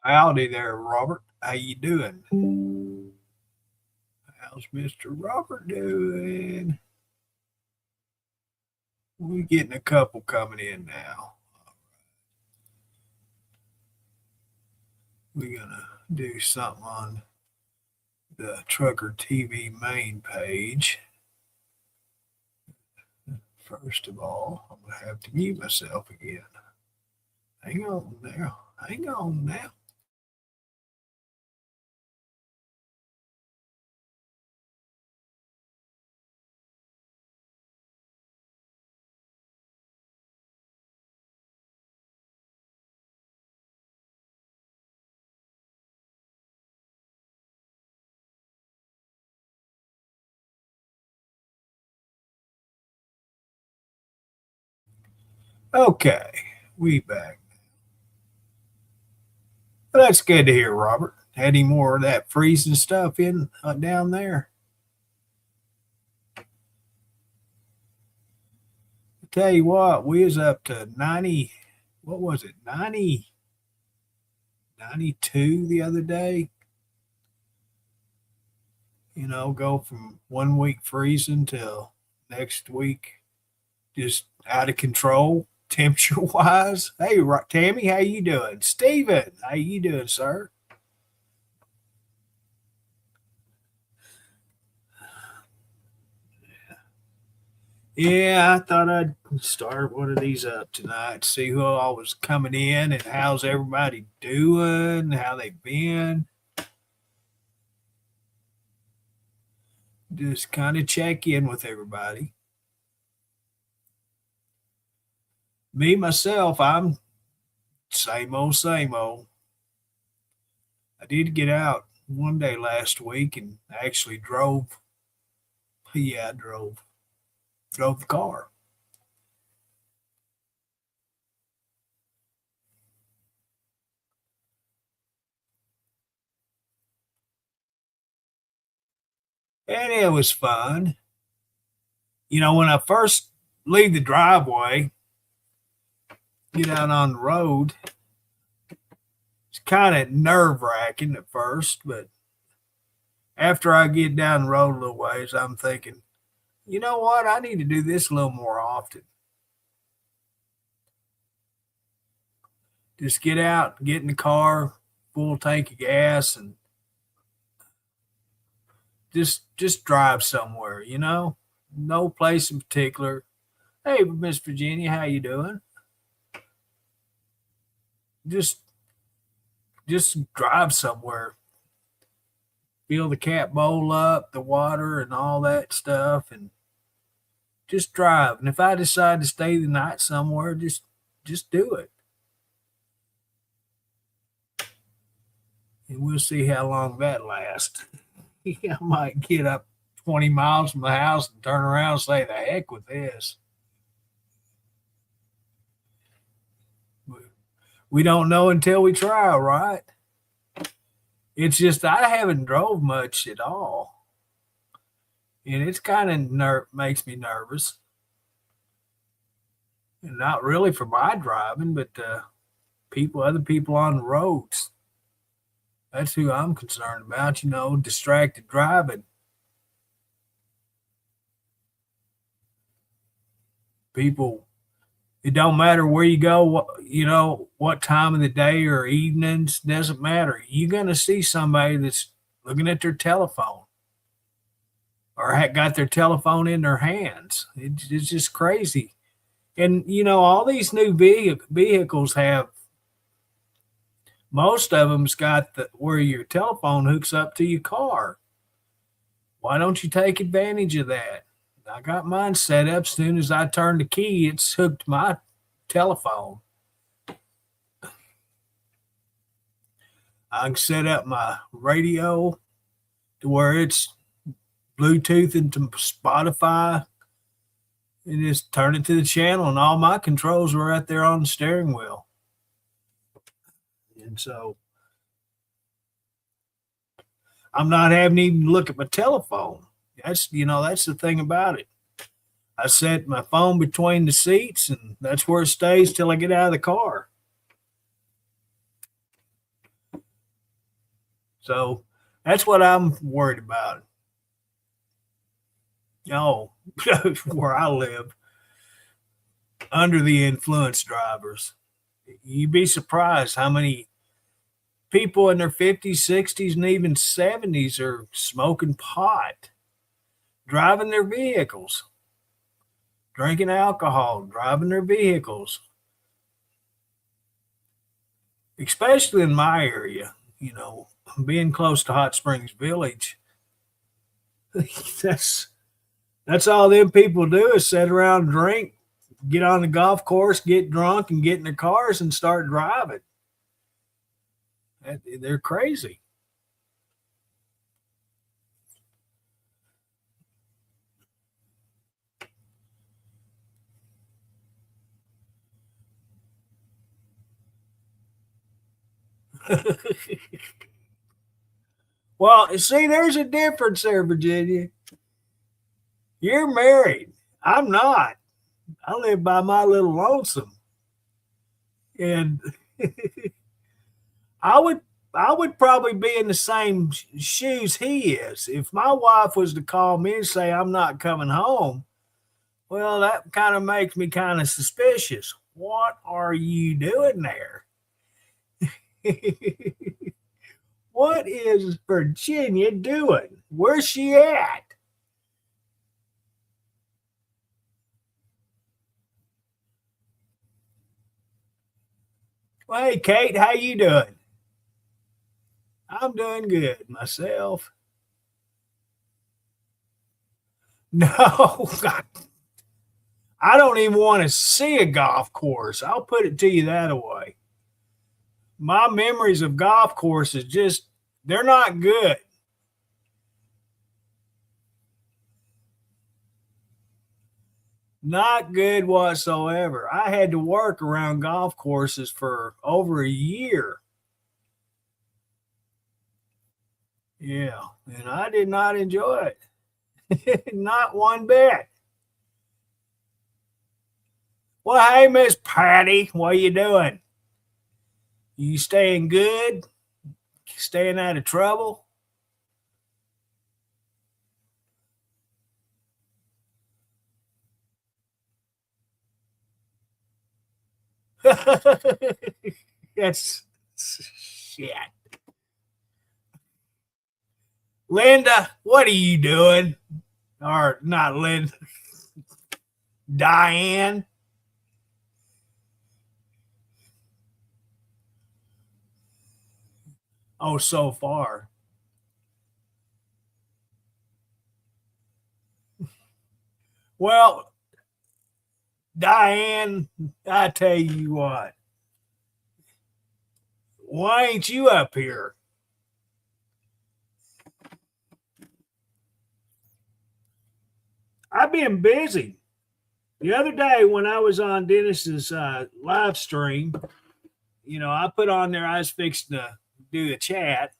Howdy there, Robert. How you doing? How's Mr. Robert doing? We're getting a couple coming in now. We're gonna do something on the Trucker TV main page. First of all, I'm gonna have to mute myself again. Hang on now. Hang on now. Okay, we back. Well, that's good to hear, Robert. Any more of that freezing stuff in down there? I tell you what, we was up to 90. What was it? 92 the other day. Go from 1 week freezing till next week just out of control temperature wise. Hey, Tammy, how you doing? Steven, how you doing, sir? Yeah, I thought I'd start one of these up tonight, see who all was coming in and how's everybody doing, how they been. Just kind of check in with everybody. Me, myself, I'm same old, same old. I did get out one day last week and actually drove. Yeah, I drove the car. And it was fun. When I first leave the driveway, get out on the road, it's kind of nerve wracking at first, but after I get down the road a little ways, I'm thinking, you know what? I need to do this a little more often. Just get out, get in the car, full tank of gas, and just drive somewhere. No place in particular. Hey, Miss Virginia, how you doing? Just drive somewhere. Fill the cat bowl up, the water, and all that stuff, and just drive. And if I decide to stay the night somewhere, just do it. And we'll see how long that lasts. I might get up 20 miles from the house and turn around and say, the heck with this. We don't know until we try, right? It's just I haven't drove much at all. And it's kind of makes me nervous. And not really for my driving, but other people on the roads. That's who I'm concerned about, distracted driving. People, it don't matter where you go, what time of the day or evenings, doesn't matter. You're going to see somebody that's looking at their telephone or got their telephone in their hands. It's just crazy. And, all these new vehicles have, most of them's got where your telephone hooks up to your car. Why don't you take advantage of that? I got mine set up. As soon as I turn the key, it's hooked to my telephone. I can set up my radio to where it's Bluetooth into Spotify and just turn it to the channel, and all my controls are right there on the steering wheel. And so I'm not having to even look at my telephone. That's the thing about it. I set my phone between the seats, and that's where it stays till I get out of the car. So that's what I'm worried about. Oh, where I live, under the influence drivers. You'd be surprised how many people in their 50s, 60s, and even 70s are smoking pot, driving their vehicles, drinking alcohol, driving their vehicles, especially in my area, being close to Hot Springs Village. that's that's all them people do is sit around, drink, get on the golf course, get drunk, and get in their cars and start driving. They're crazy. Well, see, there's a difference there, Virginia. You're married. I'm not. I live by my little lonesome. And I would I would probably be in the same shoes he is. If my wife was to call me and say I'm not coming home, well, that kind of makes me kind of suspicious. What are you doing there? What is Virginia doing? Where's she at? Well, hey, Kate, how you doing? I'm doing good myself. No, I don't even want to see a golf course. I'll put it to you that way. My memories of golf courses just, they're not good. Not good whatsoever. I had to work around golf courses for over a year. Yeah, and I did not enjoy it. Not one bit. Well, hey, Miss Patty, what you doing? You staying good? Staying out of trouble? That's shit. Linda, what are you doing? Or not Linda, Diane. Oh, so far. Well, Diane, I tell you what, why ain't you up here? I've been busy. The other day when I was on Dennis's live stream, I put on there I was fixing to do a chat.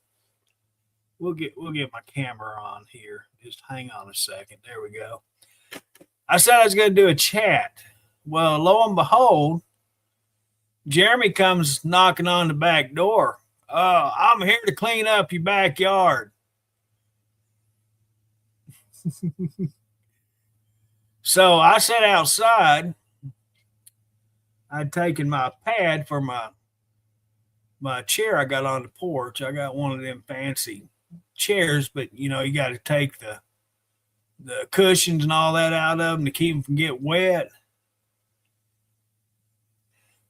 We'll get my camera on here. Just hang on a second. There we go. I said I was going to do a chat. Well, lo and behold, Jeremy comes knocking on the back door. I'm here to clean up your backyard. So I sat outside. I'd taken my pad for my chair I got on the porch. I got one of them fancy chairs, but you got to take the cushions and all that out of them to keep them from getting wet.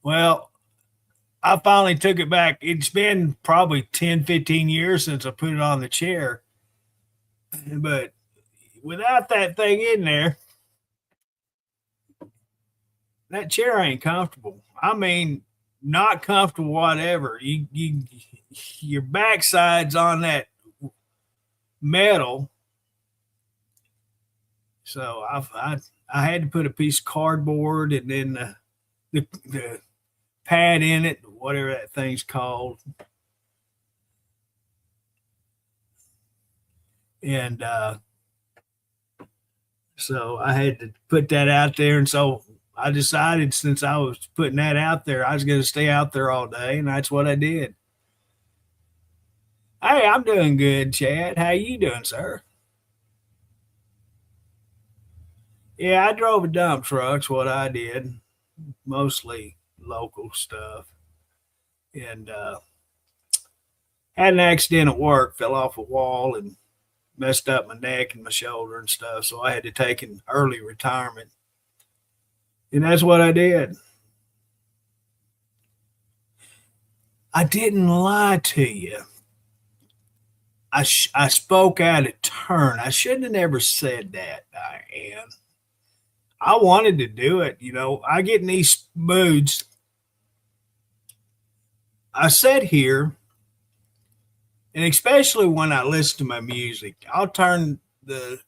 Well, I finally took it back. It's been probably 10, 15 years since I put it on the chair. But without that thing in there, that chair ain't comfortable. I mean, not comfortable, whatever. Your backside's on that metal. So I had to put a piece of cardboard and then the pad in it, whatever that thing's called. And so I had to put that out there. And so I decided since I was putting that out there, I was going to stay out there all day. And that's what I did. Hey, I'm doing good, Chad. How you doing, sir? Yeah, I drove a dump truck's what I did, mostly local stuff, and had an accident at work. Fell off a wall and messed up my neck and my shoulder and stuff. So I had to take an early retirement, and that's what I did. I didn't lie to you. I spoke out of turn. I shouldn't have never said that, Diane. I wanted to do it. I get in these moods. I sit here, and especially when I listen to my music, I'll turn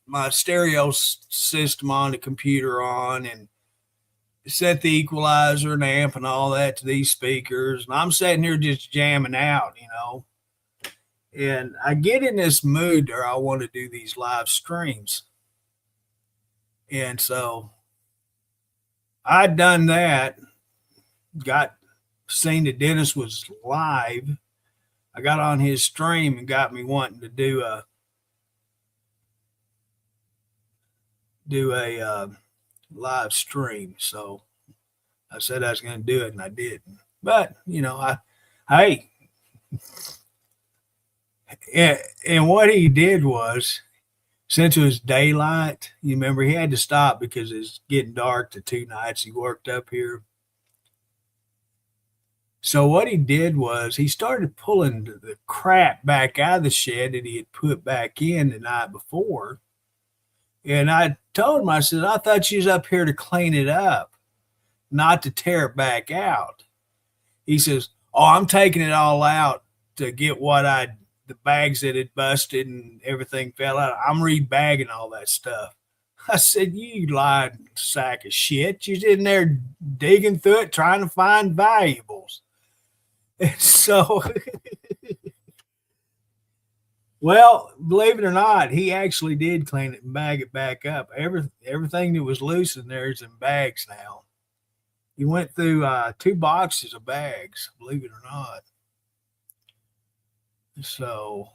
my stereo system on, the computer on, and set the equalizer and amp and all that to these speakers. And I'm sitting here just jamming out. And I get in this mood where I want to do these live streams. And so I'd done that, got seen that Dennis was live. I got on his stream and got me wanting to do a live stream. So I said I was going to do it, and I didn't. But hey, and what he did was, since it was daylight, you remember he had to stop because it's getting dark the 2 nights he worked up here. So what he did was he started pulling the crap back out of the shed that he had put back in the night before. And I told him, I said, I thought you was up here to clean it up, not to tear it back out. He says, oh, I'm taking it all out to get the bags that had busted and everything fell out. I'm rebagging all that stuff. I said, you lying sack of shit. You're in there digging through it, trying to find valuables. And so, well, believe it or not, he actually did clean it and bag it back up. Everything that was loose in there is in bags now. He went through 2 boxes of bags, believe it or not. So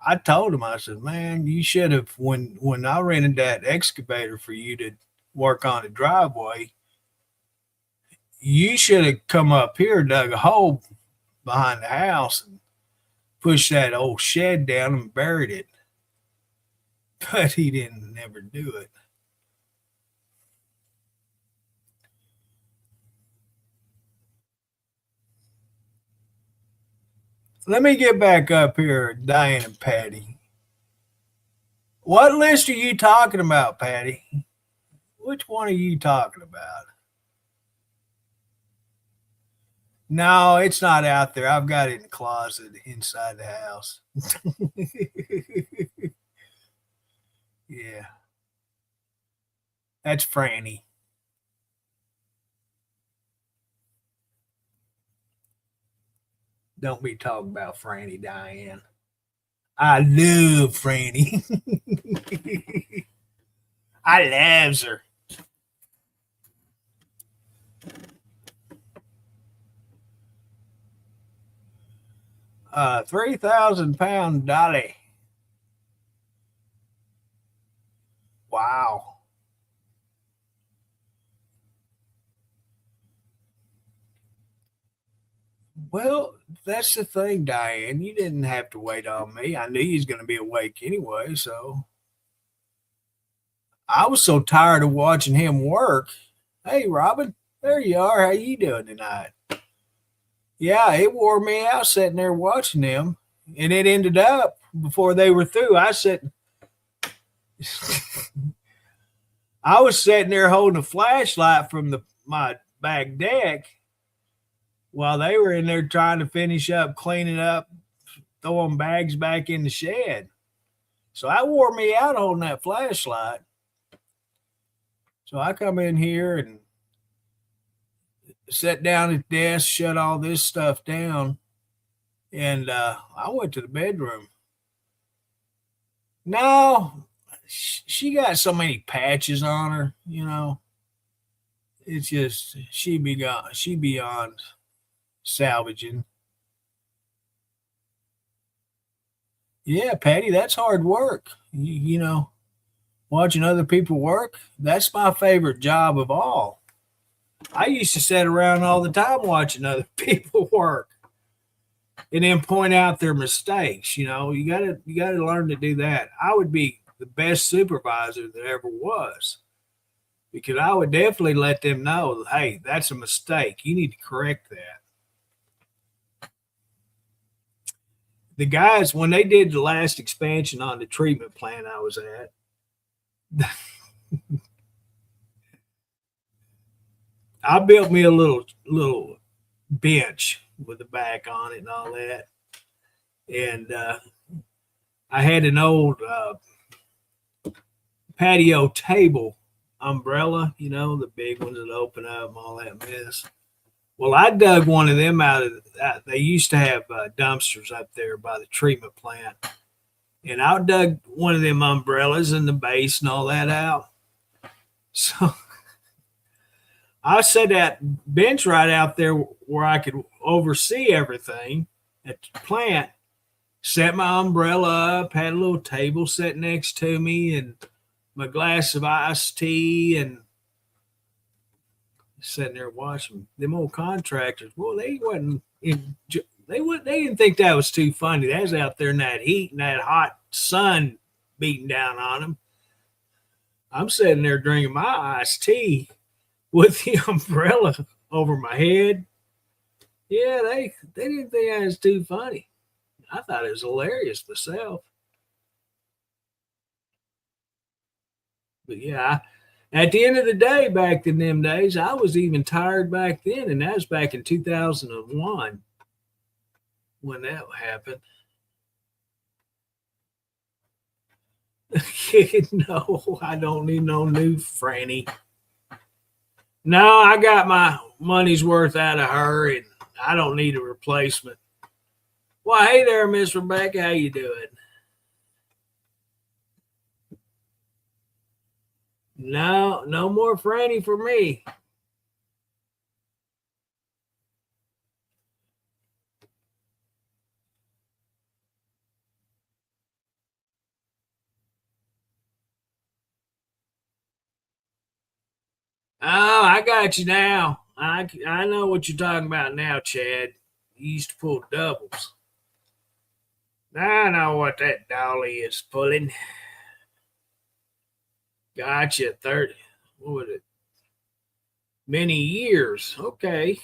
I told him, I said, man, you should have, when I rented that excavator for you to work on the driveway, you should have come up here, dug a hole behind the house, and pushed that old shed down and buried it. But he didn't never do it. Let me get back up here, Diane and Patty. What list are you talking about, Patty? Which one are you talking about? No, it's not out there. I've got it in the closet inside the house. Yeah. That's Franny. Don't be talking about Franny, Diane. I love Franny. I loves her. 3,000 pound dolly. Wow. Well, that's the thing, Diane. You didn't have to wait on me. I knew you was going to be awake anyway, so I was so tired of watching him work. Hey, Robin, there you are. How you doing tonight? Yeah, it wore me out sitting there watching them, and it ended up before they were through. I was sitting there holding a flashlight from my back deck while they were in there trying to finish up cleaning up, throwing bags back in the shed. So that wore me out holding that flashlight. So I come in here and sat down at the desk, shut all this stuff down, and I went to the bedroom. No, she got so many patches on her. It's just she beyond salvaging. Yeah, Patty, that's hard work. You know, watching other people work, that's my favorite job of all. I used to sit around all the time watching other people work and then point out their mistakes. You know, you gotta learn to do that. I would be the best supervisor that ever was because I would definitely let them know, hey, that's a mistake. You need to correct that. The guys, when they did the last expansion on the treatment plant I was at, I built me a little bench with the back on it and all that, and I had an old patio table umbrella, you know, the big ones that open up and all that mess. Well, I dug one of them out of. They used to have dumpsters up there by the treatment plant, and I dug one of them umbrellas in the base and all that out. So I set that bench right out there where I could oversee everything at the plant. Set my umbrella up, had a little table set next to me, and my glass of iced tea, and sitting there watching them old contractors. Well, they wasn't in, they didn't think that was too funny. They was out there in that heat and that hot sun beating down on them. I'm sitting there drinking my iced tea with the umbrella over my head. Yeah, they didn't think that was too funny. I thought it was hilarious myself. But yeah, at the end of the day, back in them days, I was even tired back then, and that was back in 2001 when that happened. No, I don't need no new Franny. No, I got my money's worth out of her, and I don't need a replacement. Well, hey there, Miss Rebecca. How you doing? No, no more Franny for me. Oh, I got you now. I know what you're talking about now, Chad. You used to pull doubles. I know what that dolly is pulling. Gotcha. 30. What was it? Many years. Okay.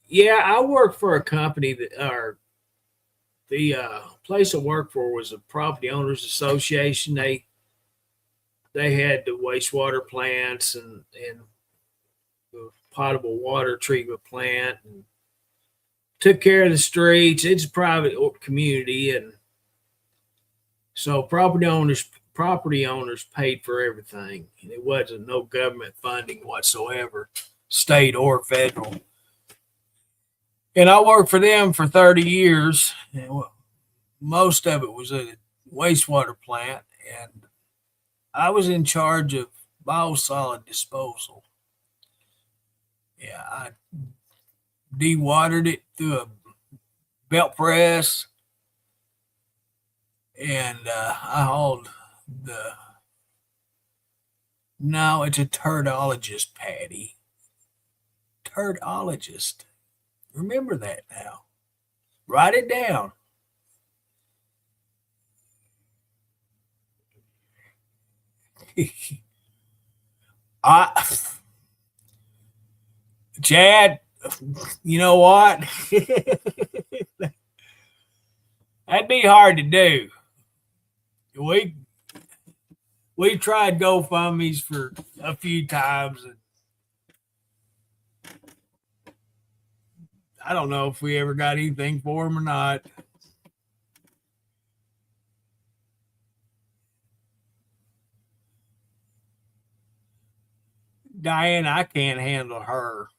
Yeah, I worked for a company that, or the place I worked for was a property owners association. They had the wastewater plants and the potable water treatment plant and took care of the streets. It's a private community, and so property owners paid for everything. It wasn't no government funding whatsoever, state or federal. And I worked for them for 30 years. And most of it was a wastewater plant, and I was in charge of biosolid disposal. Yeah, I dewatered it through a belt press, and I hauled the. No, it's a turdologist, Patty. Turdologist. Remember that now. Write it down. I, Chad, you know what? That'd be hard to do. We we tried GoFundMe's for a few times, and I don't know if we ever got anything for them or not. Diane, I can't handle her.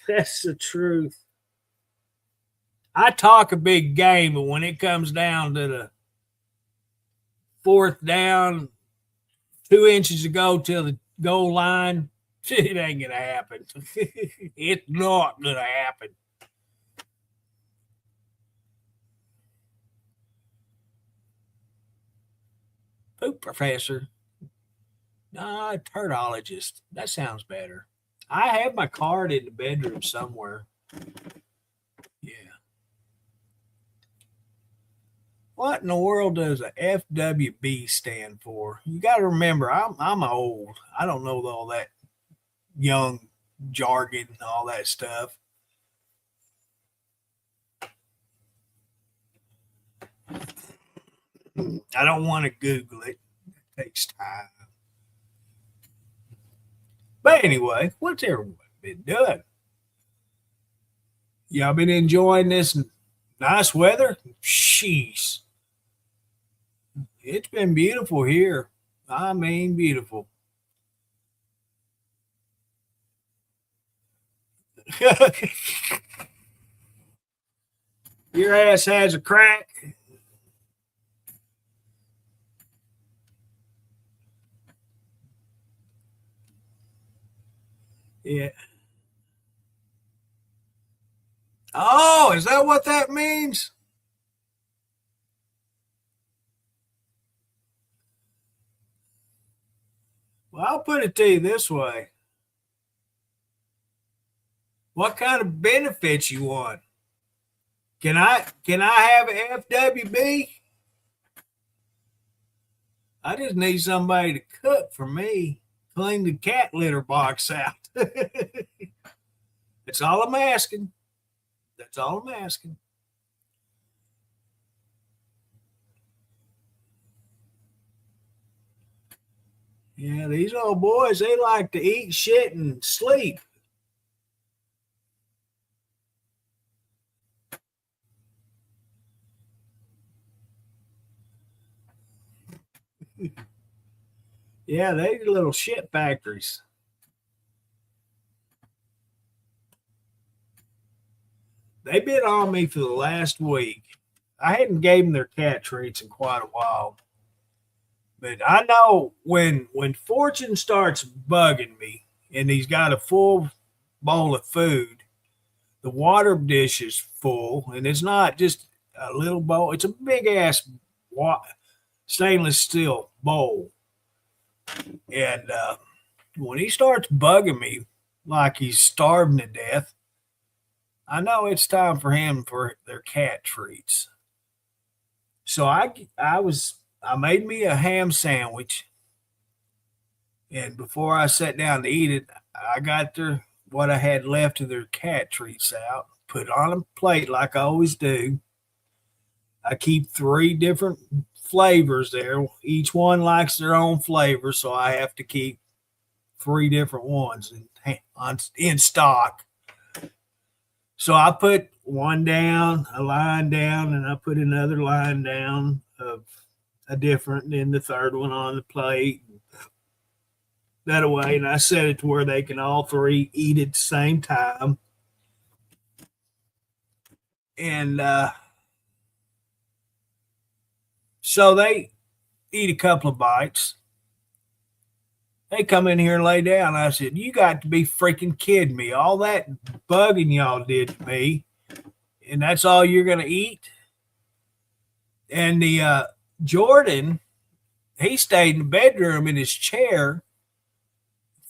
That's the truth. I talk a big game, but when it comes down to the fourth down, 2 inches to go till the goal line, it ain't gonna happen. It's not gonna happen. Poop professor. Turtologist. That sounds better. I have my card in the bedroom somewhere. Yeah. What in the world does a FWB stand for? You got to remember, I'm old. I don't know all that young jargon and all that stuff. I don't want to Google it. It takes time. But anyway, what's everyone been doing? Y'all been enjoying this nice weather? Sheesh. It's been beautiful here. I mean, beautiful. Your ass has a crack. Yeah. Oh, is that what that means? Well, I'll put it to you this way. What kind of benefits you want? Can I have an FWB? I just need somebody to cook for me. Clean the cat litter box out. That's all I'm asking. That's all I'm asking. Yeah, these old boys, they like to eat shit and sleep. Yeah, they little shit factories. They've been on me for the last week. I hadn't gave them their cat treats in quite a while. But I know when Fortune starts bugging me and he's got a full bowl of food, the water dish is full, and it's not just a little bowl, it's a big ass stainless steel bowl. And when he starts bugging me like he's starving to death, I know it's time for him for their cat treats. So I made me a ham sandwich, and before I sat down to eat it, I got their what I had left of their cat treats out, put it on a plate like I always do. I keep three different flavors there. Each one likes their own flavor, so I have to keep three different ones in stock. So I put one down, a line down, and I put another line down of a different, and then the third one on the plate. That way, and I set it to where they can all three eat at the same time. And so they eat a couple of bites. They come in here and lay down. I said, "You got to be freaking kidding me. All that bugging y'all did to me, and that's all you're going to eat?" And the Jordan, he stayed in the bedroom in his chair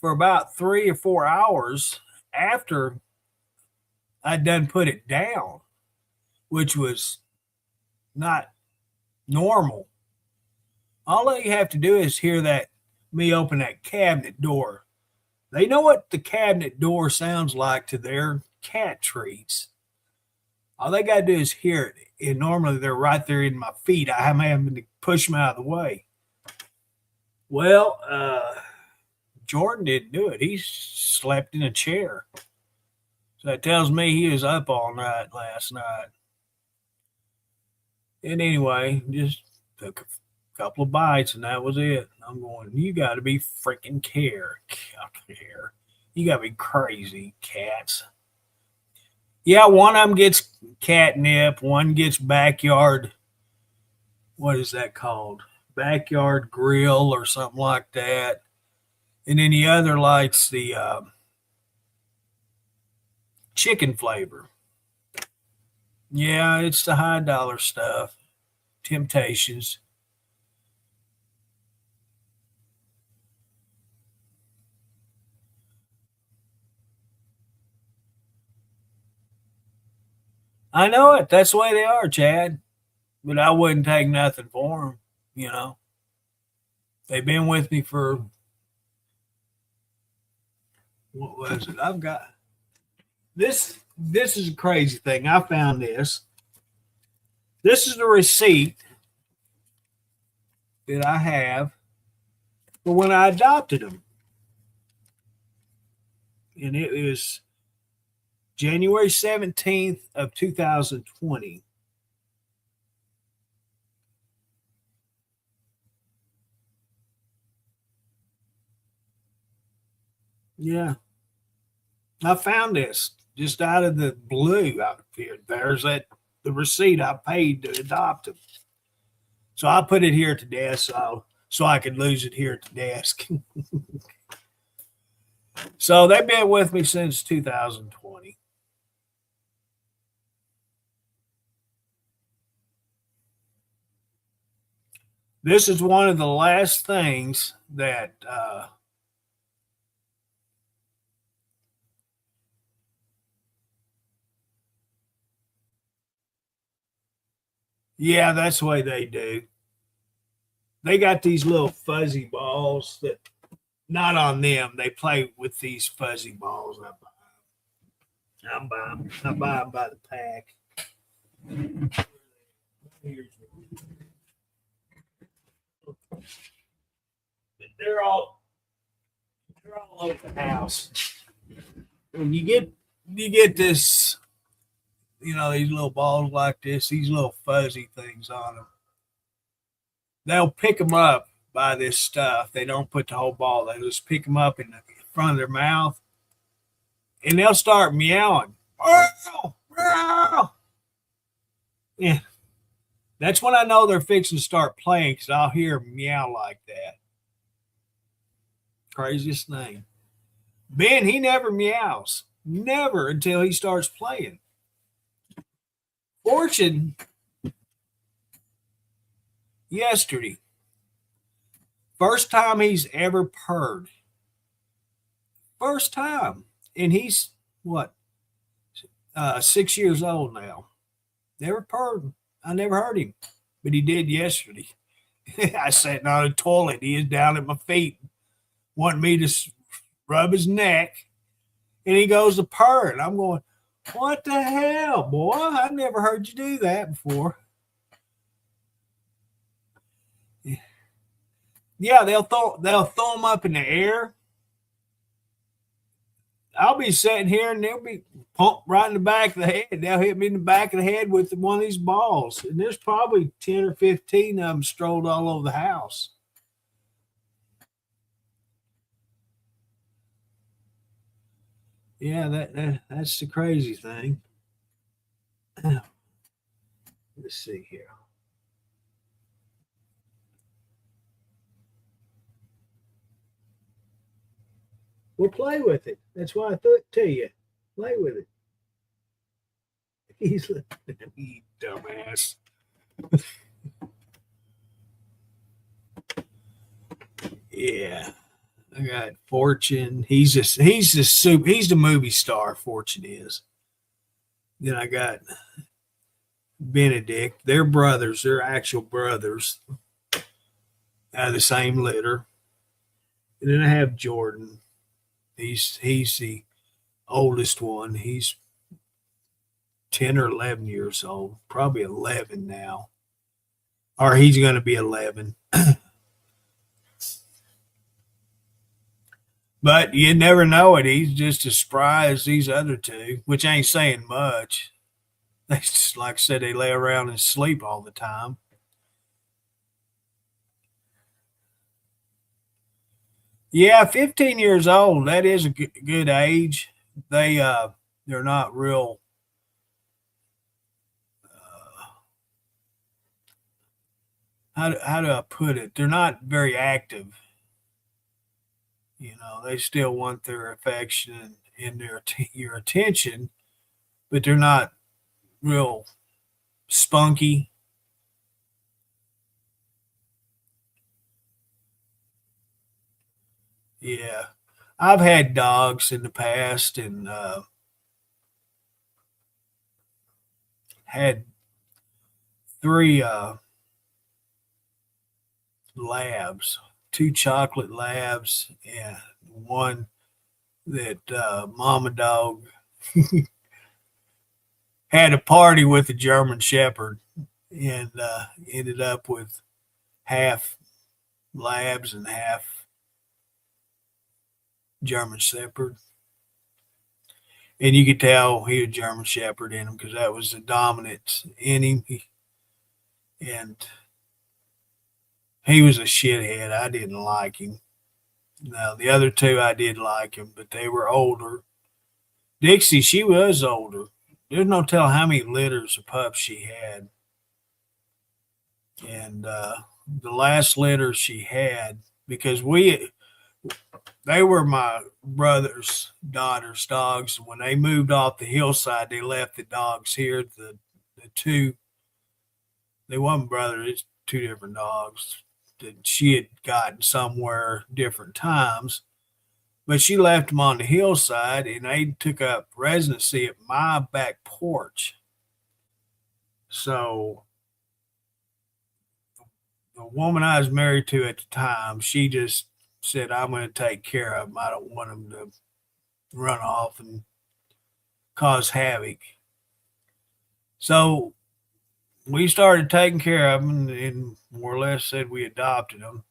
for about 3 or 4 hours after I'd done put it down, which was not normal. All you have to do is hear that me open that cabinet door. They know what the cabinet door sounds like to their cat treats. All they got to do is hear it. And normally they're right there in my feet. I'm having to push them out of the way. Well, Jordan didn't do it. He slept in a chair. So that tells me he was up all night last night. And anyway, just took a couple of bites and that was it. I'm going, you got to be freaking care. You got to be crazy, cats. Yeah, one of them gets catnip, one gets backyard. What is that called? Backyard grill or something like that. And then the other likes the chicken flavor. Yeah, it's the high dollar stuff. Temptations. I know it. That's the way they are, Chad. But I wouldn't take nothing for them. You know, they've been with me for what was it? I've got this. This is a crazy thing. I found this. This is the receipt that I have for when I adopted them, and it was January 17th of 2020. Yeah, I found this just out of the blue out here. There's that the receipt I paid to adopt them. So I put it here at the desk so I could lose it here at the desk. So they've been with me since 2020. This is one of the last things that yeah, that's the way they do. They got these little fuzzy balls that not on them. They play with these fuzzy balls. I buy them by the pack. They're all they're all over the house. And you get this, these little balls like this, these little fuzzy things on them. They'll pick them up by this stuff. They don't put the whole ball. They just pick them up in the front of their mouth, and they'll start meowing. Yeah, that's when I know they're fixing to start playing because I'll hear them meow like that. Craziest thing. Ben, he never meows. Never until he starts playing. Fortune, yesterday, first time he's ever purred. First time. And he's what, 6 years old now. Never purred. I never heard him, but he did yesterday. I sat on the toilet. He is down at my feet, wanting me to rub his neck, and he goes to purr. And I'm going, what the hell, boy? I've never heard you do that before. Yeah, they'll throw them up in the air. I'll be sitting here and they'll be pumped right in the back of the head. They'll hit me in the back of the head with one of these balls. And there's probably 10 or 15 of them strolled all over the house. Yeah, that's the crazy thing. Let's see here. Well, play with it. That's why I threw it to you. Play with it. He's like, you dumbass. Yeah. I got Fortune. He's the movie star. Fortune is. Then I got Benedict. They're brothers. They're actual brothers out of the same litter. And then I have Jordan. He's the oldest one. He's 10 or 11 years old, probably 11 now, or he's going to be 11. But you never know it. He's just as spry as these other two, which ain't saying much. They just, like I said, they lay around and sleep all the time. Yeah, 15 years old. That is a good age. They're not real. How do I put it? They're not very active. They still want their affection and your attention, but they're not real spunky. Yeah, I've had dogs in the past, and had three labs, two chocolate labs, and one that Mama Dog had a party with a German Shepherd and ended up with half labs and half German Shepherd. And you could tell he had a German Shepherd in him because that was the dominance in him. And he was a shithead. I didn't like him. Now, the other two, I did like him, but they were older. Dixie, she was older. There's no telling how many litters of pups she had. And the last litter she had, because they were my brother's daughter's dogs. When they moved off the hillside, they left the dogs here. The two, they wasn't brothers, it's two different dogs that she had gotten somewhere different times. But she left them on the hillside and they took up residency at my back porch. So the woman I was married to at the time, she just said, I'm going to take care of them. I don't want them to run off and cause havoc. So we started taking care of them and more or less said we adopted them.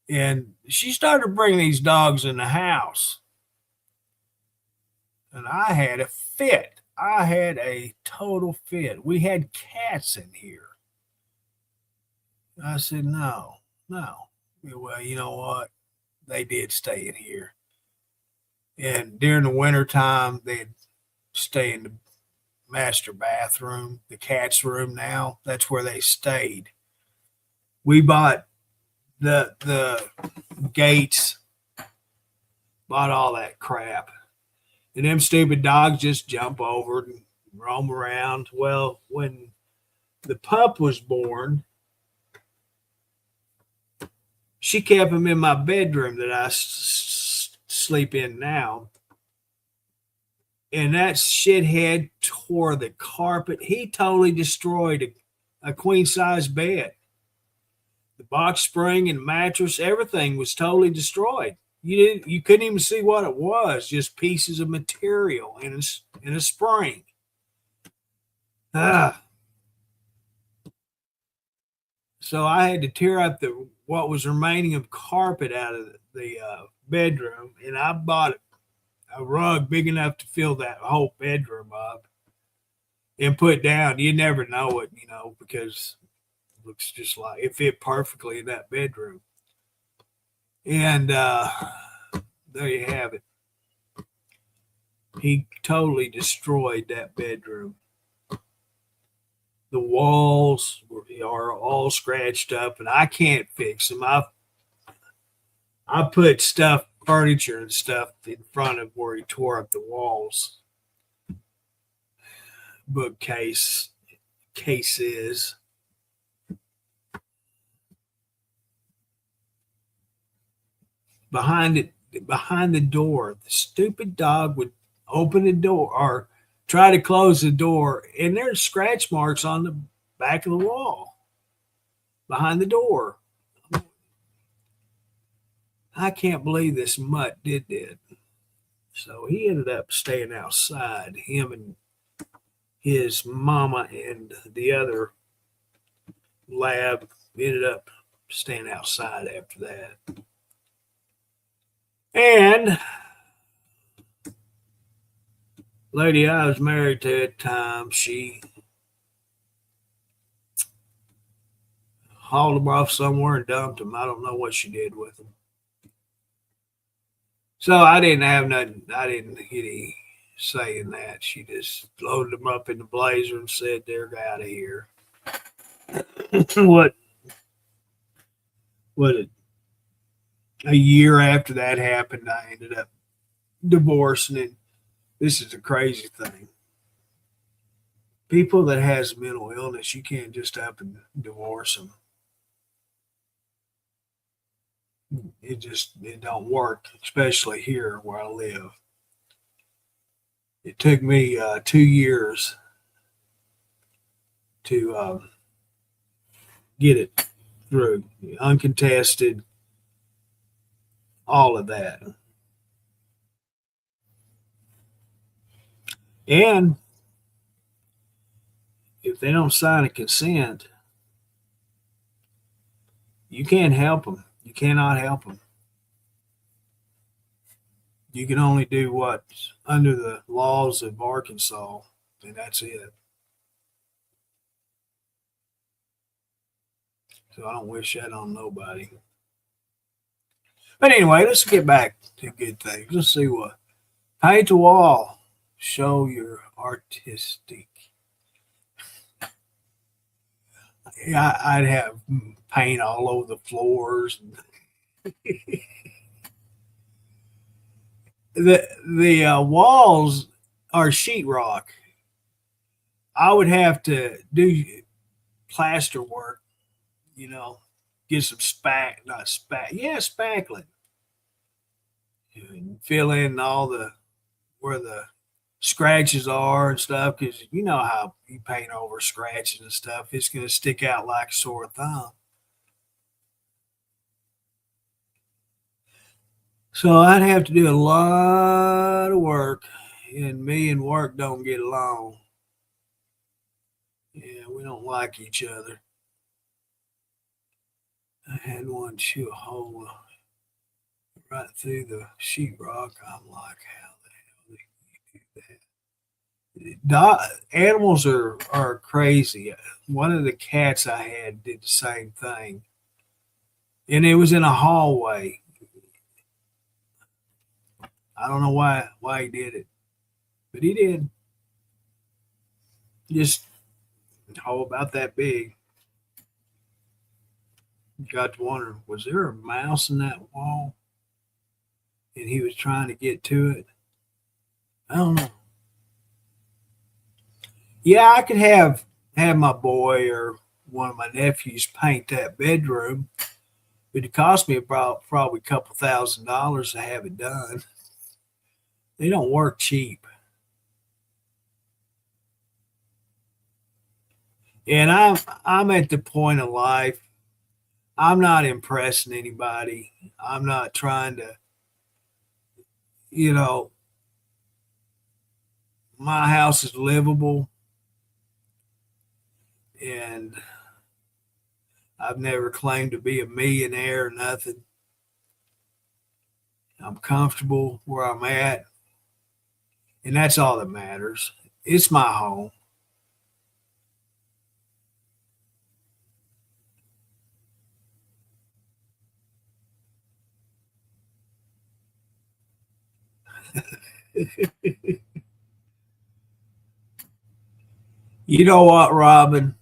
And she started bringing these dogs in the house. And I had a fit. I had a total fit. We had cats in here. I said, no. Well, you know what? They did stay in here. And during the wintertime, they'd stay in the master bathroom, the cat's room now. That's where they stayed. We bought the gates, bought all that crap. And them stupid dogs just jump over and roam around. Well, when the pup was born, she kept him in my bedroom that I sleep in now. And that shithead tore the carpet. He totally destroyed a queen-size bed. The box spring and mattress, everything was totally destroyed. You couldn't even see what it was, just pieces of material in a spring. So I had to tear up what was remaining of carpet out of the bedroom, and I bought a rug big enough to fill that whole bedroom up and put down. You never know it, because it looks just like it fit perfectly in that bedroom. And there you have it. He totally destroyed that bedroom. The walls are all scratched up, and I can't fix them. I put furniture and stuff in front of where he tore up the walls. Cases. Behind the door, the stupid dog would open the door or try to close the door, and there's scratch marks on the back of the wall behind the door. I can't believe this mutt did that. So he ended up staying outside. Him and his mama and the other lab ended up staying outside after that. And lady I was married to at the time, she hauled him off somewhere and dumped him. I don't know what she did with him. So I didn't have nothing. I didn't get any say in that. She just loaded him up in the Blazer and said, they're out of here. A year after that happened, I ended up divorcing him. This is a crazy thing. People that has mental illness, you can't just up and divorce them. It don't work, especially here where I live. It took me 2 years to get it through, uncontested, all of that. And if they don't sign a consent, you can't help them. You cannot help them. You can only do what's under the laws of Arkansas, and that's it. So I don't wish that on nobody. But anyway, let's get back to good things. Let's see what. Paint the wall. Show your artistic. Yeah, I'd have paint all over the floors. The walls are sheetrock. I would have to do plaster work, you know, get some not yeah, spackling, and fill in all the where the scratches are and stuff, because you know how you paint over scratches and stuff, it's going to stick out like a sore thumb. So I'd have to do a lot of work, and me and work don't get along. Yeah, we don't like each other. I had one chew a hole right through the sheetrock. I'm like, how the hell did you do that? Animals are crazy. One of the cats I had did the same thing, and it was in a hallway. I don't know why he did it, but he did. Just about that big. Got to wonder, was there a mouse in that wall? And he was trying to get to it. I don't know. Yeah, I could have my boy or one of my nephews paint that bedroom, but it cost me about probably a couple $1,000s to have it done. They don't work cheap. And I'm at the point of life. I'm not impressing anybody. I'm not trying to, you know, my house is livable, and I've never claimed to be a millionaire or nothing. I'm comfortable where I'm at, and that's all that matters. It's my home. You know what, Robin?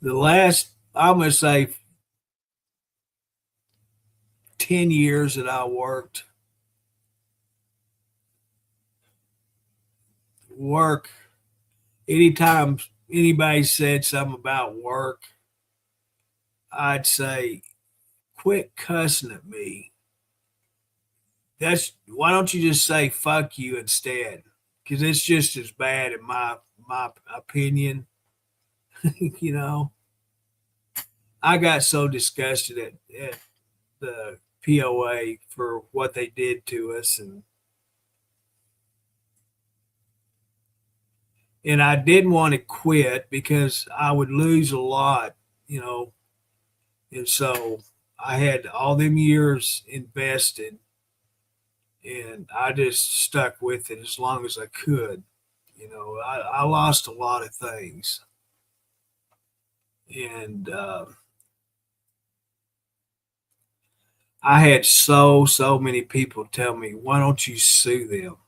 The last, I'm going to say, 10 years that I work, anytime anybody said something about work, I'd say, quit cussing at me. Why don't you just say fuck you instead? Because it's just as bad in my opinion. You know, I got so disgusted at the POA for what they did to us, and I didn't want to quit because I would lose a lot, you know, and so I had all them years invested, and I just stuck with it as long as I could. You know, I lost a lot of things, and I had so many people tell me, "Why don't you sue them?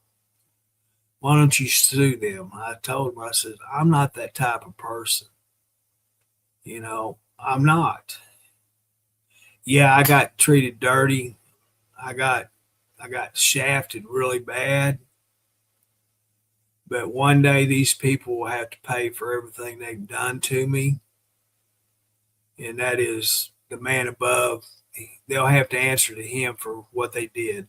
Why don't you sue them?" I told them, I said, "I'm not that type of person. You know, I'm not. Yeah, I got treated dirty. I got I got shafted really bad. But one day these people will have to pay for everything they've done to me, and that is the man above. They'll have to answer to him for what they did."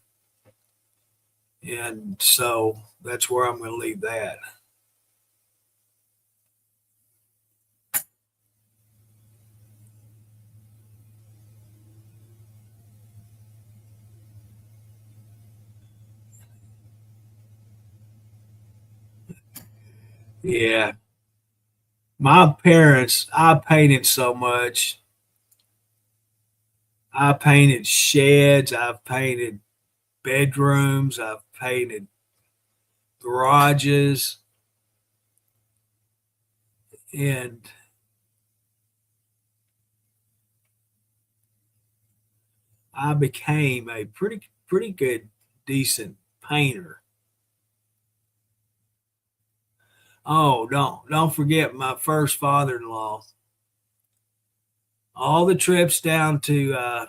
And so that's where I'm going to leave that. Yeah. My parents, I painted so much. I painted sheds, I've painted bedrooms, I've painted garages, and I became a pretty good decent painter. Oh, don't forget my first father-in-law. All the trips down to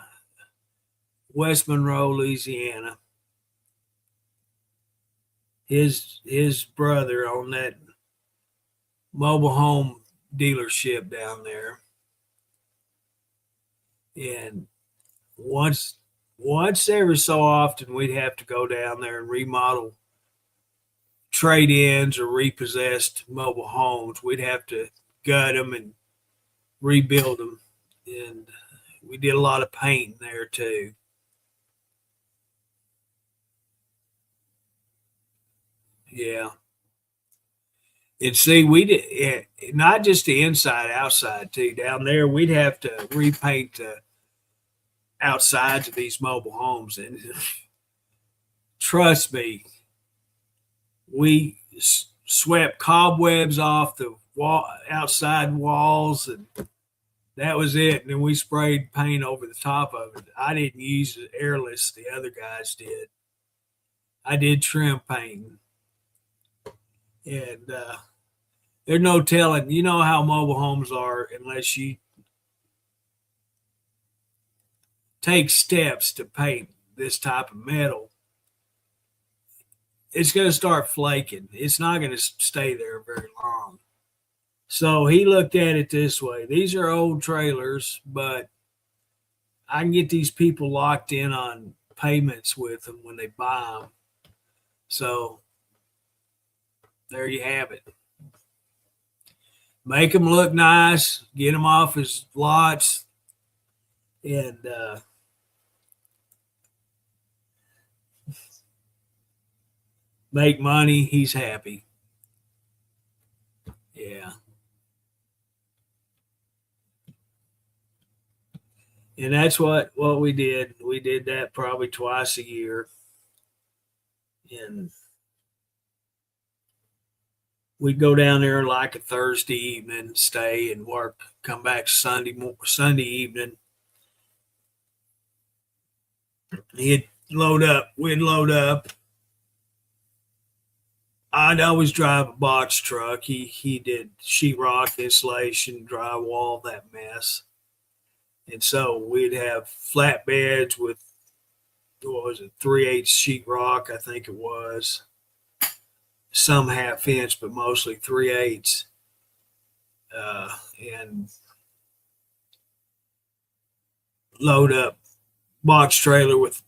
West Monroe, Louisiana. His brother on that mobile home dealership down there, and once every so often we'd have to go down there and remodel trade-ins or repossessed mobile homes. We'd have to gut them and rebuild them, and we did a lot of painting there too. Yeah. And see, we did not just the inside, outside too. Down there, we'd have to repaint the outsides of these mobile homes, and trust me, we swept cobwebs off the outside walls, and that was it. And then we sprayed paint over the top of it. I didn't use the airless; the other guys did. I did trim painting, and there's no telling. You know how mobile homes are unless you take steps to paint this type of metal. It's going to start flaking. It's not going to stay there very long. So he looked at it this way: these are old trailers, but I can get these people locked in on payments with them when they buy them. So there you have it. Make them look nice, get them off his lots, and make money. He's happy. Yeah. And that's what we did. We did that probably twice a year, and we'd go down there like a Thursday evening, stay and work, come back Sunday evening. He'd load up. We'd load up. I'd always drive a box truck. He did sheetrock, insulation, drywall, that mess. And so we'd have flatbeds with, what was it, 3/8 sheetrock, I think it was. Some half inch, but mostly 3/8. And load up box trailer with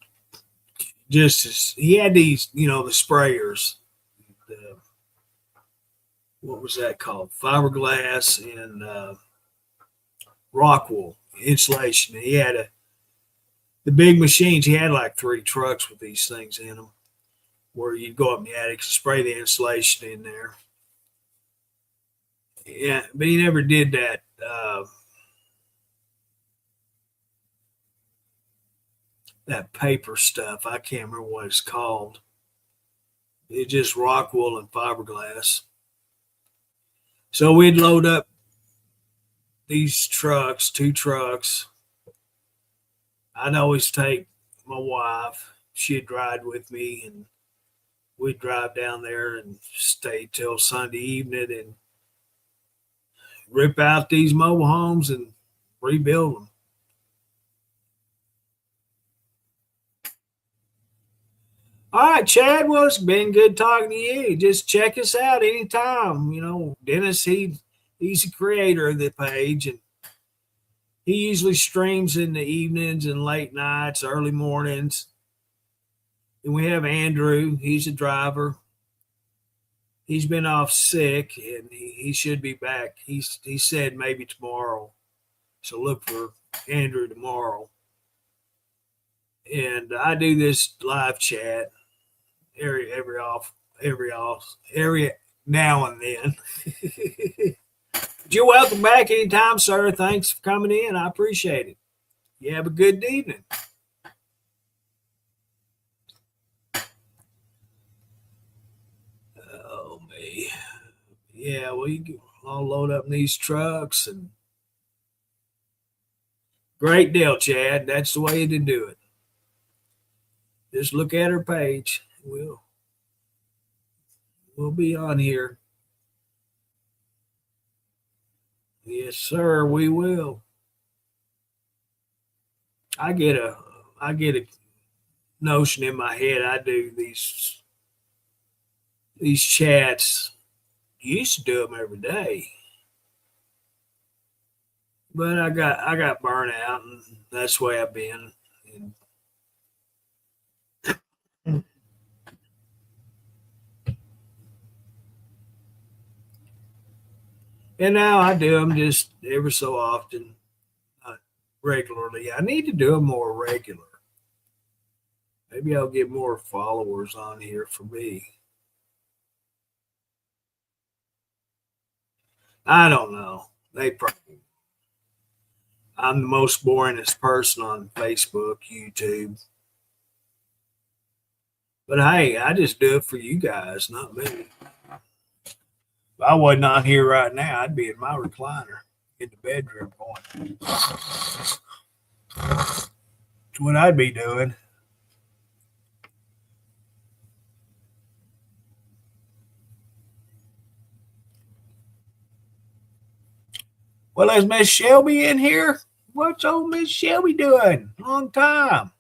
he had these, the sprayers. The, what was that called? Fiberglass and rock wool insulation. And he had the big machines. He had like 3 trucks with these things in them, where you'd go up in the attic and spray the insulation in there. Yeah, but he never did that. That paper stuff. I can't remember what it's called. It's just rock wool and fiberglass. So we'd load up these trucks, 2 trucks. I'd always take my wife. She'd ride with me, and we'd drive down there and stay till Sunday evening and rip out these mobile homes and rebuild them. All right, Chad. Well, it's been good talking to you. Just check us out anytime. Dennis, he's the creator of the page, and he usually streams in the evenings and late nights, early mornings. And we have Andrew. He's a driver. He's been off sick, and he should be back. He said maybe tomorrow. So look for Andrew tomorrow. And I do this live chat every now and then. But you're welcome back anytime, sir. Thanks for coming in. I appreciate it. You have a good evening. Oh, me. Yeah, I'll load up these trucks and great deal, Chad. That's the way to do it. Just look at her page. We'll be on here. Yes, sir, we will. I get a notion in my head. I do these chats. Used to do them every day, but I got burnt out, and that's the way I've been. And now I do them just every so often, not regularly. I need to do them more regular. Maybe I'll get more followers on here for me. I don't know. They probably. I'm the most boringest person on Facebook, YouTube. But hey, I just do it for you guys, not me. If I wasn't on here right now, I'd be in my recliner in the bedroom going. That's what I'd be doing. Well, is Miss Shelby in here? What's old Miss Shelby doing? Long time.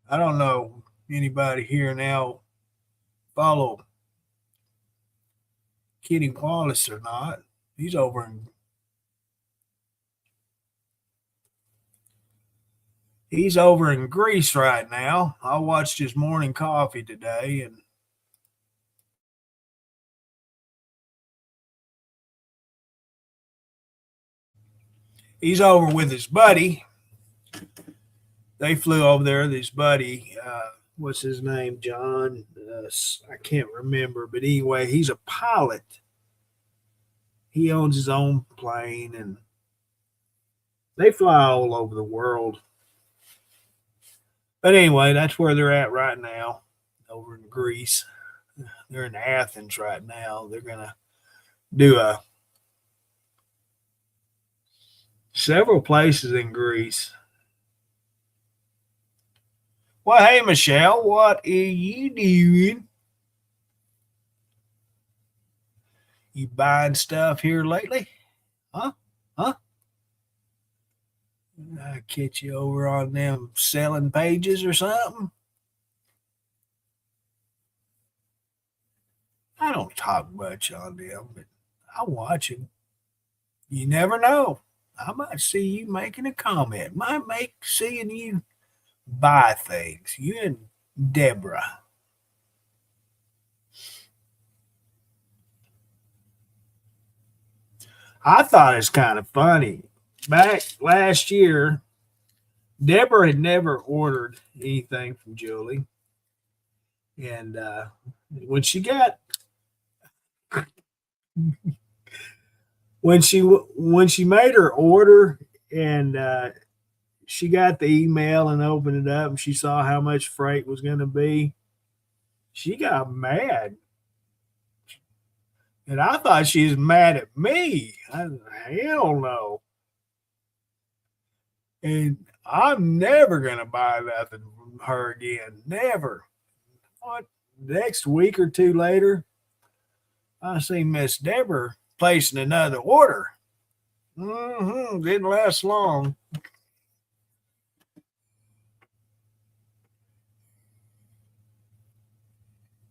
I don't know anybody here now follow Kitty Wallace or not. He's over in Greece right now. I watched his morning coffee today, and he's over with his buddy. They flew over there with his buddy. What's his name? John. I can't remember, but anyway, he's a pilot. He owns his own plane, and they fly all over the world. But anyway, that's where they're at right now, over in Greece. They're in Athens right now. They're gonna do several places in Greece. Well, hey Michelle, what are you doing? You buying stuff here lately? Huh? Huh? I catch you over on them selling pages or something? I don't talk much on them, but I watch them. You never know. I might see you making a comment. Might make seeing you buy things. You and Deborah. I thought it was kind of funny. Back last year, Deborah had never ordered anything from Julie, and when she got when she made her order and she got the email and opened it up and she saw how much freight was going to be, she got mad. And I thought she was mad at me. Hell no. And I'm never going to buy nothing from her again. Never. What? Next week or two later, I see Miss Deborah placing another order. Didn't last long.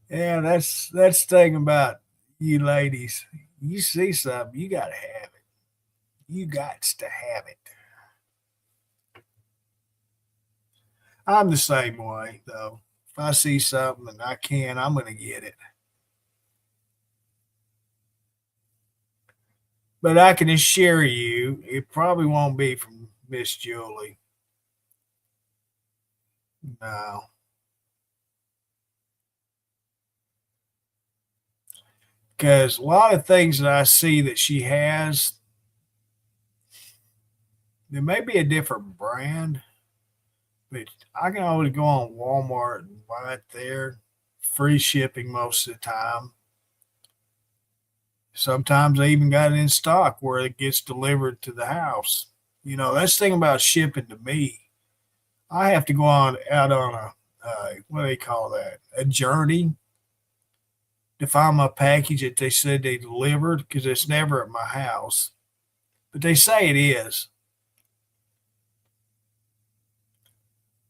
Yeah, that's the thing about you ladies. You see something, you gotta have it. You got to have it. I'm the same way though. If I see something and I can, I'm gonna get it. But I can assure you, it probably won't be from Miss Julie. No. Because a lot of things that I see that she has, there may be a different brand, but I can always go on Walmart and buy it there. Free shipping most of the time. Sometimes they even got it in stock where it gets delivered to the house. That's the thing about shipping to me. I have to go on out on a what do they call that? A journey to find my package that they said they delivered because it's never at my house, but they say it is.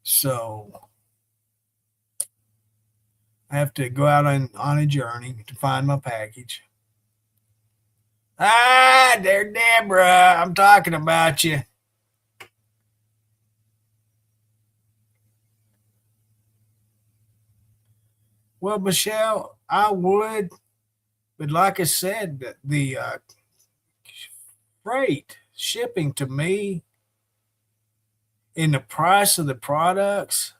So I have to go out on a journey to find my package. Ah, there, Deborah. I'm talking about you. Well, Michelle, I would, but like I said, the freight shipping to me in the price of the products,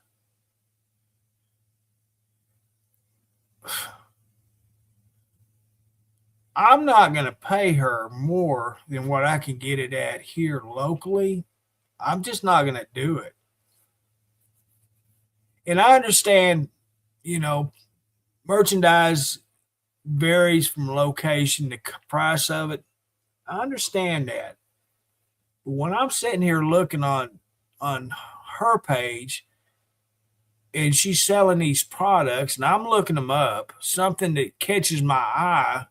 I'm not going to pay her more than what I can get it at here locally. I'm just not going to do it. And I understand, you know, merchandise varies from location, the price of it. I understand that. But when I'm sitting here looking on her page and she's selling these products and I'm looking them up, something that catches my eye,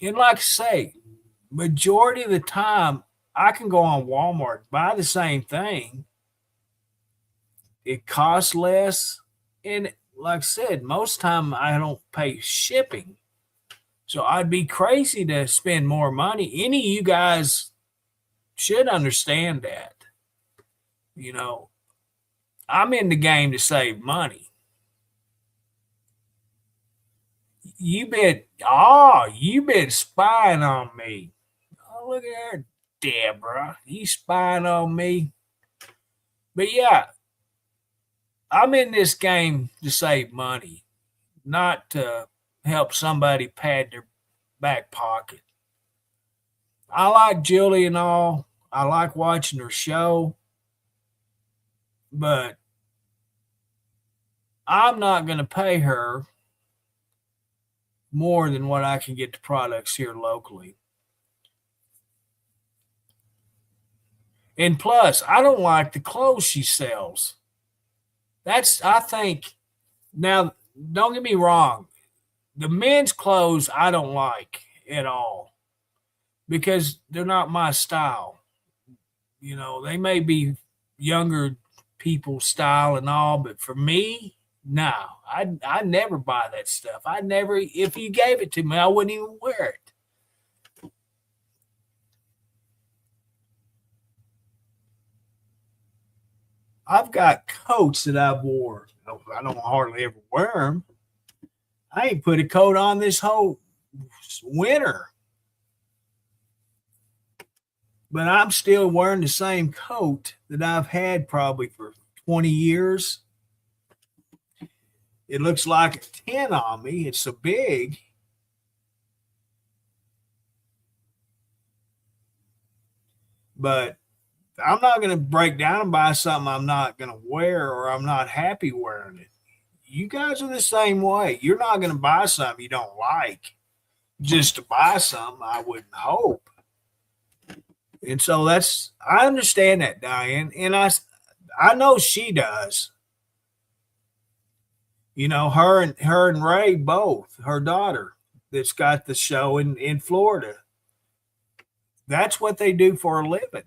and like I say, majority of the time I can go on Walmart, buy the same thing. It costs less. And like I said, most time I don't pay shipping. So I'd be crazy to spend more money. Any of you guys should understand that. You know, I'm in the game to save money. You been spying on me. Oh, look at her, Deborah. You spying on me. But yeah, I'm in this game to save money, not to help somebody pad their back pocket. I like Julie and all. I like watching her show, but I'm not going to pay her more than what I can get the products here locally. And plus, I don't like the clothes she sells. I think, now, don't get me wrong, the men's clothes I don't like at all because they're not my style. They may be younger people's style and all, but for me, no, I never buy that stuff. I never, if you gave it to me, I wouldn't even wear it. I've got coats that I've wore. I don't hardly ever wear them. I ain't put a coat on this whole winter, but I'm still wearing the same coat that I've had probably for 20 years. It looks like a 10 on me. It's so big. But I'm not going to break down and buy something I'm not going to wear or I'm not happy wearing it. You guys are the same way. You're not going to buy something you don't like just to buy something, I wouldn't hope. And so I understand that, Diane. And I know she does. Her and Ray both, her daughter that's got the show in Florida. That's what they do for a living.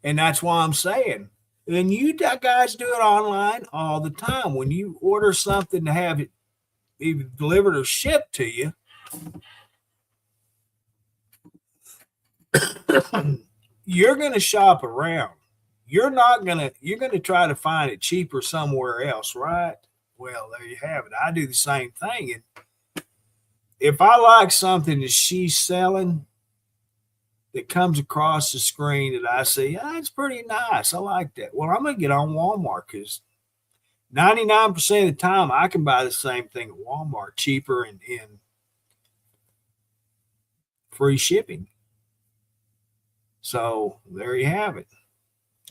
And that's why I'm saying, and you guys do it online all the time. When you order something to have it either delivered or shipped to you, you're going to shop around. You're going to try to find it cheaper somewhere else, right? Well, there you have it. I do the same thing. And if I like something that she's selling that comes across the screen that I see, it's pretty nice. I like that. Well, I'm going to get on Walmart because 99% of the time I can buy the same thing at Walmart cheaper and free shipping. So there you have it.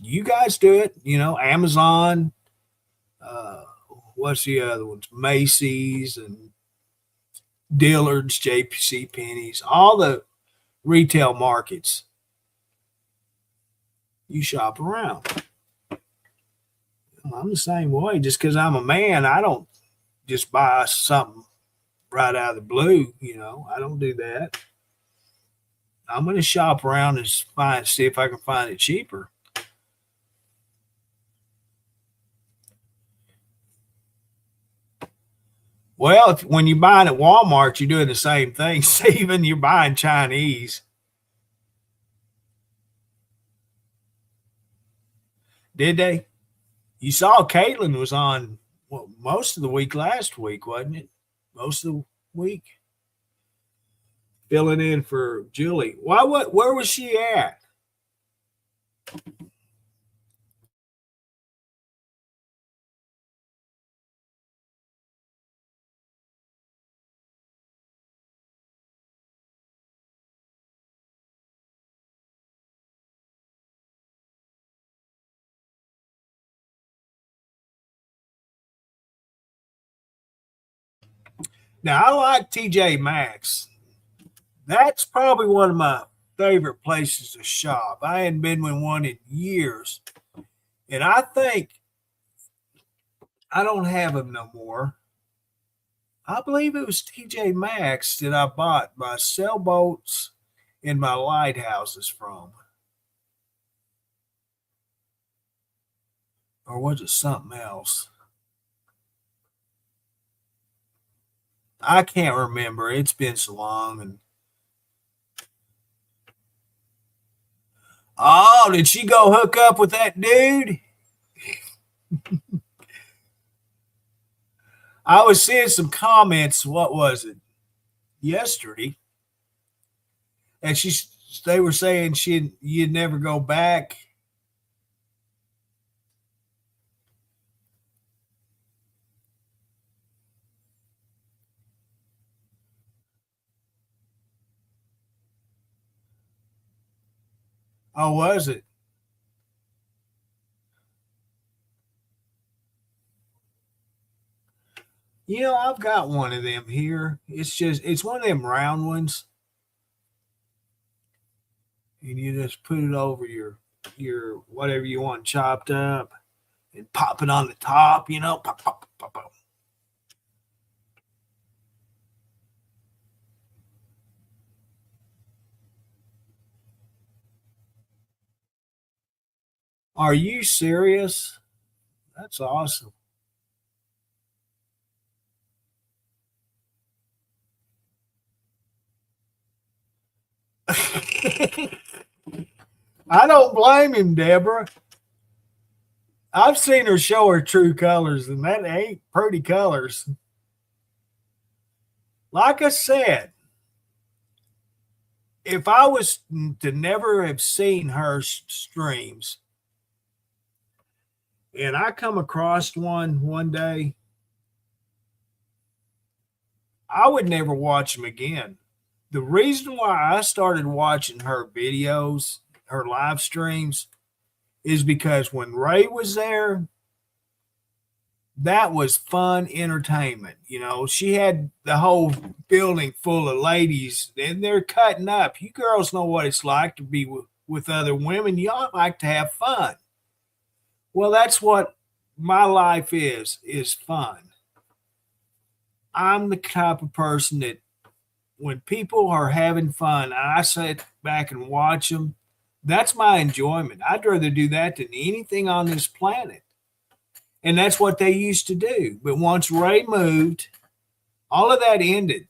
You guys do it, Amazon, what's the other ones? Macy's and Dillard's, JC Penney's, all the retail markets. You shop around. I'm the same way. Just because I'm a man, I don't just buy something right out of the blue. I don't do that. I'm going to shop around and see if I can find it cheaper. Well, when you're buying at Walmart, you're doing the same thing. Even you're buying Chinese. Did they? You saw Caitlin was on most of the week last week, wasn't it? Most of the week. Filling in for Julie. Where was she at? Now, I like TJ Maxx. That's probably one of my favorite places to shop. I hadn't been in one in years. And I think I don't have them no more. I believe it was TJ Maxx that I bought my sailboats and my lighthouses from. Or was it something else? I can't remember. It's been so long. And oh, did she go hook up with that dude? I was seeing some comments. What was it? Yesterday, and they were saying you'd never go back. Oh, was it? I've got one of them here. It's one of them round ones. And you just put it over your whatever you want chopped up and pop it on the top, pop, pop, pop, pop. Are you serious? That's awesome. I don't blame him, Deborah. I've seen her show her true colors, and that ain't pretty colors. Like I said, if I was to never have seen her streams, and I come across one day, I would never watch them again. The reason why I started watching her videos, her live streams, is because when Ray was there, that was fun entertainment. She had the whole building full of ladies and they're cutting up. You girls know what it's like to be with other women. Y'all like to have fun. Well, that's what my life is fun. I'm the type of person that when people are having fun, I sit back and watch them. That's my enjoyment. I'd rather do that than anything on this planet. And that's what they used to do. But once Ray moved, all of that ended.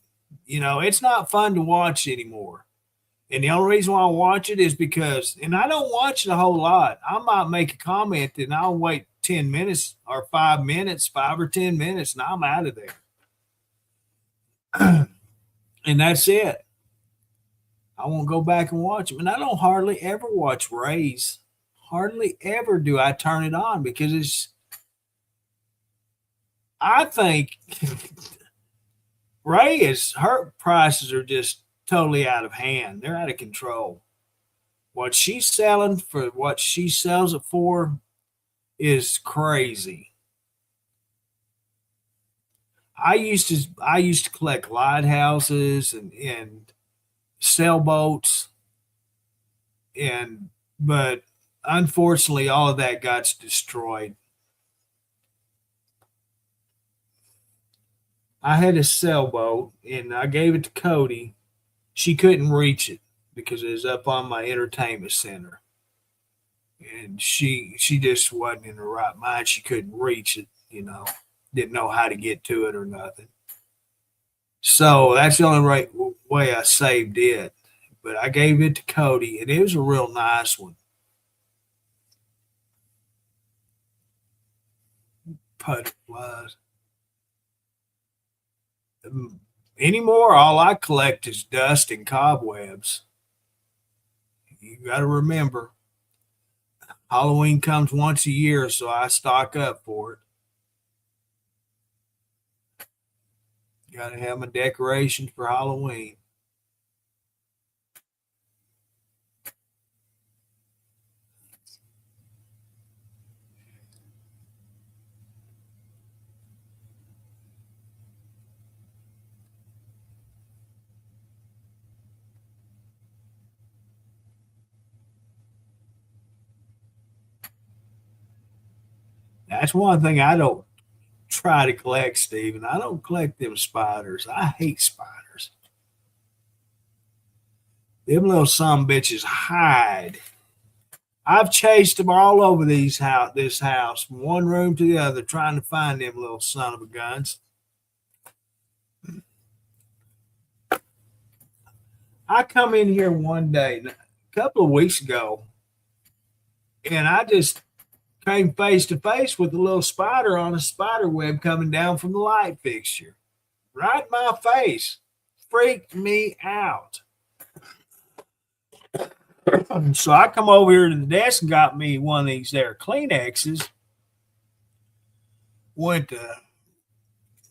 It's not fun to watch anymore. And the only reason why I watch it is because, and I don't watch it a whole lot. I might make a comment and I'll wait 10 minutes or 5 minutes, 5 or 10 minutes, and I'm out of there. And that's it. I won't go back and watch them. And I don't hardly ever watch Rays. Hardly ever do I turn it on because I think her prices are just totally out of hand. They're out of control. What she's selling for what she sells it for is crazy. I used to collect lighthouses and sailboats but unfortunately all of that got destroyed. I had a sailboat and I gave it to Cody. She couldn't reach it because it was up on my entertainment center. And she just wasn't in the right mind. She couldn't reach it, didn't know how to get to it or nothing. So that's the only way I saved it. But I gave it to Cody, and it was a real nice one. But anymore, all I collect is dust and cobwebs. You got to remember, Halloween comes once a year, so I stock up for it. Got to have my decorations for Halloween. That's one thing I don't try to collect, Steven. I don't collect them spiders. I hate spiders. Them little some bitches hide. I've chased them all over this house, from one room to the other, trying to find them little son of a guns. I come in here one day, a couple of weeks ago, and I just came face to face with a little spider on a spider web coming down from the light fixture. Right in my face. Freaked me out. So I come over here to the desk and got me one of these there Kleenexes. Went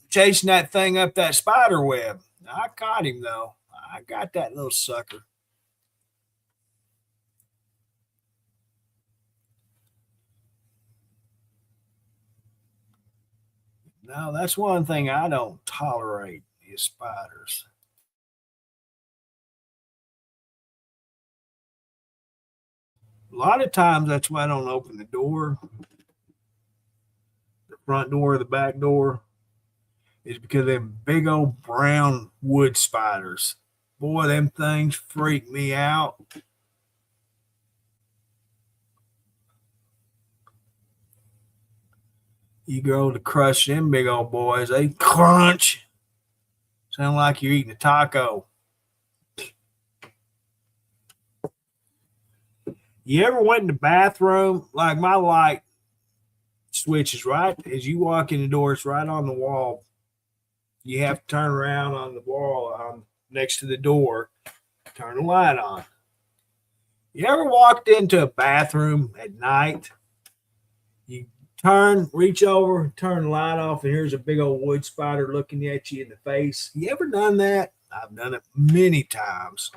chasing that thing up that spider web. I caught him though. I got that little sucker. No, that's one thing I don't tolerate is spiders. A lot of times that's why I don't open the door, the front door or the back door, is because of them big old brown wood spiders. Boy, them things freak me out. You go to crush them big old boys, they crunch. Sound like you're eating a taco. You ever went in the bathroom? Like my light switch is right as you walk in the door, it's right on the wall. You have to turn around on the wall next to the door, turn the light on. You ever walked into a bathroom at night? You reach over, turn the light off, and here's a big old wood spider looking at you in the face. You ever done that? I've done it many times.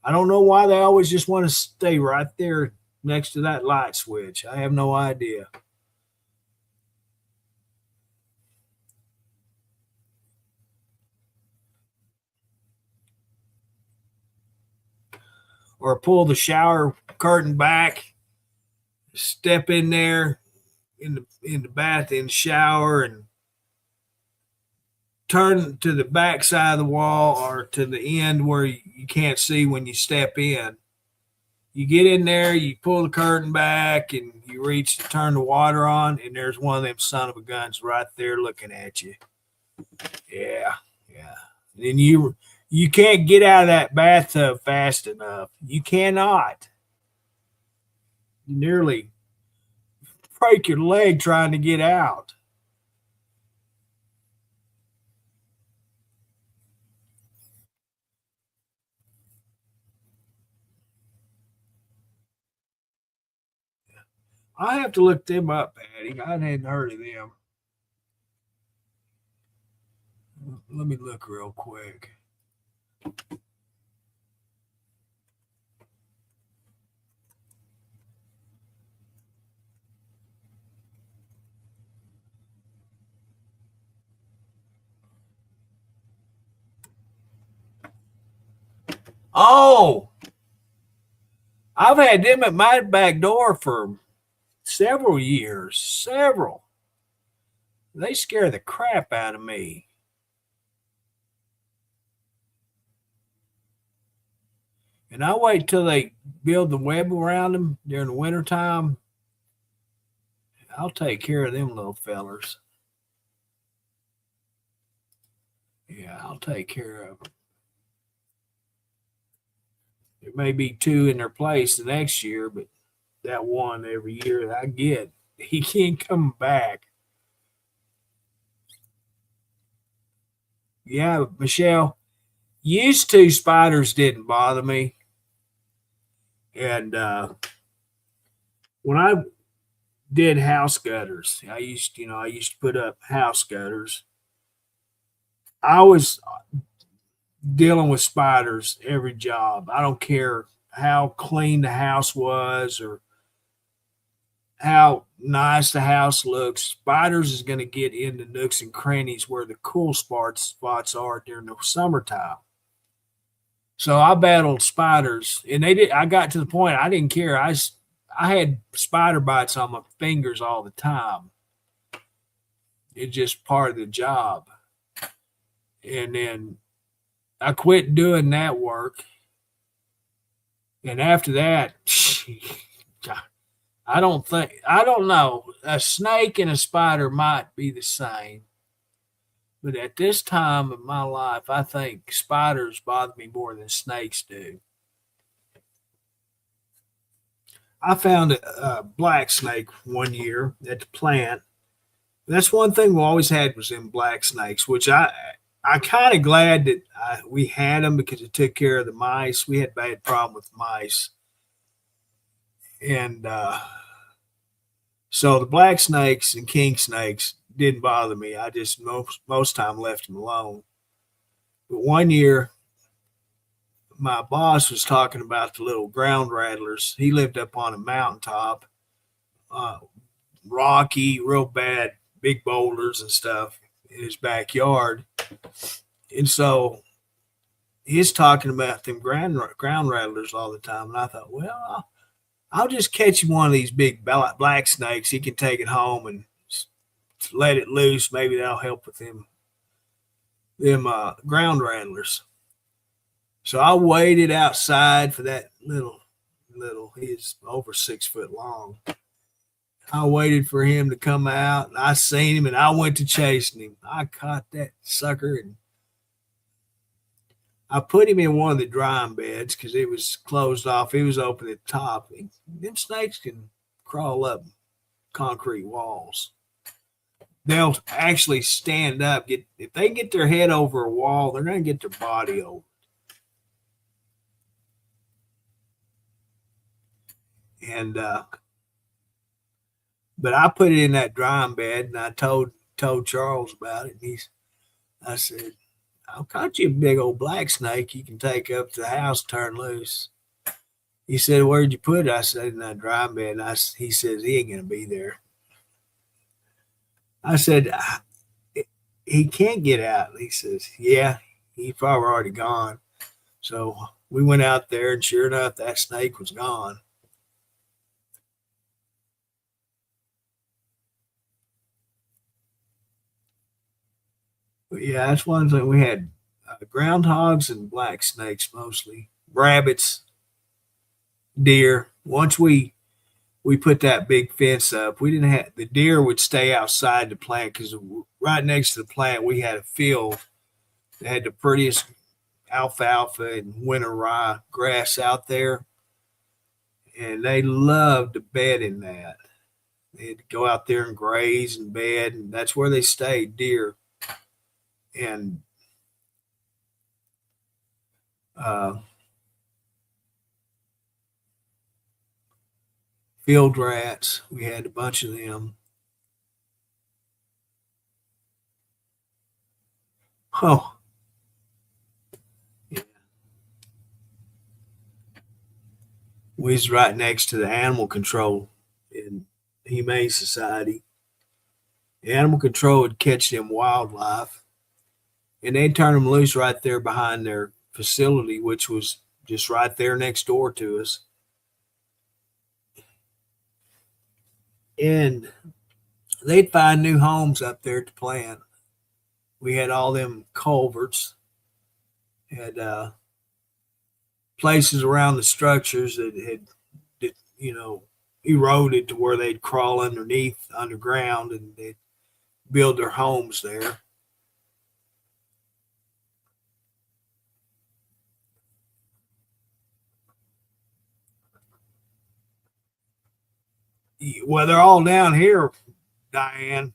I don't know why they always just want to stay right there next to that light switch. I have no idea. Or pull the shower curtain back, step in there in the bath in the shower and turn to the back side of the wall or to the end where you can't see when you step in. You get in there, you pull the curtain back, and you reach to turn the water on, and there's one of them son of a guns right there looking at you. Yeah. And then You can't get out of that bathtub fast enough. You cannot. You nearly break your leg trying to get out. I have to look them up, Patty. I hadn't heard of them. Let me look real quick. Oh, I've had them at my back door for several years. Several. They scare the crap out of me. And I wait till they build the web around them during the wintertime. I'll take care of them little fellers. Yeah, I'll take care of them. There may be two in their place the next year, but that one every year that I get, he can't come back. Yeah, Michelle, used to spiders didn't bother me. And when I did house gutters, I used to put up house gutters. I was dealing with spiders every job. I don't care how clean the house was or how nice the house looks. Spiders is going to get into nooks and crannies where the cool spots are during the summertime. So I battled spiders, and they did. I got to the point I didn't care. I had spider bites on my fingers all the time. It's just part of the job. And then I quit doing that work. And after that, I don't know. A snake and a spider might be the same. But at this time of my life, I think spiders bother me more than snakes do. I found a black snake one year at the plant. That's one thing we always had was them black snakes, which I kind of glad that we had them because it took care of the mice. We had bad problem with mice, and so the black snakes and king snakes didn't bother me. I just most time left them alone. But one year, my boss was talking about the little ground rattlers. He lived up on a mountaintop, uh, rocky, real bad, big boulders and stuff in his backyard. And so he's talking about them ground rattlers all the time. And I thought, well, I'll just catch him one of these big black snakes. He can take it home and let it loose. Maybe that'll help with them ground rattlers. So I waited outside for that little. He's over 6 foot long. I waited for him to come out, and I seen him, and I went to chasing him. I caught that sucker, and I put him in one of the drying beds because it was closed off. It was open at the top. And them snakes can crawl up concrete walls. They'll actually stand up. If they get their head over a wall, they're going to get their body over. And but I put it in that drying bed, and I told Charles about it. And I said, I'll caught you a big old black snake you can take up to the house, turn loose. He said, where'd you put it? I said, in that drying bed. And he says, he ain't going to be there. I said, he can't get out. He says, yeah, he's probably already gone. So we went out there, and sure enough, that snake was gone. But yeah, that's one thing we had groundhogs and black snakes mostly, rabbits, deer. Once we put that big fence up, we didn't have the deer would stay outside the plant because right next to the plant we had a field that had the prettiest alfalfa and winter rye grass out there, and they loved to bed in that. They'd go out there and graze and bed, and that's where they stayed, deer. And uh, field rats, we had a bunch of them. Oh, yeah. We was right next to the animal control in Humane Society. The animal control would catch them wildlife, and they'd turn them loose right there behind their facility, which was just right there next door to us. And they'd find new homes up there to plant. We had all them culverts, had places around the structures that had, eroded to where they'd crawl underneath, underground, and they'd build their homes there. Well, they're all down here, Diane.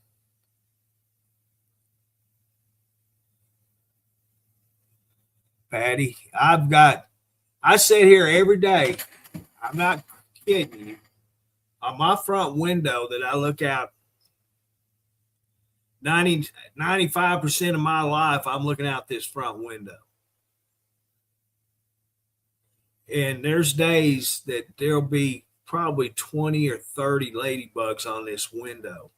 Patty, I sit here every day. I'm not kidding you. On my front window that I look out 95% of my life, I'm looking out this front window. And there's days that there'll be probably 20 or 30 ladybugs on this window.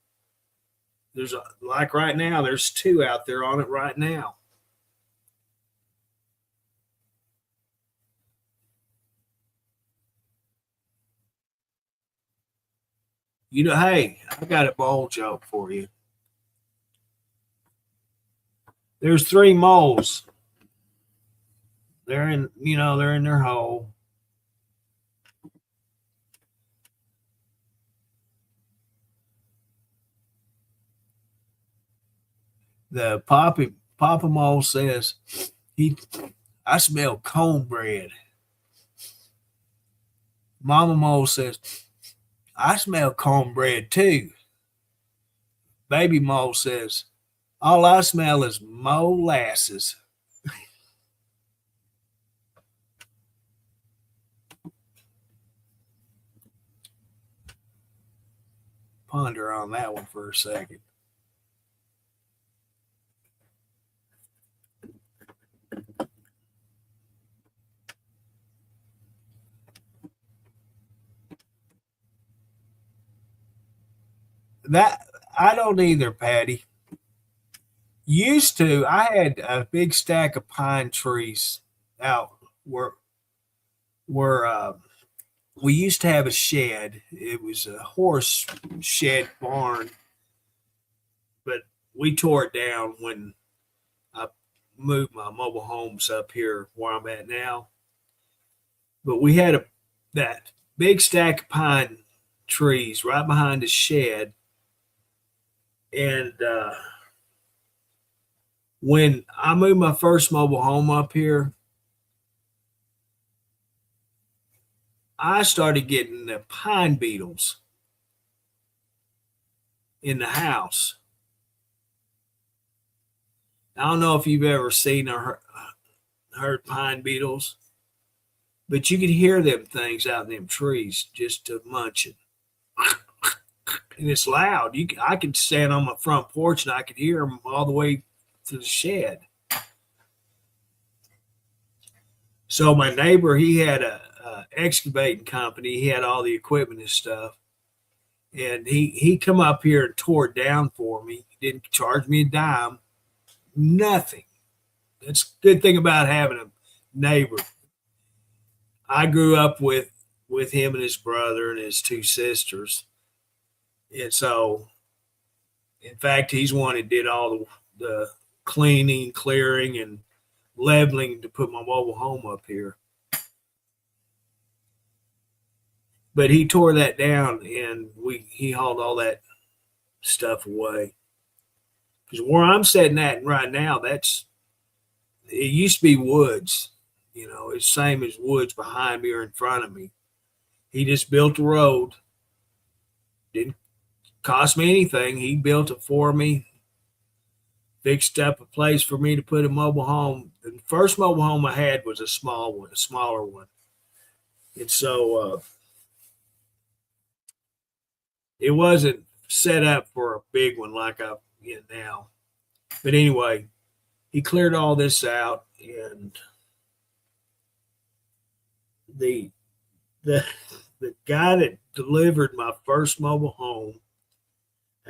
Like right now, there's 2 out there on it right now. Hey, I got a bowl joke for you. There's 3 moles. They're in their hole. The Papa Mole says, I smell cornbread. Mama Mole says, I smell cornbread too. Baby Mole says, all I smell is molasses. Ponder on that one for a second. That I don't either, Patty. Used to, I had a big stack of pine trees out where we used to have a shed. It was a horse shed barn, but we tore it down when I moved my mobile homes up here where I'm at now. But we had that big stack of pine trees right behind the shed, and when I moved my first mobile home up here, I started getting the pine beetles in the house. I don't know if you've ever seen or heard pine beetles, but you could hear them things out in them trees just munching. And it's loud. I could stand on my front porch and I could hear them all the way to the shed. So my neighbor, he had a excavating company. He had all the equipment and stuff, and he come up here and tore it down for me. He didn't charge me a dime, nothing. That's a good thing about having a neighbor. I grew up with him and his brother and his 2 sisters, and so, in fact, he's one that did all the cleaning, clearing, and leveling to put my mobile home up here. But he tore that down, and he hauled all that stuff away. Because where I'm sitting at right now, it used to be woods. You know, it's same as woods behind me or in front of me. He just built a road. Didn't cost me anything. He built it for me, fixed up a place for me to put a mobile home. The first mobile home I had was a small one, a smaller one. And so it wasn't set up for a big one like I get now. But anyway, he cleared all this out, and the the the guy that delivered my first mobile home,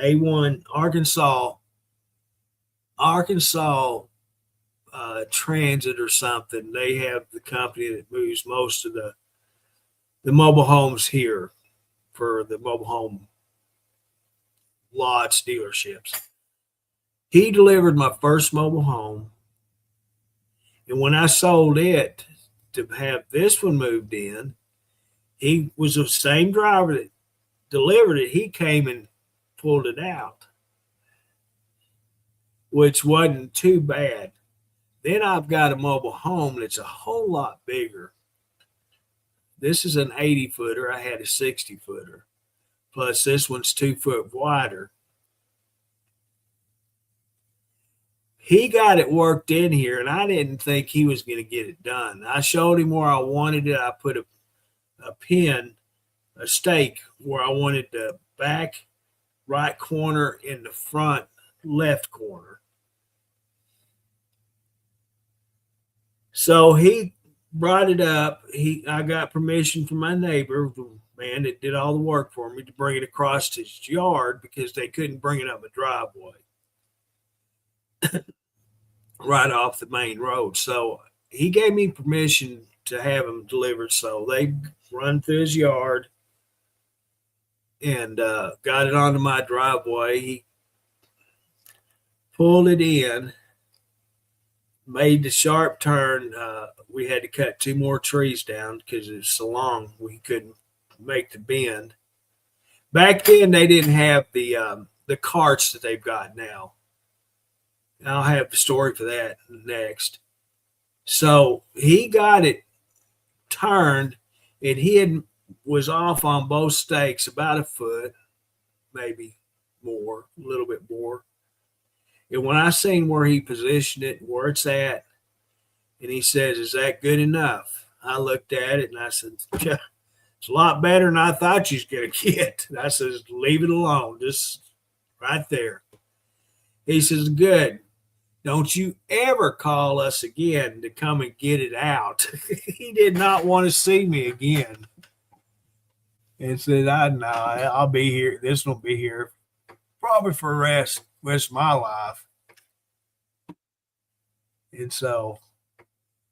A1 Arkansas Transit or something. They have the company that moves most of the mobile homes here for the mobile home lots dealerships. He delivered my first mobile home, and when I sold it to have this one moved in, he was the same driver that delivered it. He came and pulled it out, which wasn't too bad. Then I've got a mobile home that's a whole lot bigger. This is an 80 footer. I had a 60 footer. Plus, this one's 2 foot wider. He got it worked in here, and I didn't think he was going to get it done. I showed him where I wanted it. I put a pin, a stake where I wanted the back right corner and the front left corner. So he brought it up. I got permission from my neighbor, the man that did all the work for me, to bring it across his yard because they couldn't bring it up a driveway right off the main road. So he gave me permission to have them delivered. So they run through his yard and got it onto my driveway. He pulled it in, made the sharp turn. We had to cut 2 more trees down because it was so long we couldn't make the bend. Back then, they didn't have the carts that they've got now. I'll have the story for that next. So he got it turned, and was off on both stakes about a foot, maybe more, a little bit more. And when I seen where he positioned it, where it's at, and he says, "Is that good enough?" I looked at it and I said, "Yeah, it's a lot better than I thought you was going to get." And I says, "Leave it alone, just right there." He says, "Good. Don't you ever call us again to come and get it out." He did not want to see me again. And said, "I know, I'll be here. This will be here probably for the rest of my life." And so,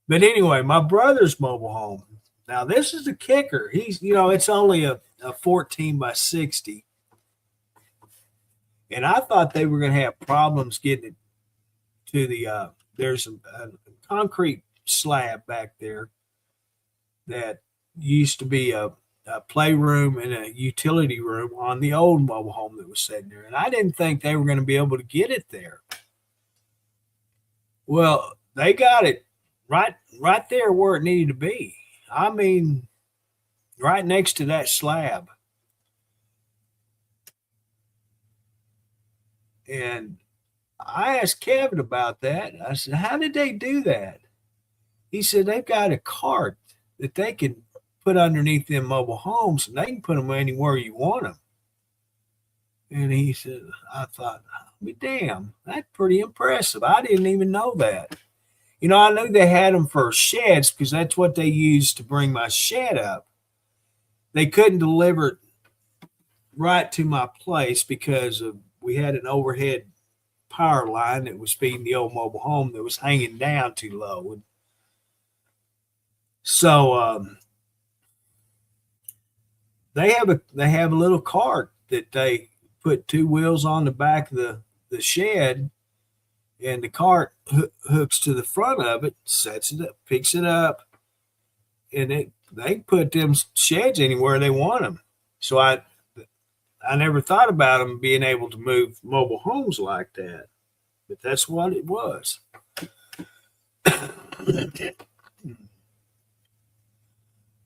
but anyway, my brother's mobile home. Now, this is the kicker. It's only a 14 by 60. And I thought they were going to have problems getting it to there's a concrete slab back there that used to be a playroom and a utility room on the old mobile home that was sitting there. And I didn't think they were going to be able to get it there. Well, they got it right there where it needed to be. I mean, right next to that slab. And I asked Kevin about that. I said, "How did they do that?" He said, "They've got a cart that they can put underneath them mobile homes, and they can put them anywhere you want them." And he said, I thought, "I'll be damn, that's pretty impressive. I didn't even know that." I knew they had them for sheds because that's what they used to bring my shed up. They couldn't deliver it right to my place because we had an overhead power line that was feeding the old mobile home that was hanging down too low. And so they have a little cart that they put 2 wheels on the back of the shed, and the cart hooks to the front of it, sets it up, picks it up, and they put them sheds anywhere they want them. So I never thought about them being able to move mobile homes like that, but that's what it was.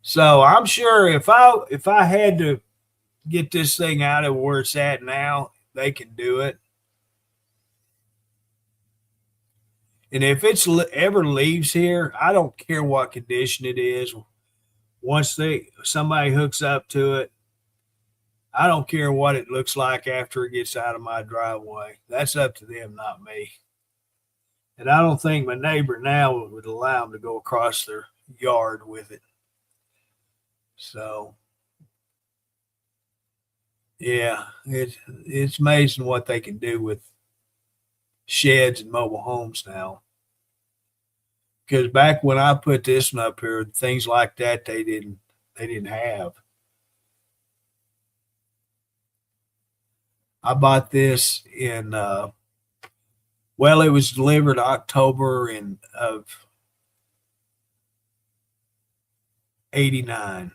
So I'm sure if I had to get this thing out of where it's at now, they can do it. And if it's ever leaves here, I don't care what condition it is. Once somebody hooks up to it, I don't care what it looks like after it gets out of my driveway. That's up to them, not me. And I don't think my neighbor now would allow them to go across their yard with it. So yeah, it's amazing what they can do with sheds and mobile homes now. Because back when I put this one up here, things like that they didn't have. I bought this in well, it was delivered October of '89.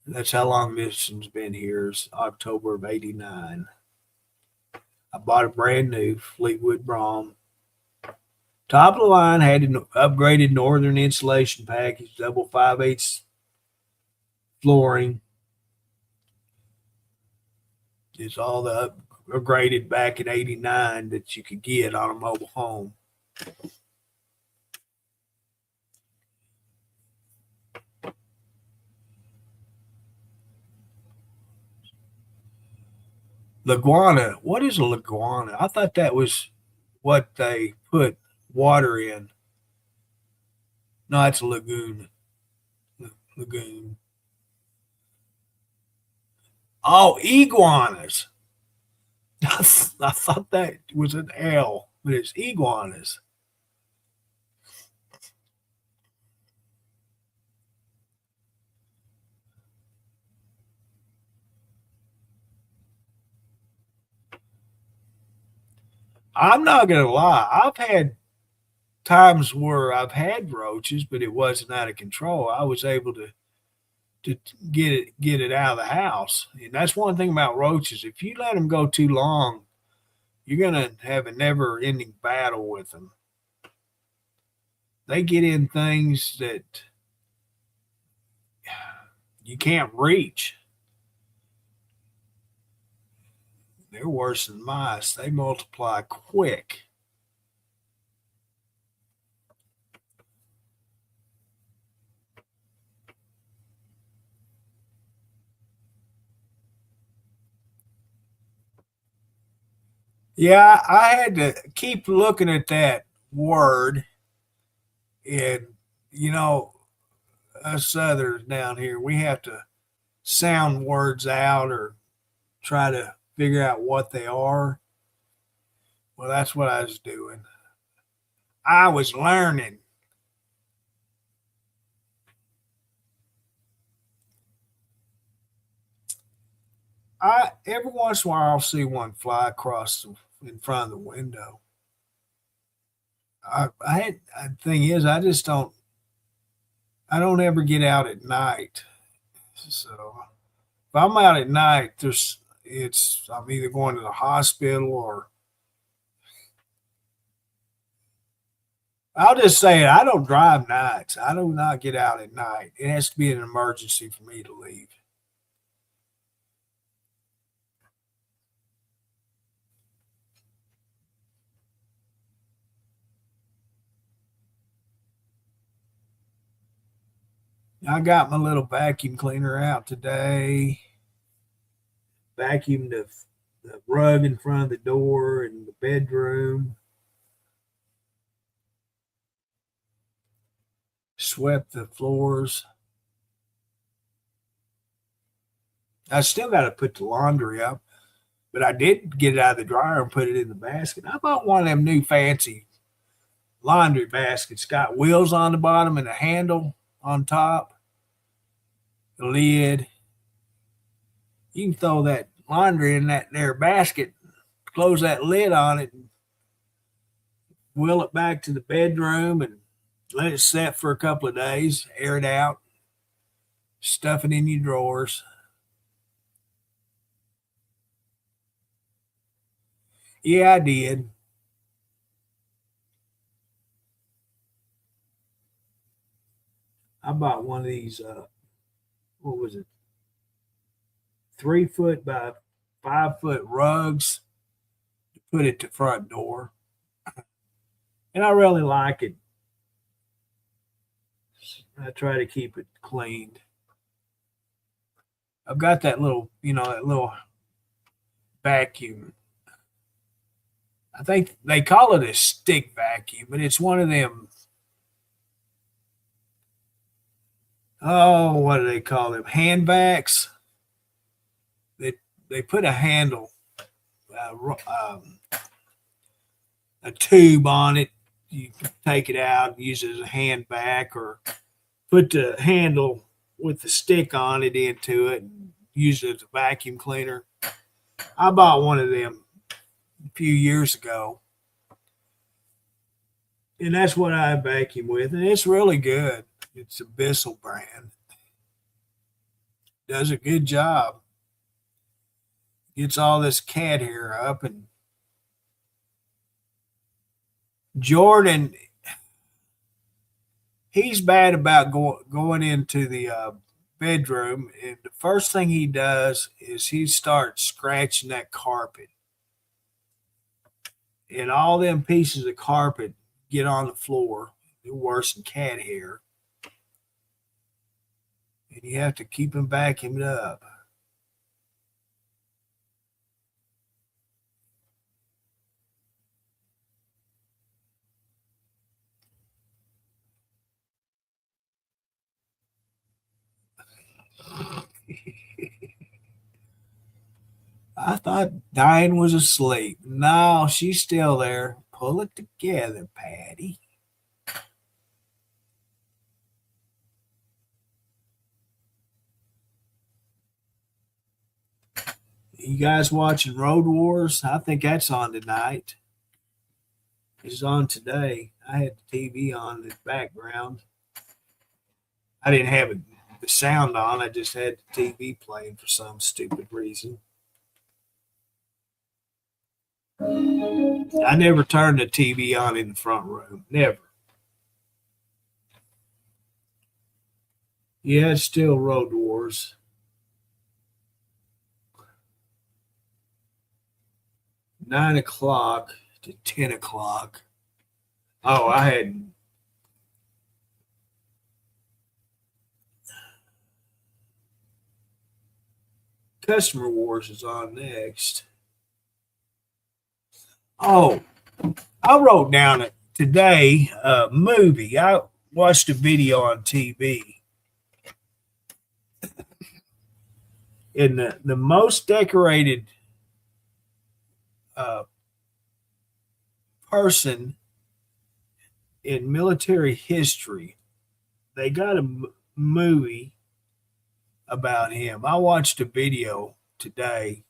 That's how long this one's been here. Is October of '89. I bought a brand new Fleetwood Brom. Top of the line, had an upgraded northern insulation package, double 5/8 flooring. It's all the upgraded back in '89 that you could get on a mobile home. Laguana. What is a laguana? I thought that was what they put water in. No, it's a lagoon. Lagoon. Oh, iguanas. I thought that was an L, but it's iguanas. I'm not gonna lie. I've had times where I've had roaches, but it wasn't out of control. I was able to get it out of the house, and that's one thing about roaches. If you let them go too long, you're gonna have a never-ending battle with them. They get in things that you can't reach. They're worse than mice. They multiply quick. Yeah, I had to keep looking at that word, and you know, us Southerners down here, we have to sound words out or try to figure out what they are. Well, that's what I was doing. I was learning. I every once in a while I'll see one fly across in front of the window. The thing is, I don't ever get out at night. So if I'm out at night, I'm either going to the hospital or I'll just say it. I don't drive nights. I do not get out at night. It has to be an emergency for me to leave. I got my little vacuum cleaner out today. Vacuumed the rug in front of the door in the bedroom. Swept the floors. I still got to put the laundry up, but I did get it out of the dryer and put it in the basket. I bought one of them new fancy laundry baskets. Got wheels on the bottom and a handle on top, the lid. You can throw that laundry in that there basket, close that lid on it, and wheel it back to the bedroom and let it set for a couple of days, air it out, stuff it in your drawers. Yeah, I did. bought one of these. What was it? 3 foot by 5 foot rugs to put at the front door, and I really like it. I try to keep it cleaned. I've got that little, that little vacuum. I think they call it a stick vacuum, but it's one of them. Oh, what do they call them? Hand vacs. They put a handle, a tube on it. You can take it out and use it as a hand vac, or put the handle with the stick on it into it and use it as a vacuum cleaner. I bought one of them a few years ago, and that's what I vacuum with, and it's really good. It's a Bissell brand. Does a good job. Gets all this cat hair up. And Jordan, he's bad about going into the bedroom, and the first thing he does is he starts scratching that carpet, and all them pieces of carpet get on the floor. They're worse than cat hair, and you have to keep him vacuumed up. I thought Diane was asleep. No, she's still there. Pull it together, Patty. You guys watching Road Wars? I think that's on tonight. It's on today. I had the TV on in the background. I didn't have the sound on. I just had the TV playing for some stupid reason. I never turned the TV on in the front room. Never. Yeah, it's still Road Wars. $9 to 10. Oh, I had Customer Wars is on next. Oh, I wrote down today a movie. I watched a video on TV. In the most decorated person in military history, they got a movie about him. I watched a video today.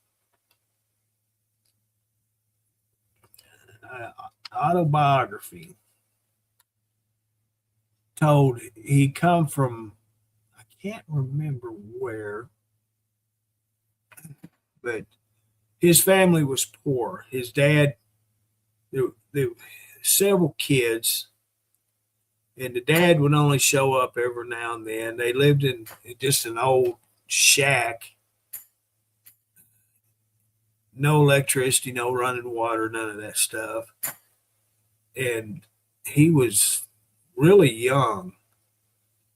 Autobiography. Told he come from, I can't remember where, but his family was poor. His dad, there were several kids, and the dad would only show up every now and then. They lived in just an old shack. No electricity, no running water, none of that stuff. And he was really young.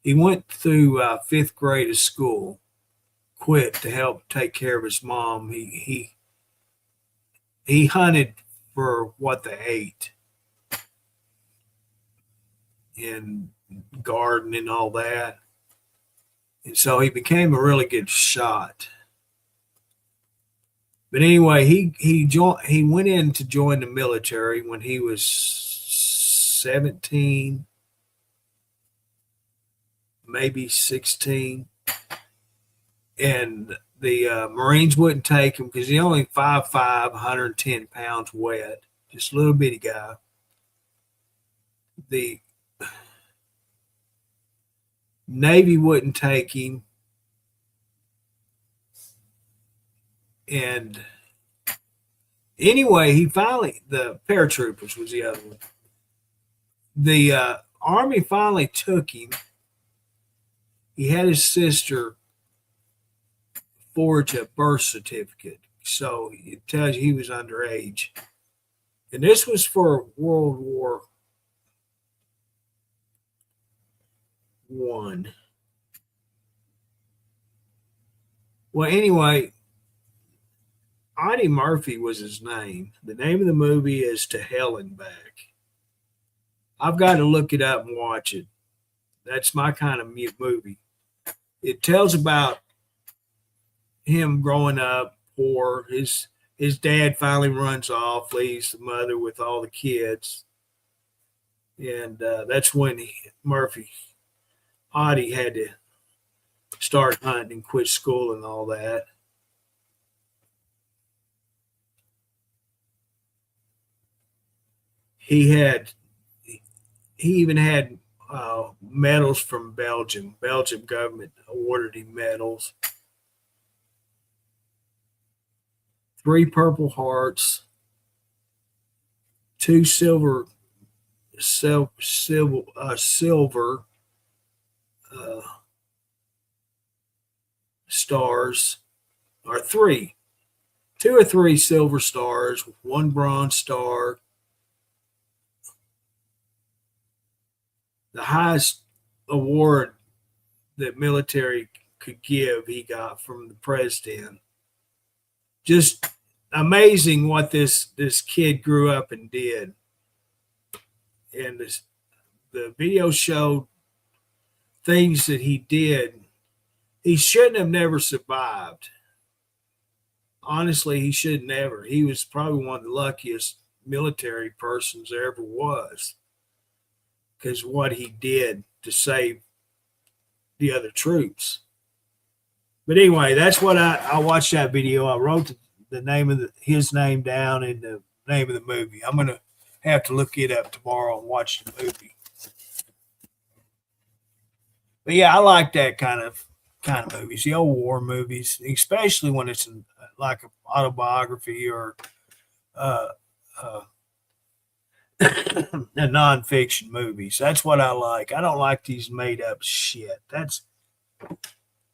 He went through 5th grade of school, quit to help take care of his mom. He hunted for what they ate and garden and all that. And so he became a really good shot. But anyway, he went in to join the military when he was 17, maybe 16. And the Marines wouldn't take him because he only 5'5", 110 pounds wet, just a little bitty guy. The Navy wouldn't take him. And anyway, the paratroopers was the other one. The Army finally took him, he had his sister forge a birth certificate. So it tells you he was underage. And this was for World War One. Well, anyway, Audie Murphy was his name. The name of the movie is To Hell and Back. I've got to look it up and watch it. That's my kind of movie. It tells about him growing up poor. His dad finally runs off, leaves the mother with all the kids, and that's when Audie had to start hunting and quit school and all that. He even had medals from Belgium. Belgium government awarded him medals. 3 Purple Hearts, 2 silver stars, or 3, 2 or 3 silver stars, 1 bronze star. The highest award that military could give, he got from the president. Just amazing what this kid grew up and did. And the video showed things that he did. He shouldn't have never survived. Honestly, he should never. He was probably one of the luckiest military persons there ever was, because what he did to save the other troops. But anyway, that's what I watched that video. I wrote the name of his name down and the name of the movie. I'm gonna have to look it up tomorrow and watch the movie. But yeah, I like that kind of movies, the old war movies, especially when it's like an autobiography or uh, a nonfiction movies. That's what I like. I don't like these made up shit.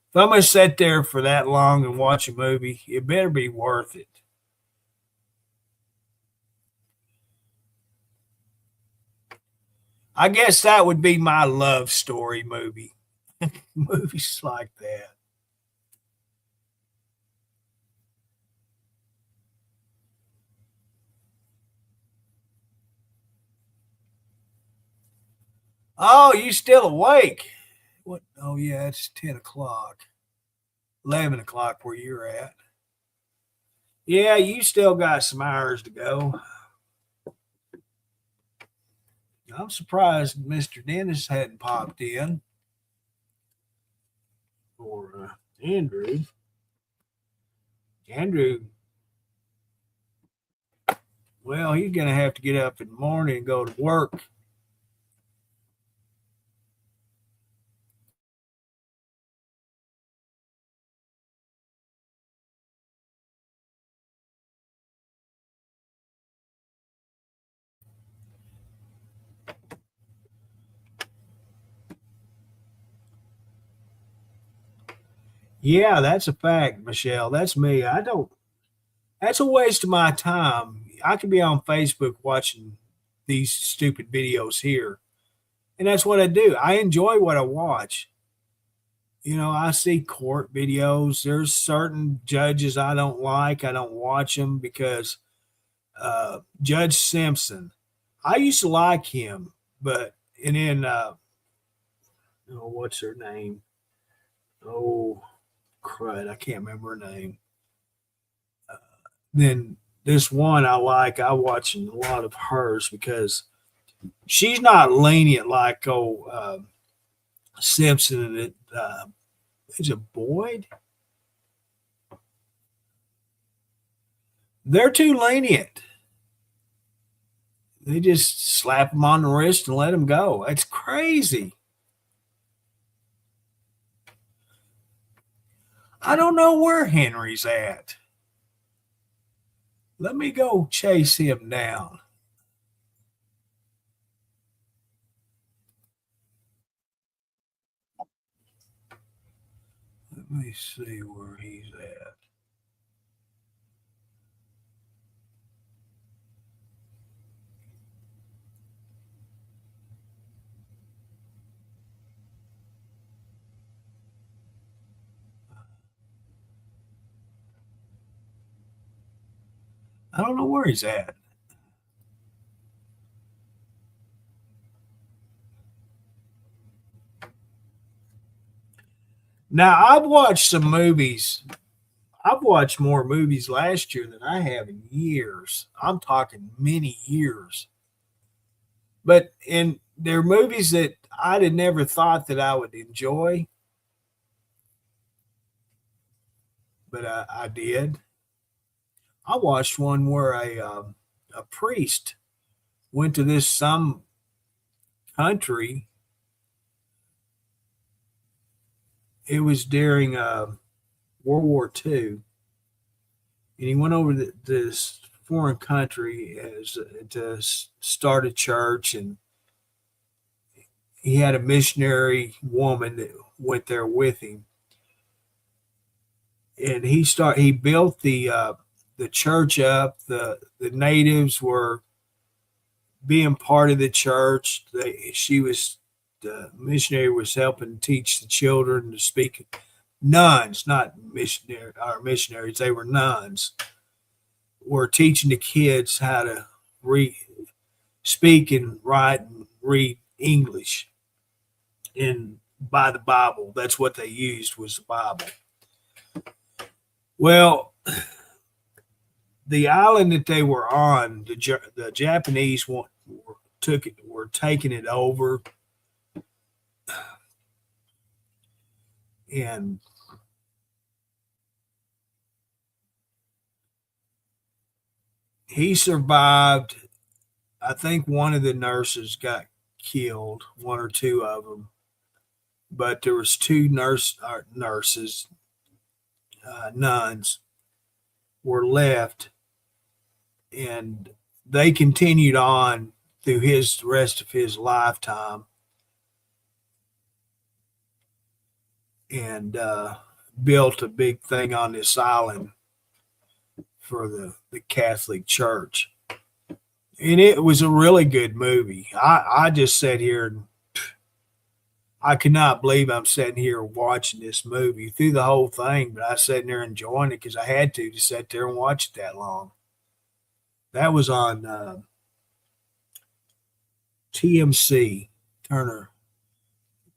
If I'm gonna sit there for that long and watch a movie, it better be worth it. I guess that would be my love story movie. Movies like that. Oh, you still awake? What? Oh yeah, it's 10 o'clock, 11 o'clock where you're at. Yeah, you still got some hours to go. I'm surprised Mr. Dennis hadn't popped in, or Andrew. Andrew, well, he's going to have to get up in the morning and go to work. Yeah, that's a fact, Michelle. That's me. I don't, that's a waste of my time. I could be on Facebook watching these stupid videos here. And that's what I do. I enjoy what I watch. I see court videos. There's certain judges I don't like. I don't watch them because Judge Simpson, I used to like him, but and then oh, what's her name? Oh, crud, I can't remember her name. Then this one I like. I watch a lot of hers because she's not lenient like Simpson and is it Boyd? They're too lenient. They just slap them on the wrist and let them go. It's crazy. I don't know where Henry's at. Let me go chase him down. Let me see where he's at. I don't know where he's at. Now, I've watched some movies. I've watched more movies last year than I have in years. I'm talking many years. But in they're movies that I'd have never thought that I would enjoy, but I did. I watched one where a priest went to this some country. It was during World War II, and he went over this foreign country to start a church, and he had a missionary woman that went there with him, and he built the church up. The natives were being part of the church. The missionary was helping teach the children to speak. Nuns, not missionaries, they were nuns, were teaching the kids how to speak and write and read English in by the Bible. That's what they used, was the Bible. Well, the island that they were on, the Japanese were taking it over, and he survived. I think one of the nurses got killed, one or two of them, but there was two nurses, nuns, were left, and they continued on through the rest of his lifetime, and built a big thing on this island for the Catholic Church. And it was a really good movie. I just sat here and I could not believe I'm sitting here watching this movie through the whole thing, but I sat there enjoying it because I had to sit there and watch it that long. That was on TMC, Turner,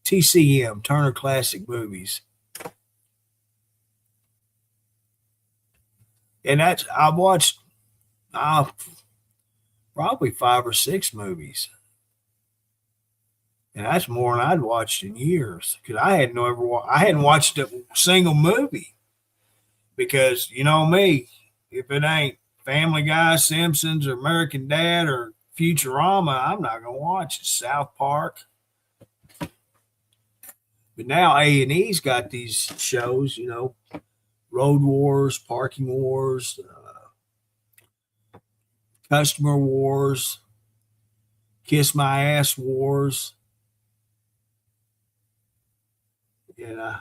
TCM, Turner Classic Movies. And I've watched probably 5 or 6 movies. And that's more than I'd watched in years because I hadn't watched a single movie because you know me, if it ain't Family Guy, Simpsons, or American Dad, or Futurama, I'm not gonna watch it. South Park. But now A&E's got these shows, Road Wars, Parking Wars, Customer Wars, Kiss My Ass Wars. And I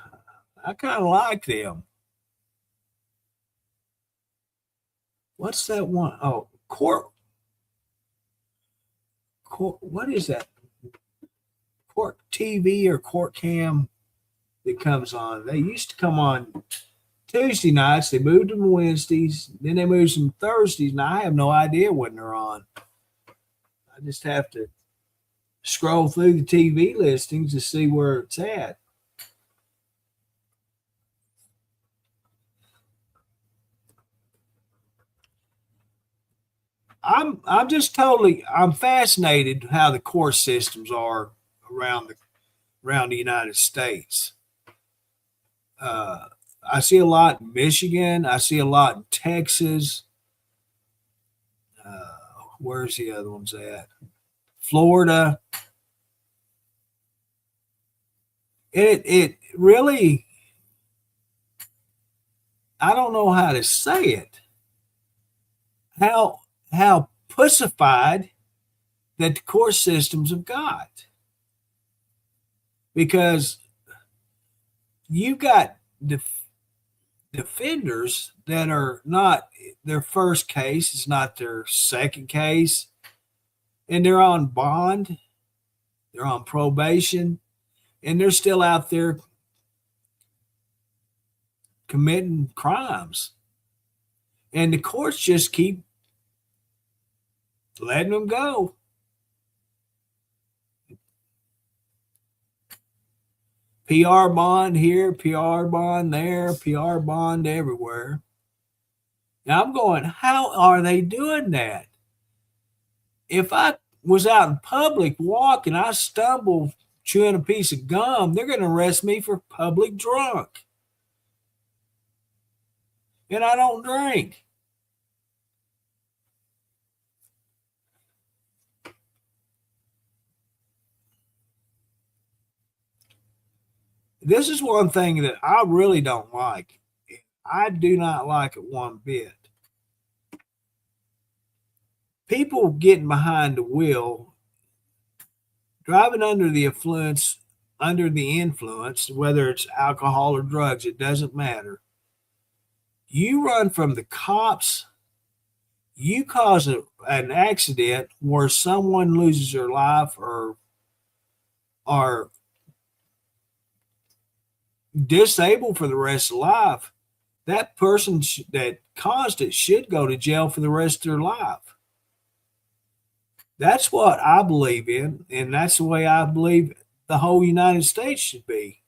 kind of like them. What's that one? Oh, what is that? Court TV or Court Cam that comes on. They used to come on Tuesday nights. They moved them to Wednesdays. Then they moved them Thursdays. And I have no idea when they're on. I just have to scroll through the TV listings to see where it's at. I'm fascinated how the court systems are around the United States. I see a lot in Michigan. I see a lot in Texas. Where's the other ones at? Florida. It really, I don't know how to say it. How pussified that the court systems have got, because you've got defenders that are not their first case, it's not their second case, and they're on bond, they're on probation, and they're still out there committing crimes. And the courts just keep letting them go. PR bond here, PR bond there, PR bond everywhere. Now I'm going, how are they doing that? If I was out in public walking, I stumble chewing a piece of gum, they're going to arrest me for public drunk. And I don't drink. This is one thing that I really don't like. I do not like it one bit. People getting behind the wheel, driving under the influence, whether it's alcohol or drugs, it doesn't matter. You run from the cops, you cause an accident where someone loses their life or are disabled for the rest of life, that person that caused it should go to jail for the rest of their life. That's what I believe in, and that's the way I believe the whole United States should be.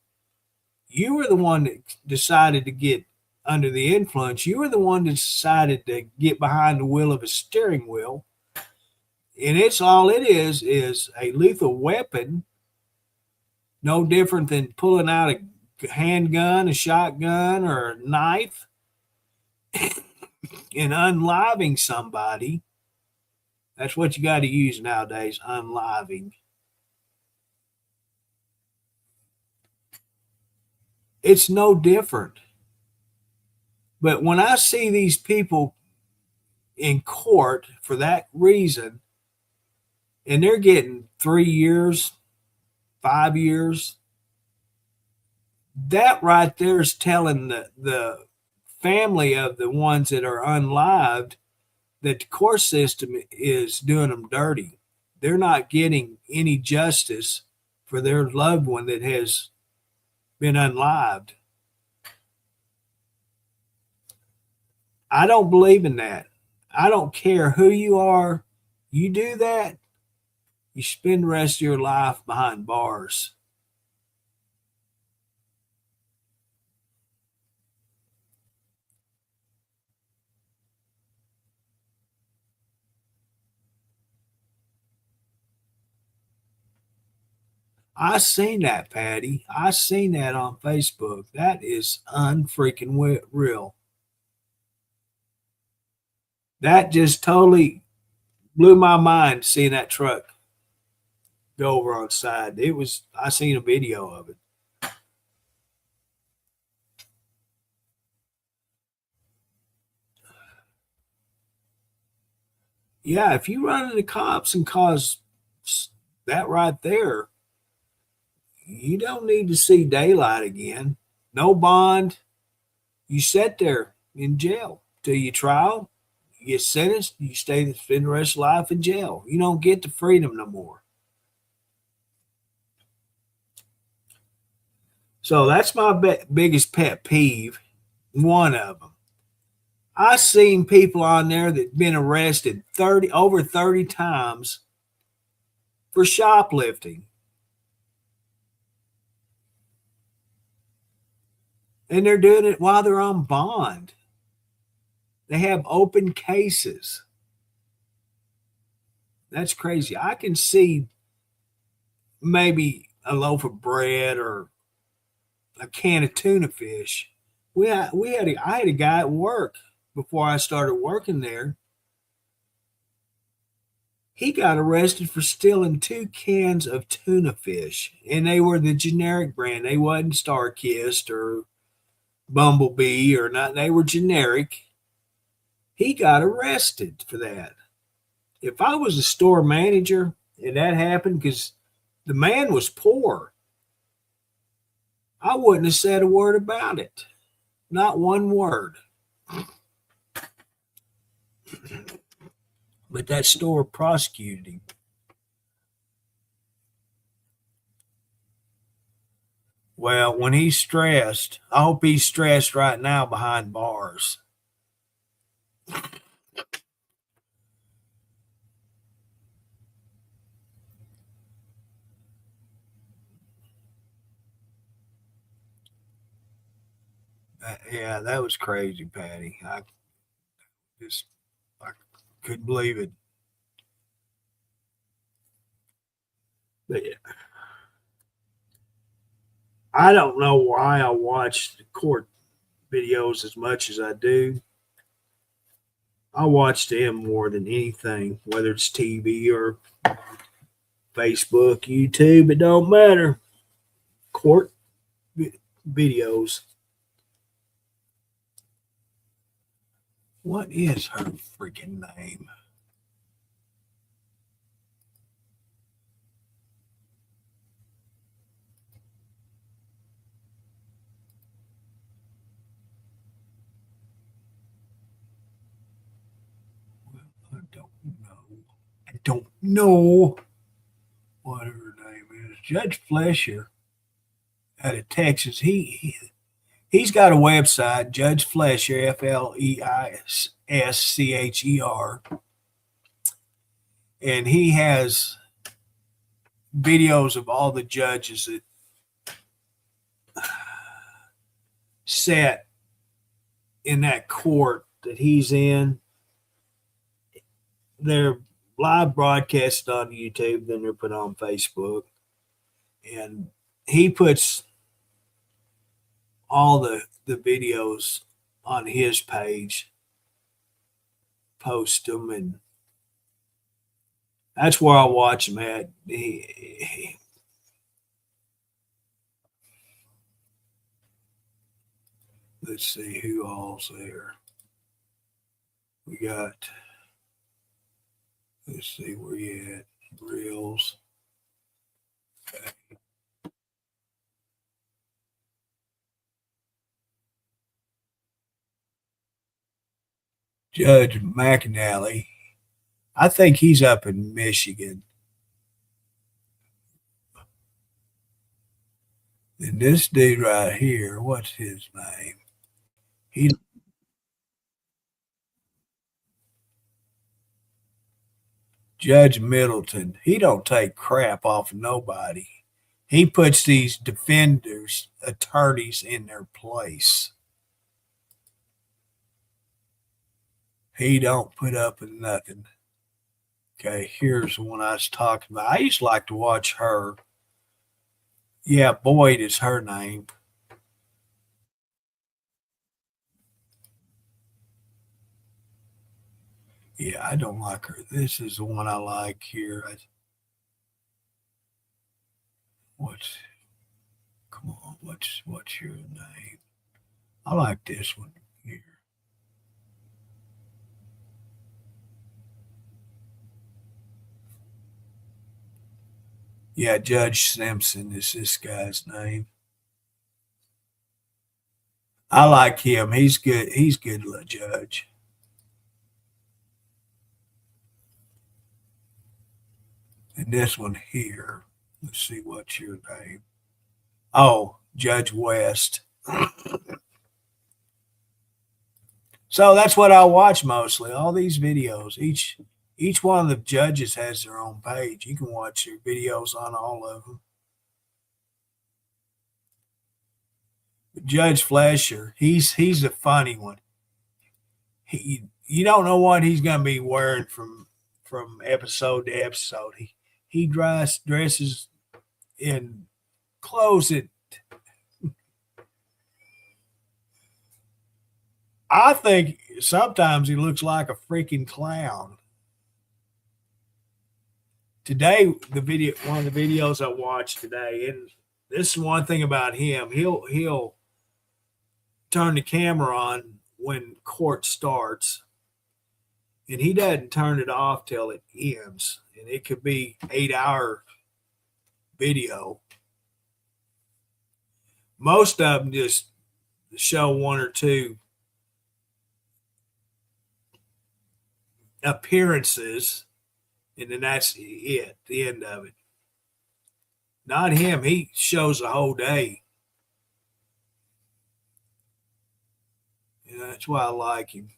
You were the one that decided to get under the influence. You were the one that decided to get behind the wheel of a steering wheel. And it's all it is a lethal weapon, no different than pulling out a handgun, a shotgun, or a knife and unliving somebody. That's what you got to use nowadays, unliving. It's no different. But when I see these people in court for that reason, and they're getting 3 years, 5 years, that right there is telling the family of the ones that are unlived that the court system is doing them dirty. They're not getting any justice for their loved one that has been unlived. I don't believe in that. I don't care who you are. You do that, you spend the rest of your life behind bars. I seen that, Patty. I seen that on Facebook. That is unfreaking real. That just totally blew my mind seeing that truck go over on the side. I seen a video of it. Yeah, if you run into the cops and cause that right there, you don't need to see daylight again. No bond. You sit there in jail till you trial. You get sentenced. You spend the rest of your life in jail. You don't get the freedom no more. So that's my biggest pet peeve. One of them. I seen people on there that been arrested over 30 times for shoplifting. And they're doing it while they're on bond. They have open cases. That's crazy. I can see maybe a loaf of bread or a can of tuna fish. I had a guy at work before I started working there. He got arrested for stealing 2 cans of tuna fish, and they were the generic brand. They wasn't StarKist or Bumblebee or not. They were generic. He got arrested for that. If I was a store manager and that happened, because the man was poor, I wouldn't have said a word about it. Not one word. But that store prosecuted him. Well, when he's stressed, I hope he's stressed right now behind bars. Yeah, that was crazy, Patty. Just I couldn't believe it. But yeah, I don't know why I watch the court videos as much as I do. I watch them more than anything, whether it's TV or Facebook, YouTube. It don't matter. Court videos. What is her freaking name? I don't know. I don't know what her name is. Judge Fletcher out of Texas. He's got a website, Judge Fletcher, FLEISCHER, and he has videos of all the judges that sat in that court that he's in. They're live broadcast on YouTube, then they're put on Facebook. And he puts all the videos on his page, post them, and that's where I watch him at. Let's see who all's there. We got, let's see where you at. Reels. Okay. Judge McAnally. I think he's up in Michigan. And this dude right here, what's his name? He Judge Middleton. He don't take crap off of nobody. He puts these defenders, attorneys in their place. He don't put up with nothing. Okay, here's the one I was talking about. I used to like to watch her. Yeah, Boyd is her name. Yeah, I don't like her. This is the one I like here. What's come on? What's your name? I like this one here. Yeah, Judge Simpson is this guy's name. I like him. He's good. He's good, judge. And this one here. Let's see what's your name. Oh, Judge West. So that's what I watch mostly. All these videos. Each one of the judges has their own page. You can watch their videos on all of them. But Judge Fletcher, he's a funny one. You don't know what he's going to be wearing from episode to episode. He dresses in clothes that I think sometimes he looks like a freaking clown. Today, one of the videos I watched today, and this is one thing about him. He'll turn the camera on when court starts, and he doesn't turn it off till it ends. And it could be 8-hour video. Most of them just show one or two appearances, and then that's it, the end of it. Not him. He shows the whole day. That's why I like him.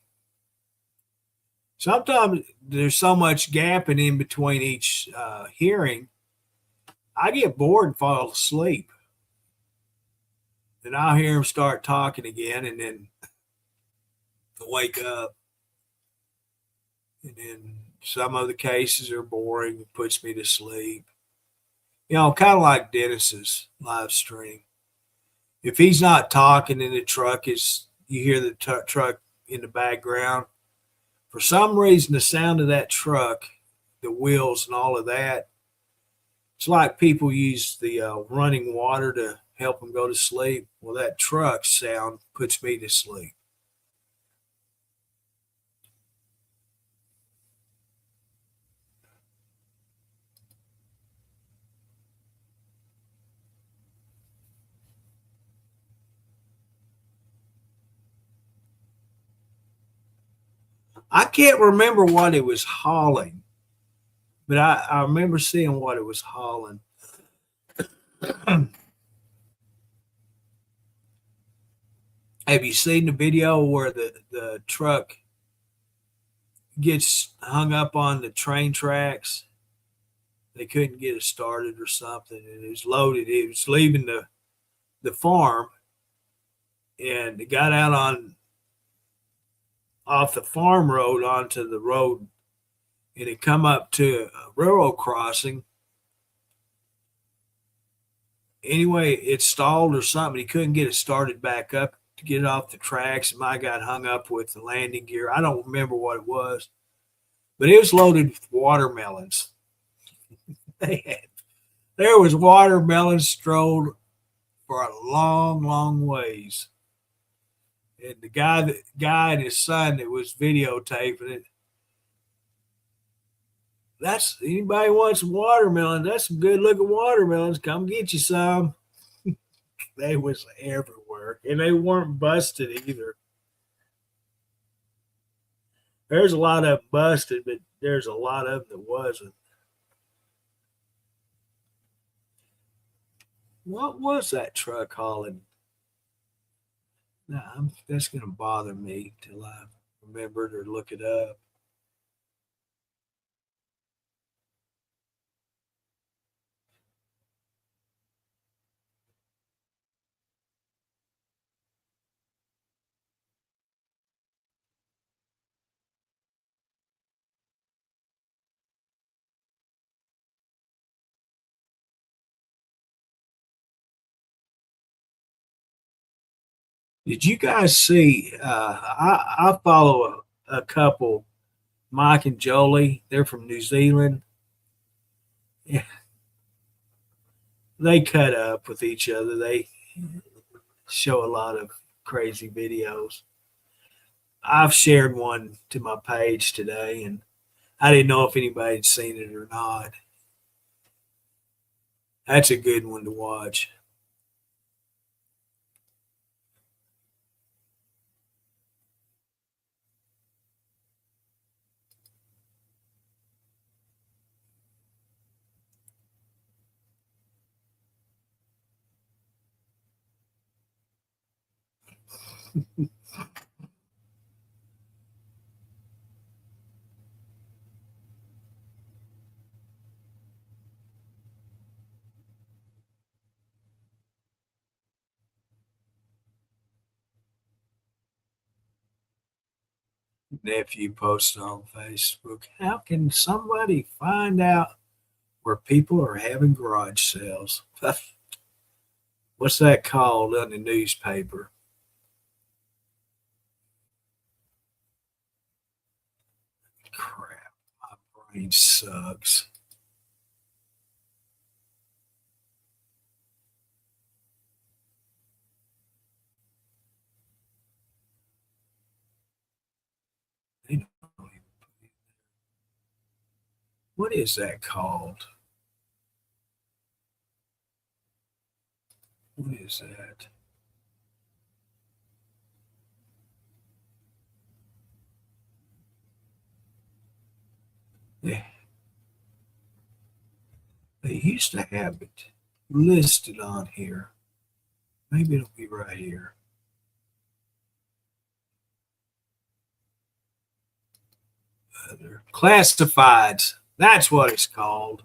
Sometimes there's so much gapping in between each hearing, I get bored and fall asleep. And I'll hear him start talking again, and then wake up. And then some of the cases are boring, it puts me to sleep. Kind of like Dennis's live stream. If he's not talking and the truck is, you hear the truck in the background, for some reason, the sound of that truck, the wheels and all of that, it's like people use the running water to help them go to sleep. Well, that truck sound puts me to sleep. I can't remember what it was hauling, but I remember seeing what it was hauling. Have you seen the video where the truck gets hung up on the train tracks? They couldn't get it started or something, and it was loaded. It was leaving the farm, and it got out on off the farm road onto the road, and it come up to a railroad crossing. Anyway, it stalled or something. He couldn't get it started back up to get it off the tracks. And I got hung up with the landing gear. I don't remember what it was, but it was loaded with watermelons. There was watermelons strolled for a long, long ways. And the guy and his son that was videotaping it, that's anybody wants some watermelons. That's some good looking watermelons. Come get you some. They was everywhere, and they weren't busted either. There's a lot of them busted, but there's a lot of them that wasn't. What was that truck hauling? Nah, that's gonna bother me till I remember it or look it up. Did you guys see? I follow a couple, Mike and Jolie. They're from New Zealand. Yeah, they cut up with each other. They show a lot of crazy videos. I've shared one to my page today, and I didn't know if anybody had seen it or not. That's a good one to watch. Nephew posted on Facebook. How can somebody find out where people are having garage sales? What's that called on the newspaper? Crap, my brain sucks. What is that called? What is that? They, they used to have it listed on here. Maybe it'll be right here. Other classifieds. That's what it's called.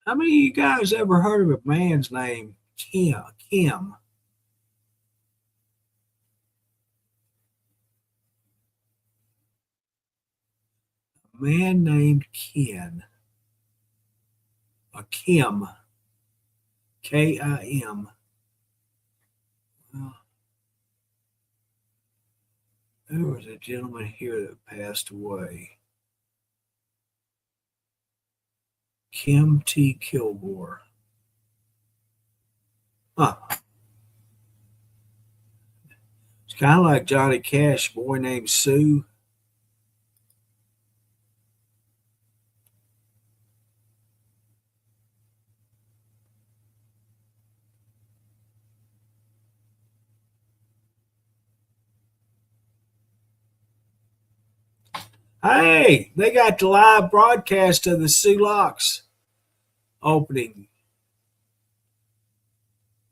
How many of you guys ever heard of a man's name, Kim? Kim. A man named Ken. A Kim. Kim. Well, there was a gentleman here that passed away. Kim T. Kilgore. Huh. It's kind of like Johnny Cash, boy named Sue. Hey, they got the live broadcast of the Sue Locks opening.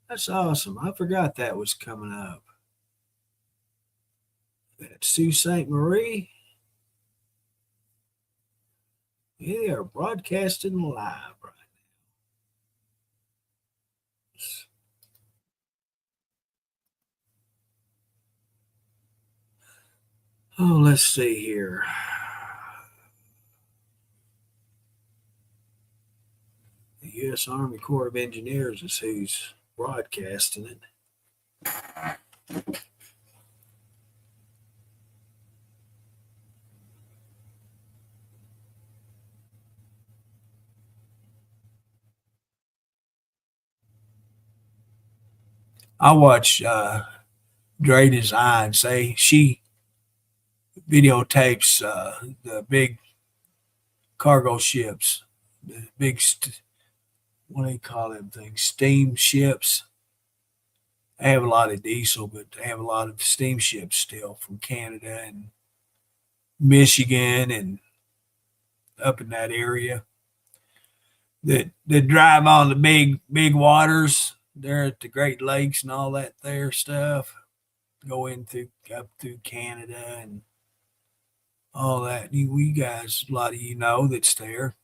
That's awesome. I forgot that was coming up. That's Sault Ste. Marie. Yeah, they are broadcasting live right now. Oh, let's see here. The U.S. Army Corps of Engineers is who's broadcasting it. I watch Dre Design say she videotapes the big cargo ships, the big, what do you call them things? Steamships. They have a lot of diesel, but they have a lot of steamships still from Canada and Michigan and up in that area that drive on the big waters there at the Great Lakes and all that there stuff. Go in through up through Canada and all that. You guys, a lot of you know that's there.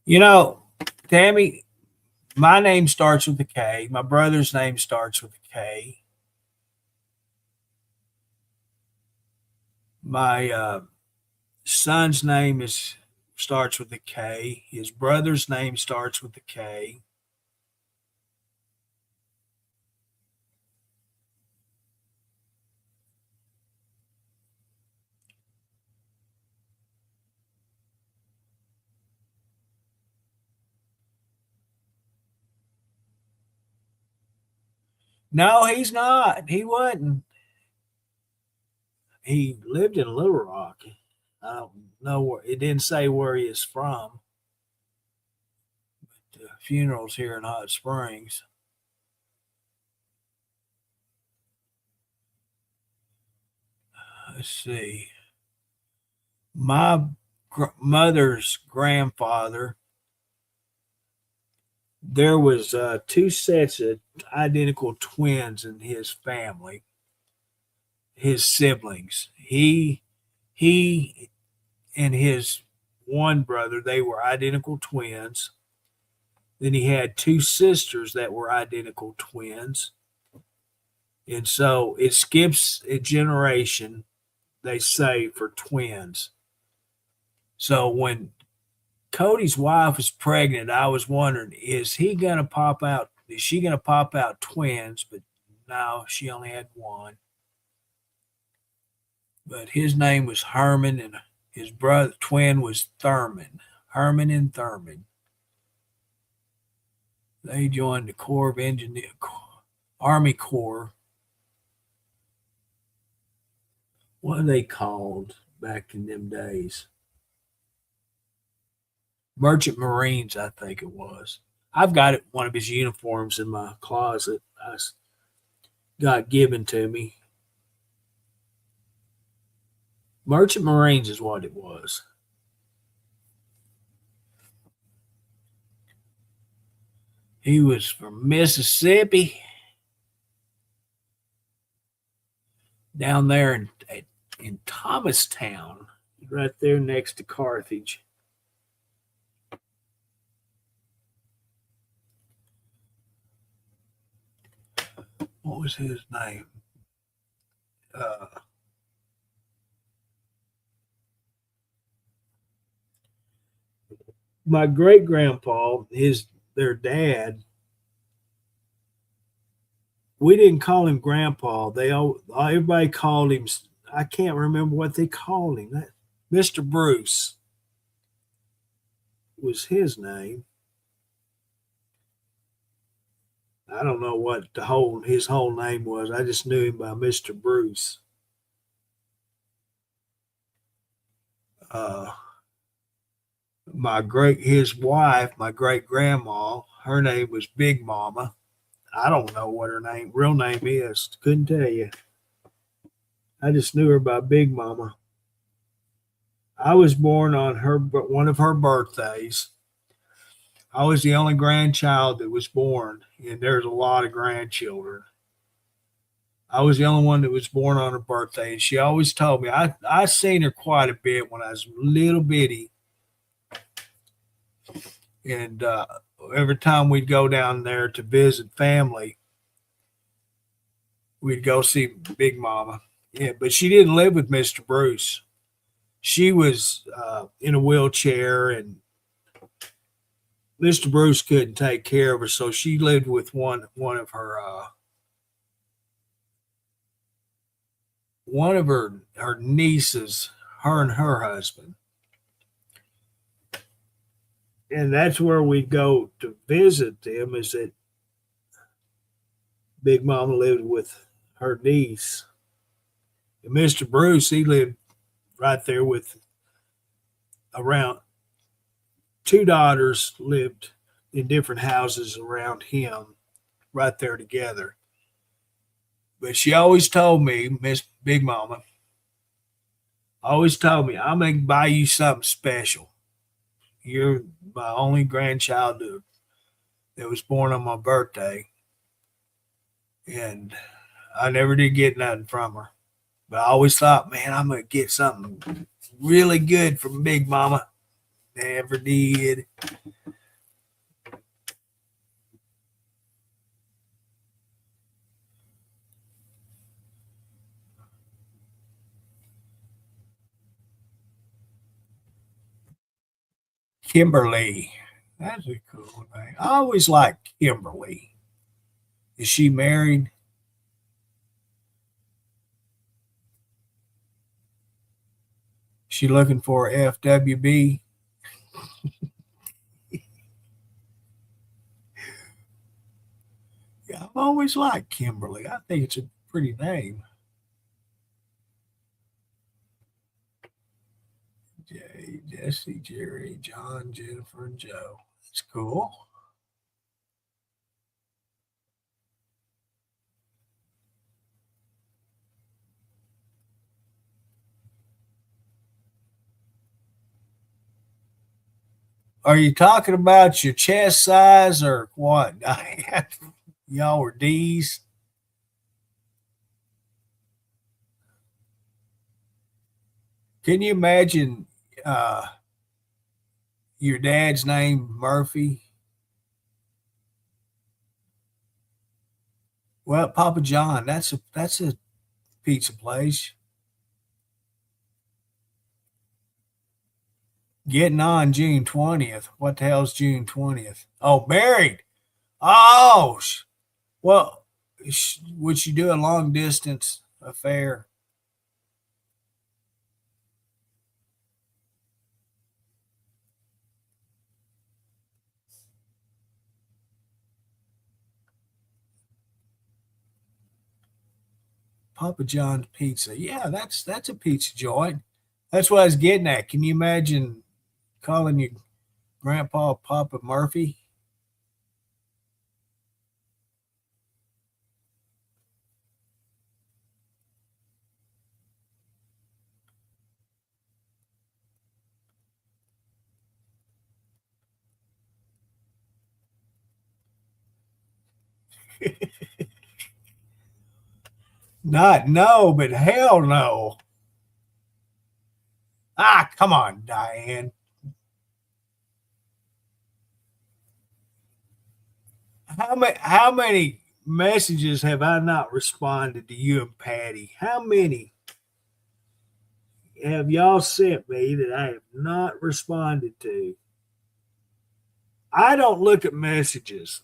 You know, Tammy, my name starts with a K. My brother's name starts with a K. My son's name is starts with a K. His brother's name starts with a K. No, he's not. He wasn't. He lived in Little Rock. I don't know where. It didn't say where he is from. The funeral's here in Hot Springs. Let's see. My mother's grandfather. There was two sets of identical twins in his family. His siblings. He and his one brother, they were identical twins. Then he had two sisters that were identical twins. And so it skips a generation, they say, for twins. So when Cody's wife was pregnant, I was wondering, is he going to pop out? Is she going to pop out twins? But no, she only had one. But his name was Herman, and his brother twin was Thurman. Herman and Thurman. They joined the Corps of Engineers, Army Corps. What are they called back in them days? Merchant Marines, I think it was. I've got one of his uniforms in my closet. I got given to me. Merchant Marines is what it was. He was from Mississippi, down there in Thomastown, right there next to Carthage. What was his name? My great grandpa, their dad. We didn't call him Grandpa. Everybody called him. I can't remember what they called him. Mr. Bruce was his name. I don't know what his whole name was. I just knew him by Mr. Bruce. His wife, my great grandma, her name was Big Mama. I don't know what her real name is. Couldn't tell you. I just knew her by Big Mama. I was born on one of her birthdays. I was the only grandchild that was born, and there's a lot of grandchildren. I was the only one that was born on her birthday, and she always told me. I seen her quite a bit when I was little bitty, and every time we'd go down there to visit family, we'd go see Big Mama. Yeah, but she didn't live with Mr. Bruce. She was in a wheelchair, and Mr. Bruce couldn't take care of her, so she lived with one of her nieces, her and her husband. And that's where we go to visit them, is that Big Mama lived with her niece. And Mr. Bruce, he lived right there with around two daughters lived in different houses around him, right there together. But she always told me, Miss Big Mama, always told me, I'm going to buy you something special. You're my only grandchild that was born on my birthday. And I never did get nothing from her. But I always thought, man, I'm going to get something really good from Big Mama. Never did. Kimberly. That's a cool name. I always liked Kimberly. Is she married? She looking for FWB? Yeah, I've always liked Kimberly. I think it's a pretty name. Jay, Jesse, Jerry, John, Jennifer, and Joe. That's cool. Are you talking about your chest size or what? Y'all were D's. Can you imagine your dad's name Murphy? Well, Papa John, that's a pizza place. Getting on June 20th. What the hell's June 20th? Oh, married. Oh, well, would she do a long distance affair? Papa John's Pizza. Yeah, that's a pizza joint. That's what I was getting at. Can you imagine calling your grandpa Papa Murphy? Not no, but hell no. Ah, come on, Diane. How many messages have I not responded to you and Patty? How many have y'all sent me that I have not responded to? I don't look at messages.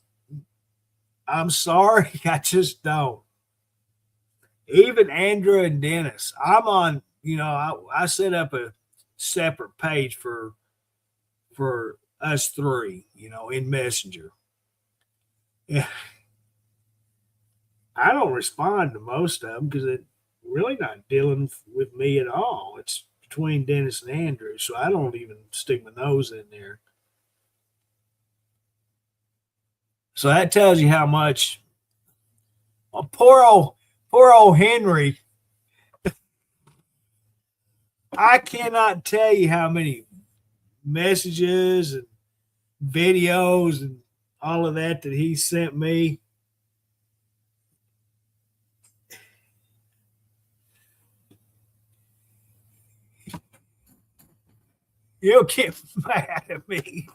I'm sorry, I just don't. Even Andrew and Dennis, I'm on. I set up a separate page for us three. In Messenger. Yeah, I don't respond to most of them because it really not dealing with me at all. It's between Dennis and Andrew, so I don't even stick my nose in there. So that tells you how much. Oh, poor old Henry. I cannot tell you how many messages and videos and all of that he sent me. He'll get mad at me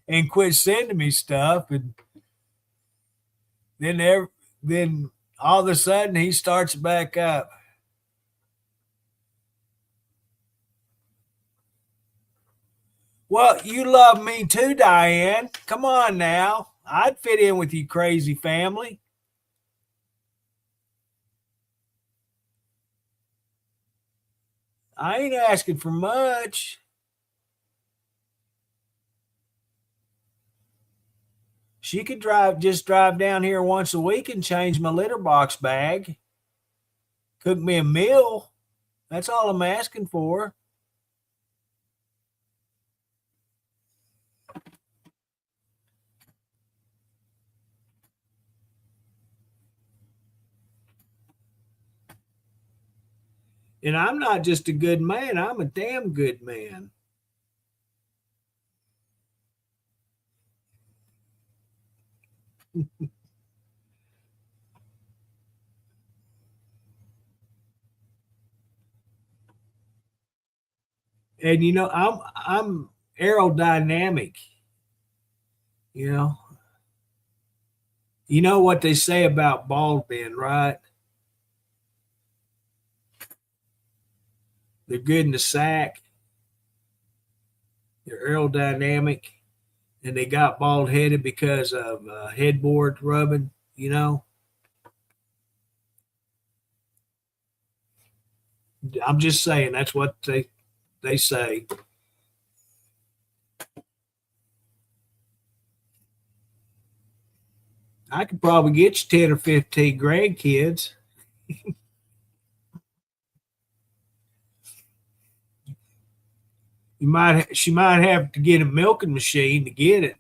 and quit sending me stuff, and then all of a sudden he starts back up. Well, you love me too, Diane. Come on now. I'd fit in with you crazy family. I ain't asking for much. She could just drive down here once a week and change my litter box bag, cook me a meal. That's all I'm asking for. And I'm not just a good man, I'm a damn good man. And I'm aerodynamic, you know. You know what they say about bald men, right? They're good in the sack, they're aerodynamic, and they got bald headed because of headboard rubbing, you know. I'm just saying that's what they say. I could probably get you 10 or 15 grandkids. She might have to get a milking machine to get it.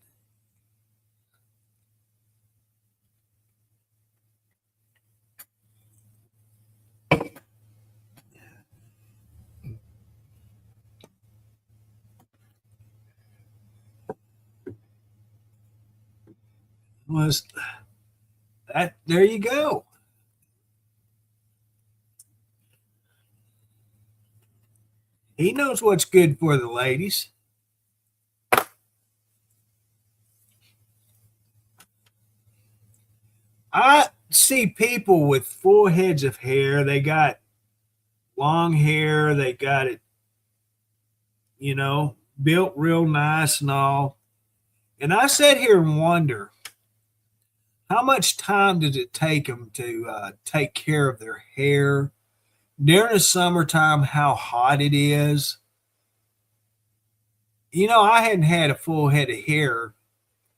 Was that there you go. He knows what's good for the ladies. I see people with full heads of hair. They got long hair. They got it, built real nice and all. And I sit here and wonder how much time does it take them to take care of their hair during the summertime? How hot it is. I hadn't had a full head of hair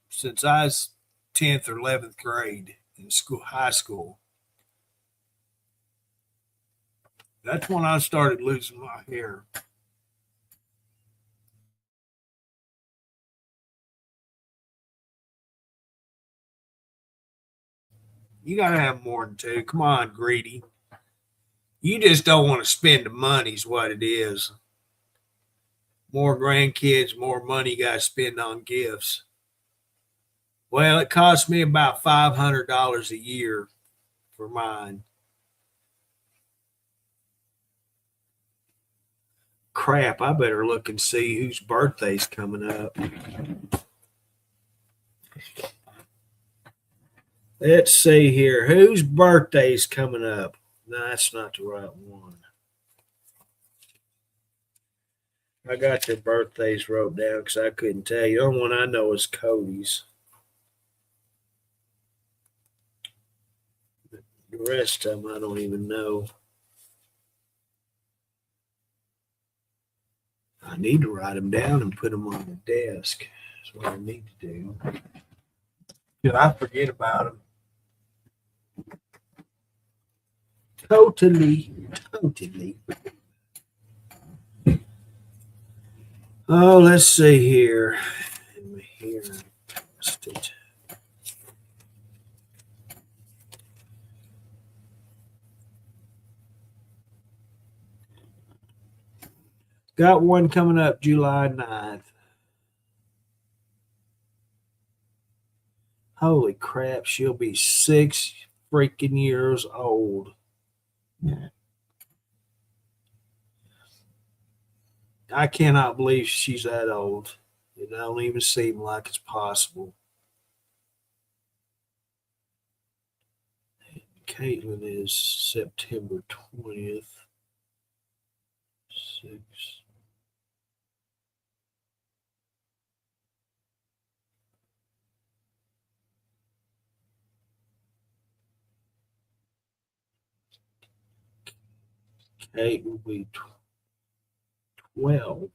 since I was 10th or 11th grade in school, high school. That's when I started losing my hair. You got to have more than two. Come on, greedy. You just don't want to spend the money, is what it is. More grandkids, more money you got to spend on gifts. Well, it cost me about $500 a year for mine. Crap, I better look and see whose birthday's coming up. Let's see here. Whose birthday's coming up? No, that's not the right one. I got their birthdays wrote down because I couldn't tell you. The only one I know is Cody's. The rest of them I don't even know. I need to write them down and put them on the desk. That's what I need to do. Did I forget about them? Totally. Oh, let's see here. Here, lost it. Got one coming up July 9th. Holy crap, she'll be 6 freaking years old. I cannot believe she's that old. It don't even seem like it's possible. Caitlin is September 20th. 6. Kate will be 12.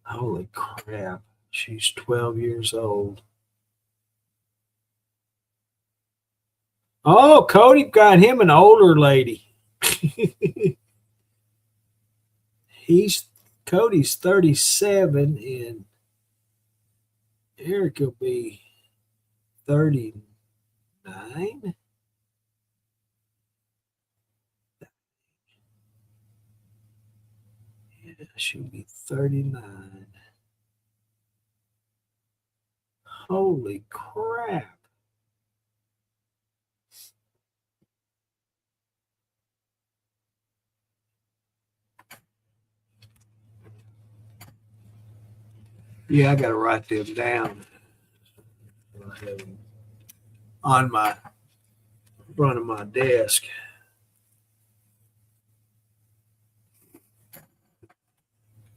Holy crap. She's 12 years old. Oh, Cody got him an older lady. Cody's 37 and Eric will be 39. Yeah, she'll be 39. Holy crap. Yeah, I got to write them down. I have them on my front of my desk.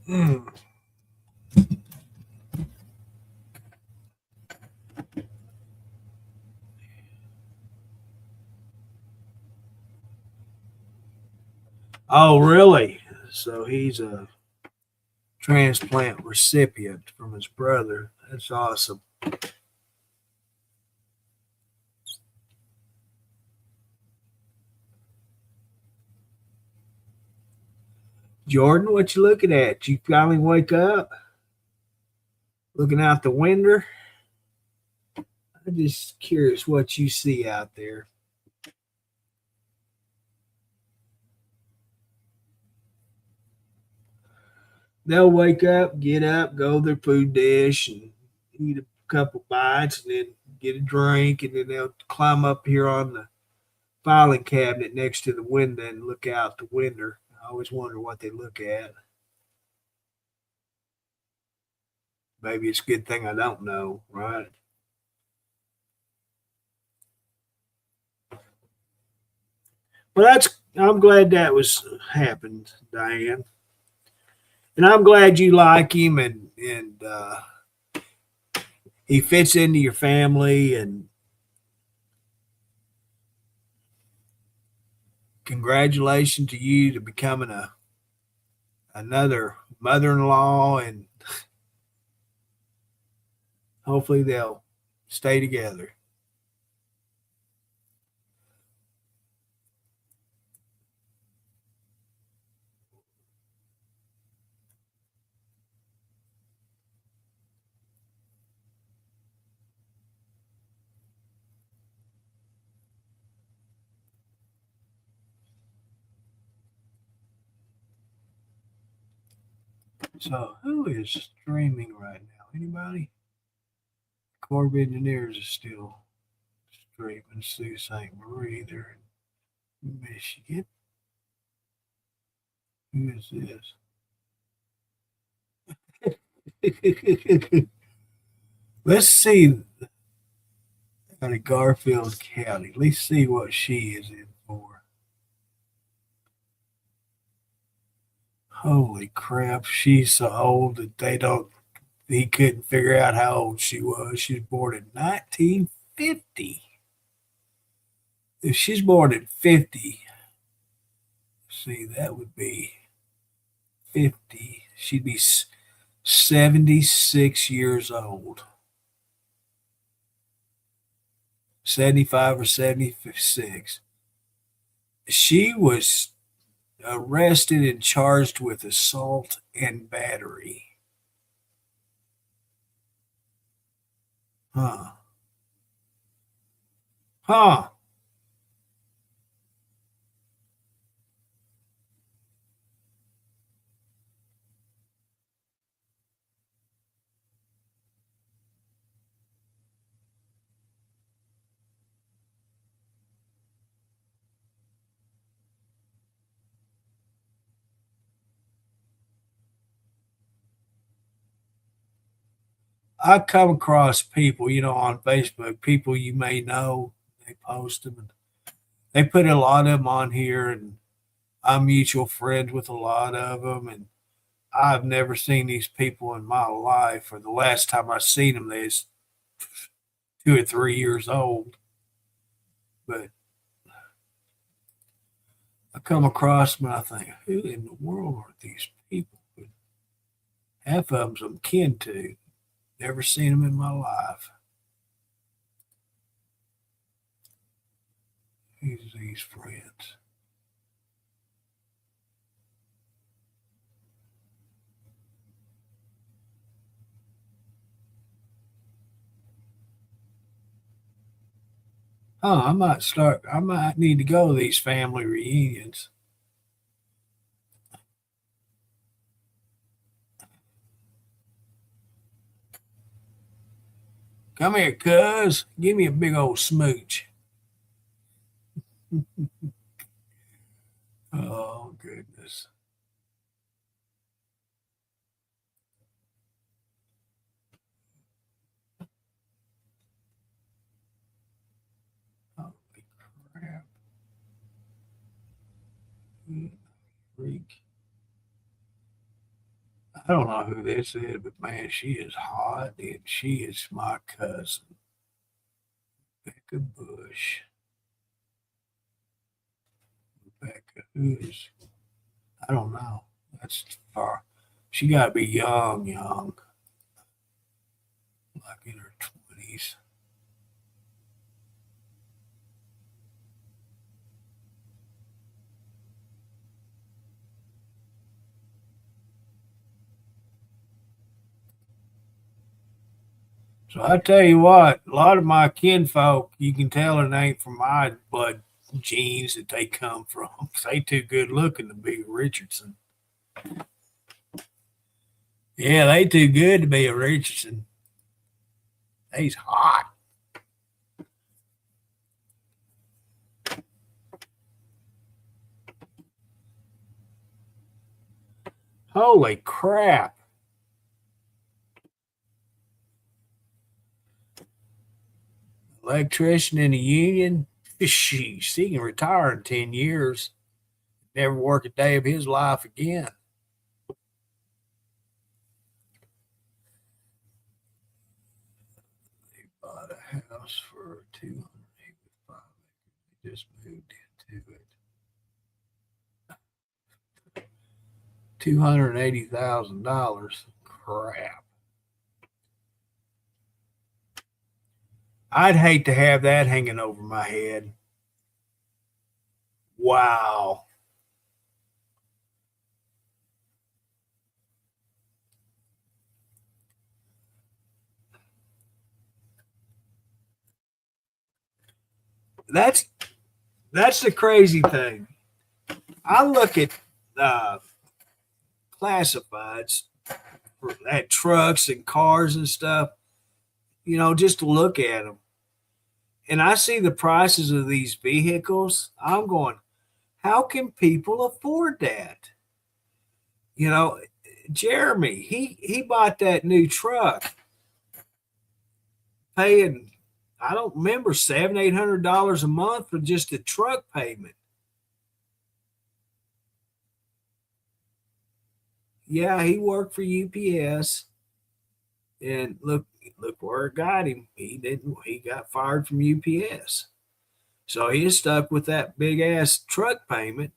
Mm. Oh, really? So he's a transplant recipient from his brother. That's awesome. Jordan, what you looking at? You finally wake up? Looking out the window? I'm just curious what you see out there. They'll wake up, get up, go to their food dish, and eat a couple bites, and then get a drink, and then they'll climb up here on the filing cabinet next to the window and look out the window. I always wonder what they look at. Maybe it's a good thing I don't know, right? Well, I'm glad that was happened, Diane. And I'm glad you like him and he fits into your family and congratulations to you to becoming another mother-in-law and hopefully they'll stay together. So who is streaming right now? Anybody? Corp Engineers is still streaming. Sue St. Marie there in Michigan. Who is this? Let's see out of Garfield County. Let's see what she is in for. Holy crap, she's so old that he couldn't figure out how old she was. She's born in 1950. If she's born at 50, see, that would be 50. She'd be 76 years old. 75 or 76. She was arrested and charged with assault and battery. Huh. Huh. I come across people, on Facebook, people you may know, they post them and they put a lot of them on here, and I'm mutual friends with a lot of them. And I've never seen these people in my life, or the last time I seen them, they was 2 or 3 years old. But I come across them and I think, who in the world are these people? But half of them's I'm kin to. Never seen them in my life. Who's these friends? Oh, I might need to go to these family reunions. Come here, cuz. Give me a big old smooch. Oh, goodness. Holy crap. Freak. I don't know who this is, but man, she is hot and she is my cousin, Becca Bush. Becca, who is, I don't know. That's far. She got to be young, young, like in her 20s. So I tell you what, a lot of my kinfolk, you can tell it ain't from my blood genes that they come from. 'Cause they too good looking to be a Richardson. Yeah, they too good to be a Richardson. He's hot. Holy crap. electrician in a union, sheesh, he can retire in 10 years, never work a day of his life again. They bought a house for 285 acres. They just moved into it. $280,000. Crap. I'd hate to have that hanging over my head. Wow. That's the crazy thing. I look at classifieds at trucks and cars and stuff, just to look at them. And I see the prices of these vehicles. I'm going, how can people afford that? Jeremy, he bought that new truck paying, I don't remember, $700-800 a month for just the truck payment. Yeah, he worked for UPS, and look where it got him. He got fired from UPS. So he's stuck with that big ass truck payment.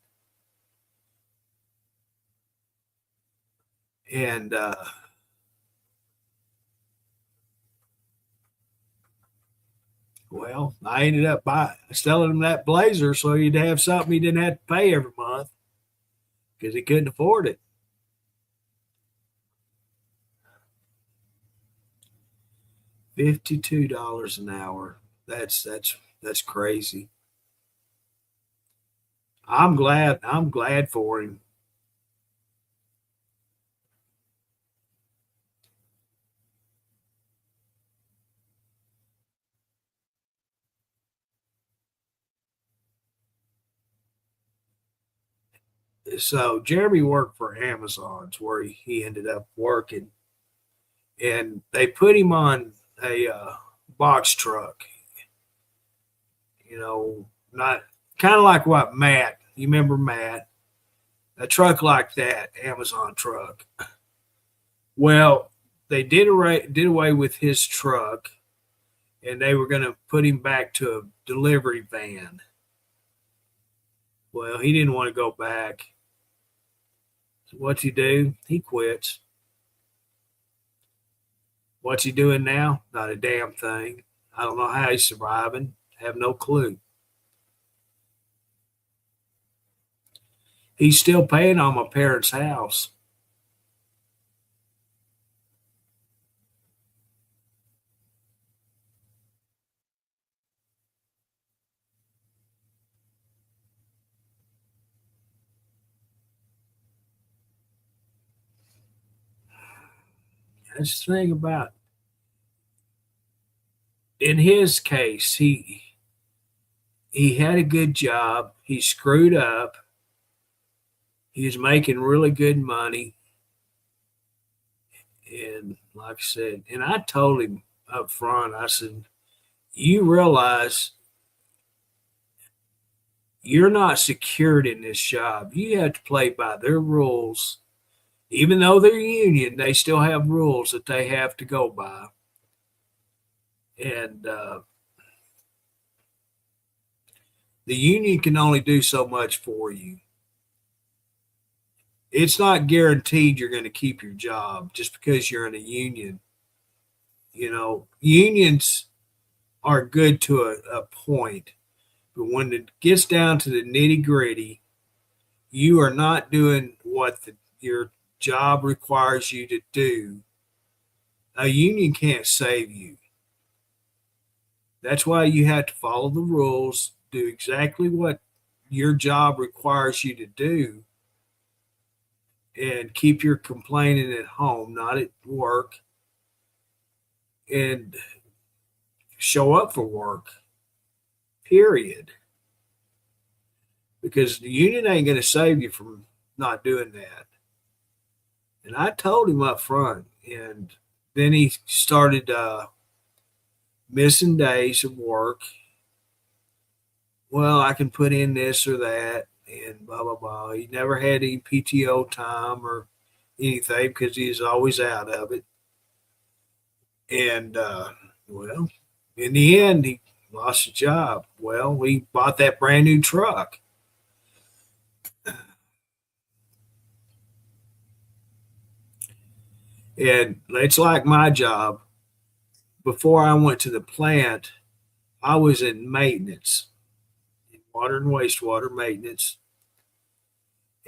And well, I ended up selling him that Blazer so he'd have something he didn't have to pay every month because he couldn't afford it. $52 an hour. That's crazy. I'm glad for him. So Jeremy worked for Amazon's where he ended up working, and they put him on a box truck. Not kind of like what Matt. You remember Matt? A truck like that, Amazon truck. Well, they did away with his truck, and they were going to put him back to a delivery van. Well, he didn't want to go back. So what's he do? He quits. What's he doing now? Not a damn thing. I don't know how he's surviving. Have no clue. He's still paying on my parents' house. That's the thing about, in his case, he had a good job. He screwed up. He was making really good money. And like I said, and I told him up front, I said, you realize you're not secured in this job. You have to play by their rules. Even though they're union, they still have rules that they have to go by. And the union can only do so much for you. It's not guaranteed you're going to keep your job just because you're in a union. Unions are good to a point, but when it gets down to the nitty gritty, you are not doing what your job requires you to do. A union can't save you. That's why you have to follow the rules, do exactly what your job requires you to do, and keep your complaining at home, not at work, and show up for work, period. Because the union ain't going to save you from not doing that. And I told him up front, and then he started missing days of work. Well, I can put in this or that and blah, blah, blah. He never had any PTO time or anything because he's always out of it. And, well, in the end, he lost his job. Well, we bought that brand new truck. And it's like my job. Before I went to the plant, I was in maintenance, water and wastewater maintenance.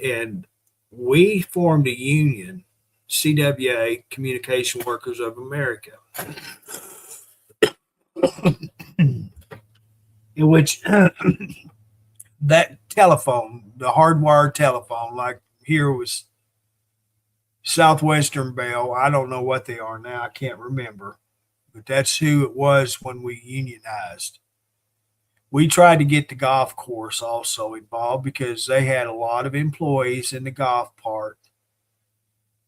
And we formed a union, CWA, Communication Workers of America, in which that telephone, the hardwired telephone, like here was Southwestern Bell. I don't know what they are now. I can't remember. But that's who it was when we unionized. We tried to get the golf course also involved because they had a lot of employees in the golf part.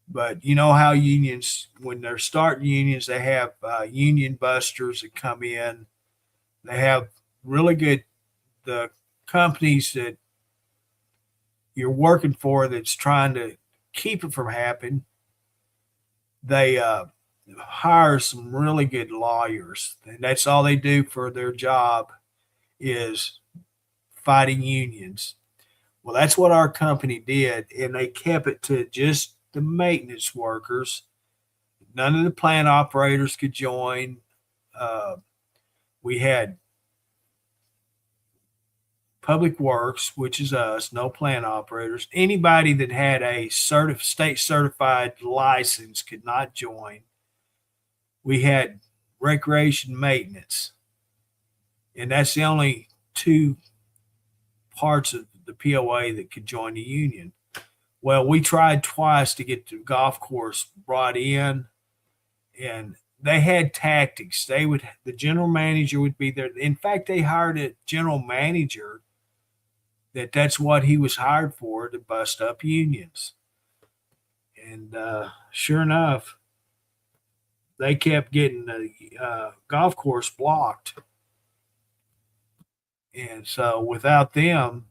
But you know how unions, when they're starting unions, they have union busters that come in. They have really good, the companies that you're working for that's trying to keep it from happening. They hire some really good lawyers, and that's all they do for their job is fighting unions. Well, that's what our company did, and they kept it to just the maintenance workers. None of the plant operators could join. Uh, we had Public Works, which is us, no plant operators. Anybody that had a state certified license could not join. We had recreation maintenance, and that's the only two parts of the POA that could join the union. Well, we tried twice to get the golf course brought in, and they had tactics. The general manager would be there. In fact, they hired a general manager that's what he was hired for, to bust up unions. And sure enough, they kept getting the golf course blocked. And so without them,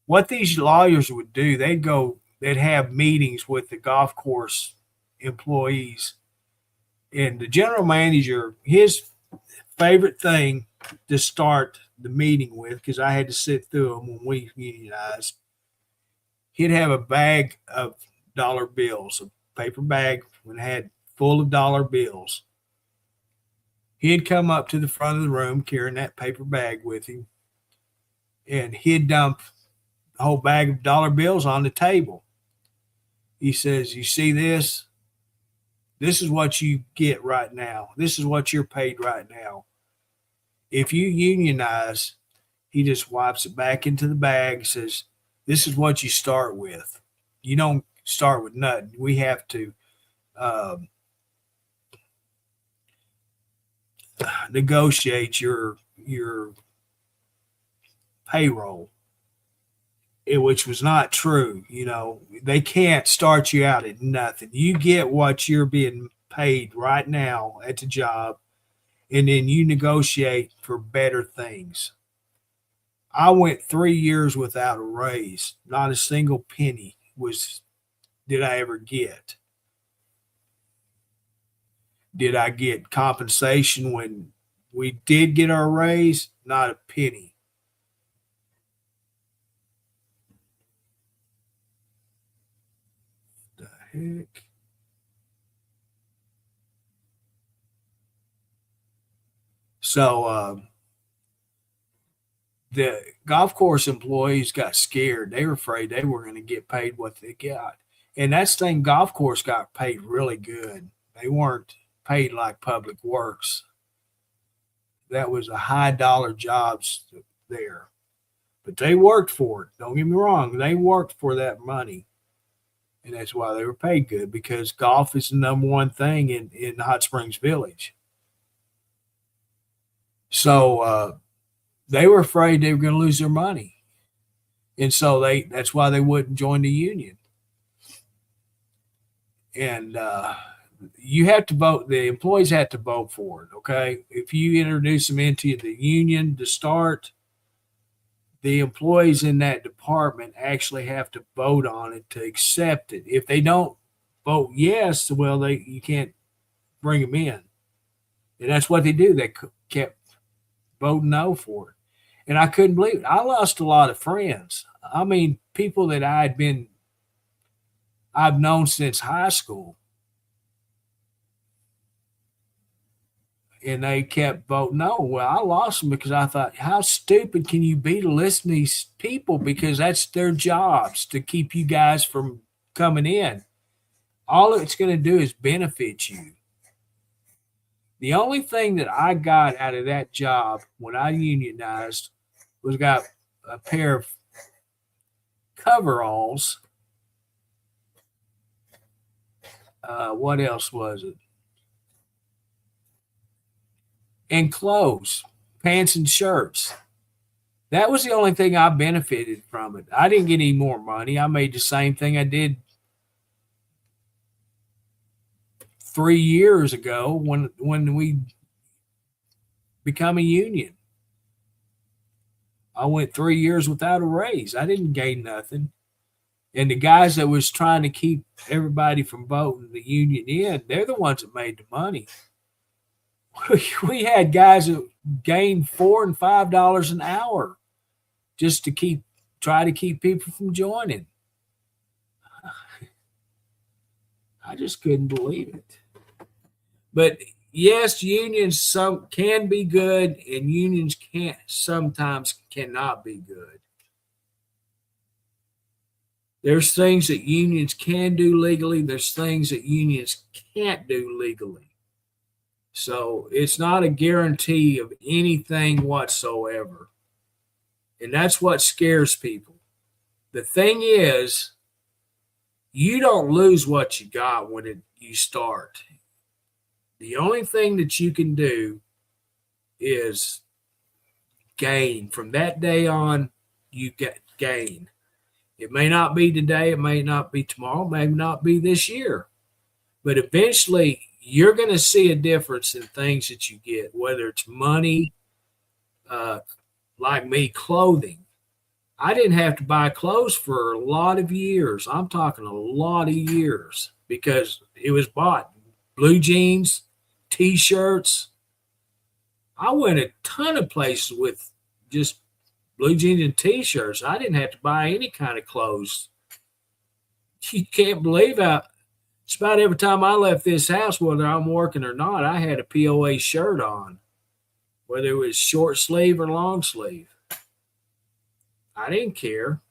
what these lawyers would do, they'd have meetings with the golf course employees. And the general manager, his favorite thing to start the meeting with, because I had to sit through them when we unionized, he'd have a bag of dollar bills, a paper bag when it had full of dollar bills. He'd come up to the front of the room carrying that paper bag with him, and he'd dump the whole bag of dollar bills on the table. He says, "You see this? This is what you get right now. This is what you're paid right now. If you unionize," he just wipes it back into the bag, says, "This is what you start with. You don't start with nothing. We have to negotiate your payroll," which was not true. They can't start you out at nothing. You get what you're being paid right now at the job, and then you negotiate for better things. I went 3 years without a raise. Not a single penny did I ever get. Did I get compensation when we did get our raise? Not a penny. The heck? So the golf course employees got scared. They were afraid they were going to get paid what they got. And that's the thing, golf course got paid really good. They weren't paid like Public Works. That was a high dollar jobs there. But they worked for it. Don't get me wrong. They worked for that money. And that's why they were paid good, because golf is the number one thing in Hot Springs Village. So they were afraid they were going to lose their money. And so that's why they wouldn't join the union. And you have to vote. The employees have to vote for it. Okay. If you introduce them into the union to start, the employees in that department actually have to vote on it to accept it. If they don't vote yes, well, you can't bring them in. And that's what they do. They kept voting no for it. And I couldn't believe it. I lost a lot of friends. I mean, people that I've known since high school. And they kept voting no. Well, I lost them because I thought, how stupid can you be to listen to these people? Because that's their jobs to keep you guys from coming in. All it's going to do is benefit you. The only thing that I got out of that job when I unionized was got a pair of coveralls. What else was it? And clothes, pants and shirts. That was the only thing I benefited from it. I didn't get any more money. I made the same thing I did 3 years ago when we become a union. I went 3 years without a raise. I didn't gain nothing. And the guys that was trying to keep everybody from voting the union in, they're the ones that made the money. We had guys that gained $4 and $5 an hour just to try to keep people from joining. I just couldn't believe it. But yes, unions can be good, and unions sometimes cannot be good. There's things that unions can do legally. There's things that unions can't do legally. So it's not a guarantee of anything whatsoever. And that's what scares people. The thing is, you don't lose what you got when you start. The only thing that you can do is gain. From that day on, you get gain. It may not be today, it may not be tomorrow, it may not be this year. But eventually, you're going to see a difference in things that you get, whether it's money, like me, clothing. I didn't have to buy clothes for a lot of years. I'm talking a lot of years because it was bought. Blue jeans, T-shirts. I went a ton of places with just blue jeans and T-shirts. I didn't have to buy any kind of clothes. You can't believe how it's about every time I left this house, whether I'm working or not, I had a POA shirt on, whether it was short sleeve or long sleeve. I didn't care.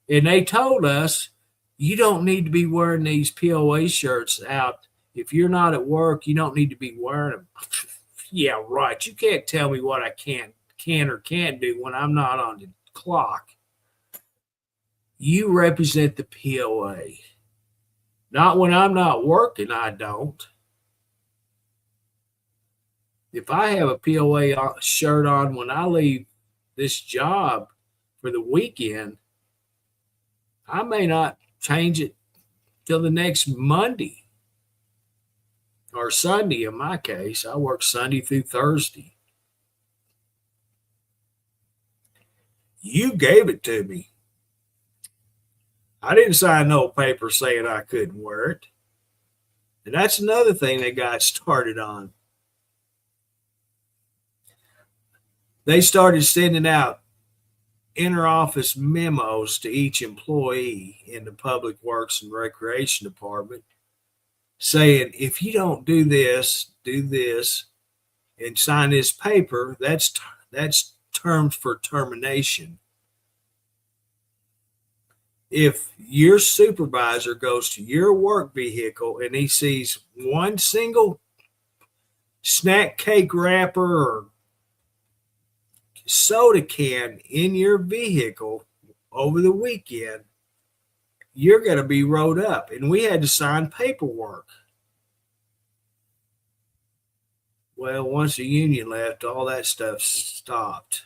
And they told us, you don't need to be wearing these POA shirts out. If you're not at work, you don't need to be wearing them. Yeah, right. You can't tell me what I can or can't do when I'm not on the clock. You represent the POA. Not when I'm not working, I don't. If I have a POA shirt on when I leave this job for the weekend, I may not change it till the next Monday or Sunday in my case. I work Sunday through Thursday. You gave it to me. I didn't sign no paper saying I couldn't wear it. And that's another thing they got started on. They started sending out interoffice memos to each employee in the Public Works and Recreation Department saying, if you don't do this, and sign this paper, that's terms for termination. If your supervisor goes to your work vehicle and he sees one single snack cake wrapper or soda can in your vehicle over the weekend, you're going to be wrote up. And we had to sign paperwork. Well, once the union left, all that stuff stopped.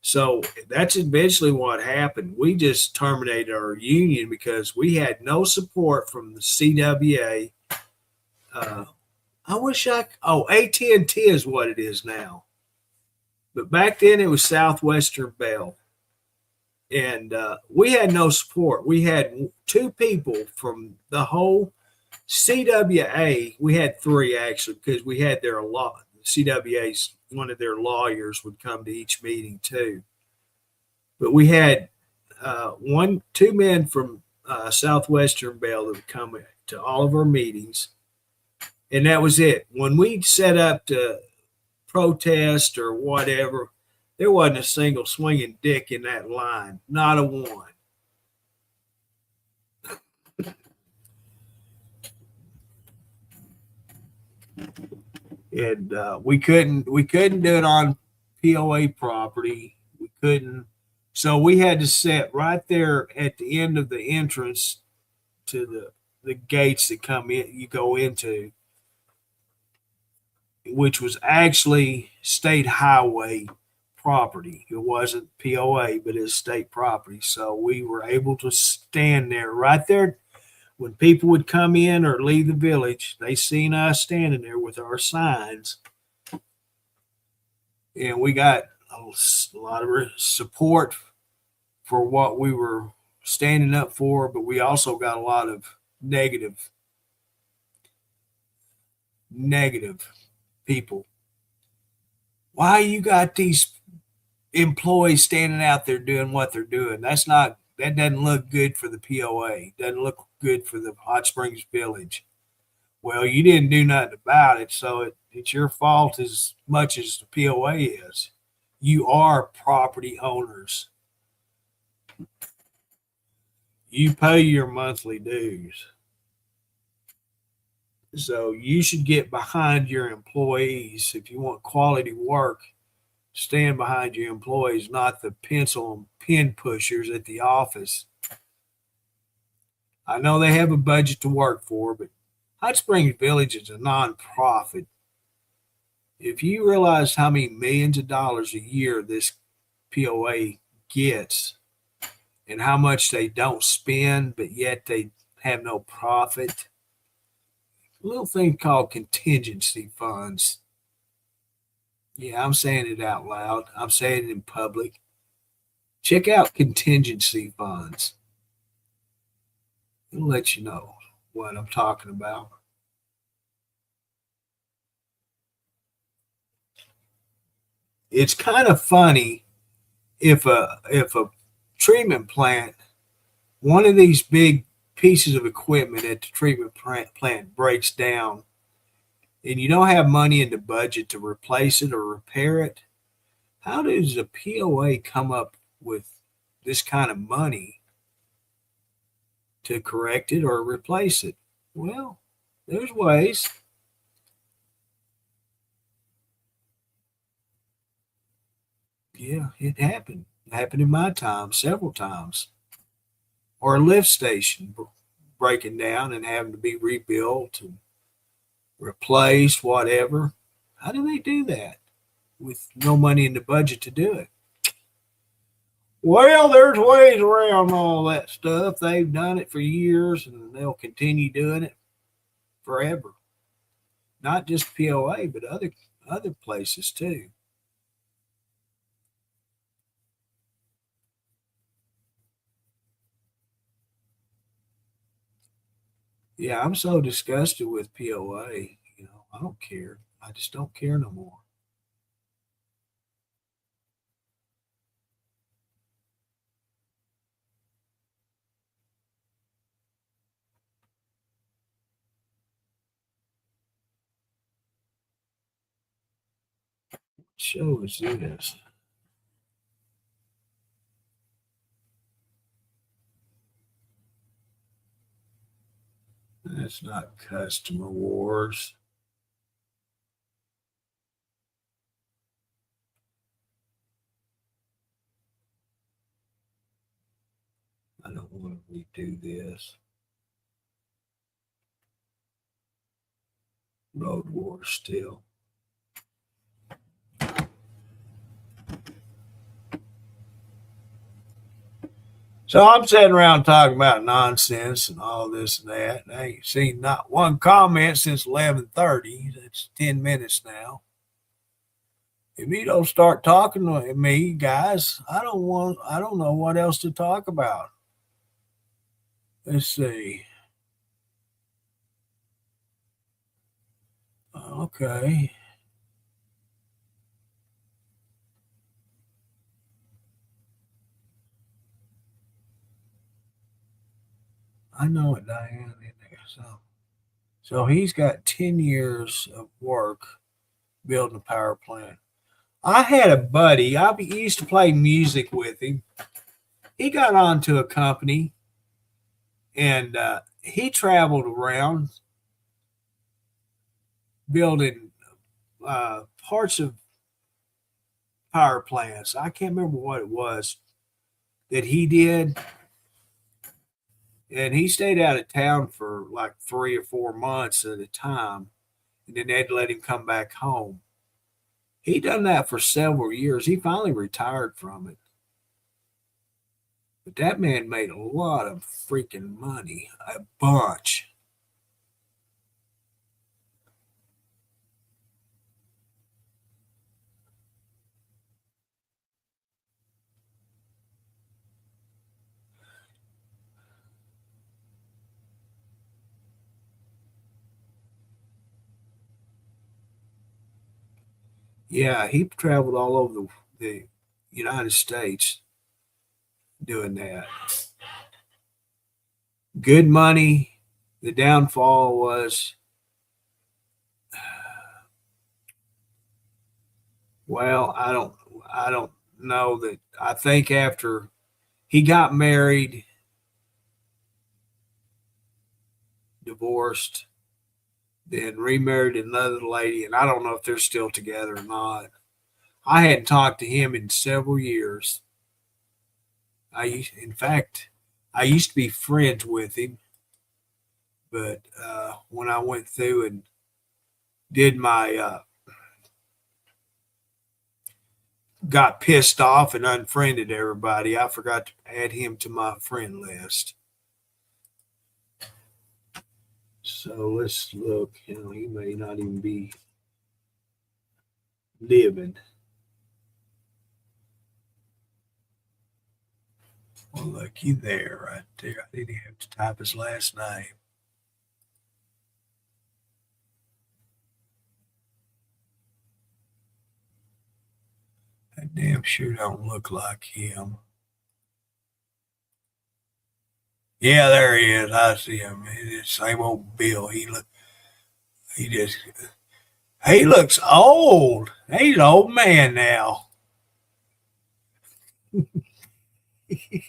So that's eventually what happened. We just terminated our union because we had no support from the CWA I wish AT&T is what it is now. But back then it was Southwestern Bell. And we had no support. We had two people from the whole CWA. We had three actually because we had their law. CWA's one of their lawyers would come to each meeting too. But we had two men from Southwestern Bell that would come to all of our meetings, and that was it. When we set up to protest or whatever, there wasn't a single swinging dick in that line, not a one. And we couldn't do it on POA property. We couldn't, so we had to sit right there at the end of the entrance to the gates that come in, you go into, which was actually state highway property. It wasn't POA, but it's state property. So we were able to stand there right there. When people would come in or leave the village, they seen us standing there with our signs. And we got a lot of support for what we were standing up for, but we also got a lot of negative people. Why you got these employees standing out there doing what they're doing? That doesn't look good for the POA. Doesn't look good for the Hot Springs Village. Well, you didn't do nothing about it, so it's your fault as much as the POA is. You are property owners. You pay your monthly dues. So you should get behind your employees. If you want quality work, stand behind your employees, not the pencil and pen pushers at the office. I know they have a budget to work for, but Hot Springs Village is a nonprofit. If you realize how many millions of dollars a year this POA gets and how much they don't spend, but yet they have no profit, a little thing called contingency funds. Yeah, I'm saying it out loud. I'm saying it in public. Check out contingency funds. It'll let you know what I'm talking about. It's kind of funny if a treatment plant, one of these big pieces of equipment at the treatment plant breaks down and you don't have money in the budget to replace it or repair it, how does a POA come up with this kind of money to correct it or replace it? Well, there's ways. Yeah, it happened. It happened in my time several times. Or a lift station breaking down and having to be rebuilt and replaced, whatever. How do they do that with no money in the budget to do it? Well, there's ways around all that stuff. They've done it for years and they'll continue doing it forever. Not just POA, but other places too. Yeah, I'm so disgusted with POA. I don't care. I just don't care no more. What show is this? That's not Customer Wars. I don't want to redo this. Road Wars still. So I'm sitting around talking about nonsense and all this and that. And I ain't seen not one comment since 11:30. That's 10 minutes now. If you don't start talking to me, guys, I don't know what else to talk about. Let's see. Okay. I know it, Diane, in there. So he's got 10 years of work building a power plant. I had a buddy, I used to play music with him. He got onto a company and he traveled around building parts of power plants. I can't remember what it was that he did. And he stayed out of town for like 3 or 4 months at a time. And then they'd let him come back home. He done that for several years. He finally retired from it. But that man made a lot of freaking money, a bunch. Yeah, he traveled all over the United States doing that. Good money. The downfall was, well, I don't know that. I think after he got married, divorced, then remarried another lady, and I don't know if they're still together or not. I hadn't talked to him in several years. In fact, I used to be friends with him, but when I went through and did my got pissed off and unfriended everybody, I forgot to add him to my friend list. So let's look. He may not even be living. Well, looky there, right there. I didn't have to type his last name. I damn sure don't look like him. Yeah, there he is. I see him. It's the same old Bill. He just, he looks old. He's an old man now. He's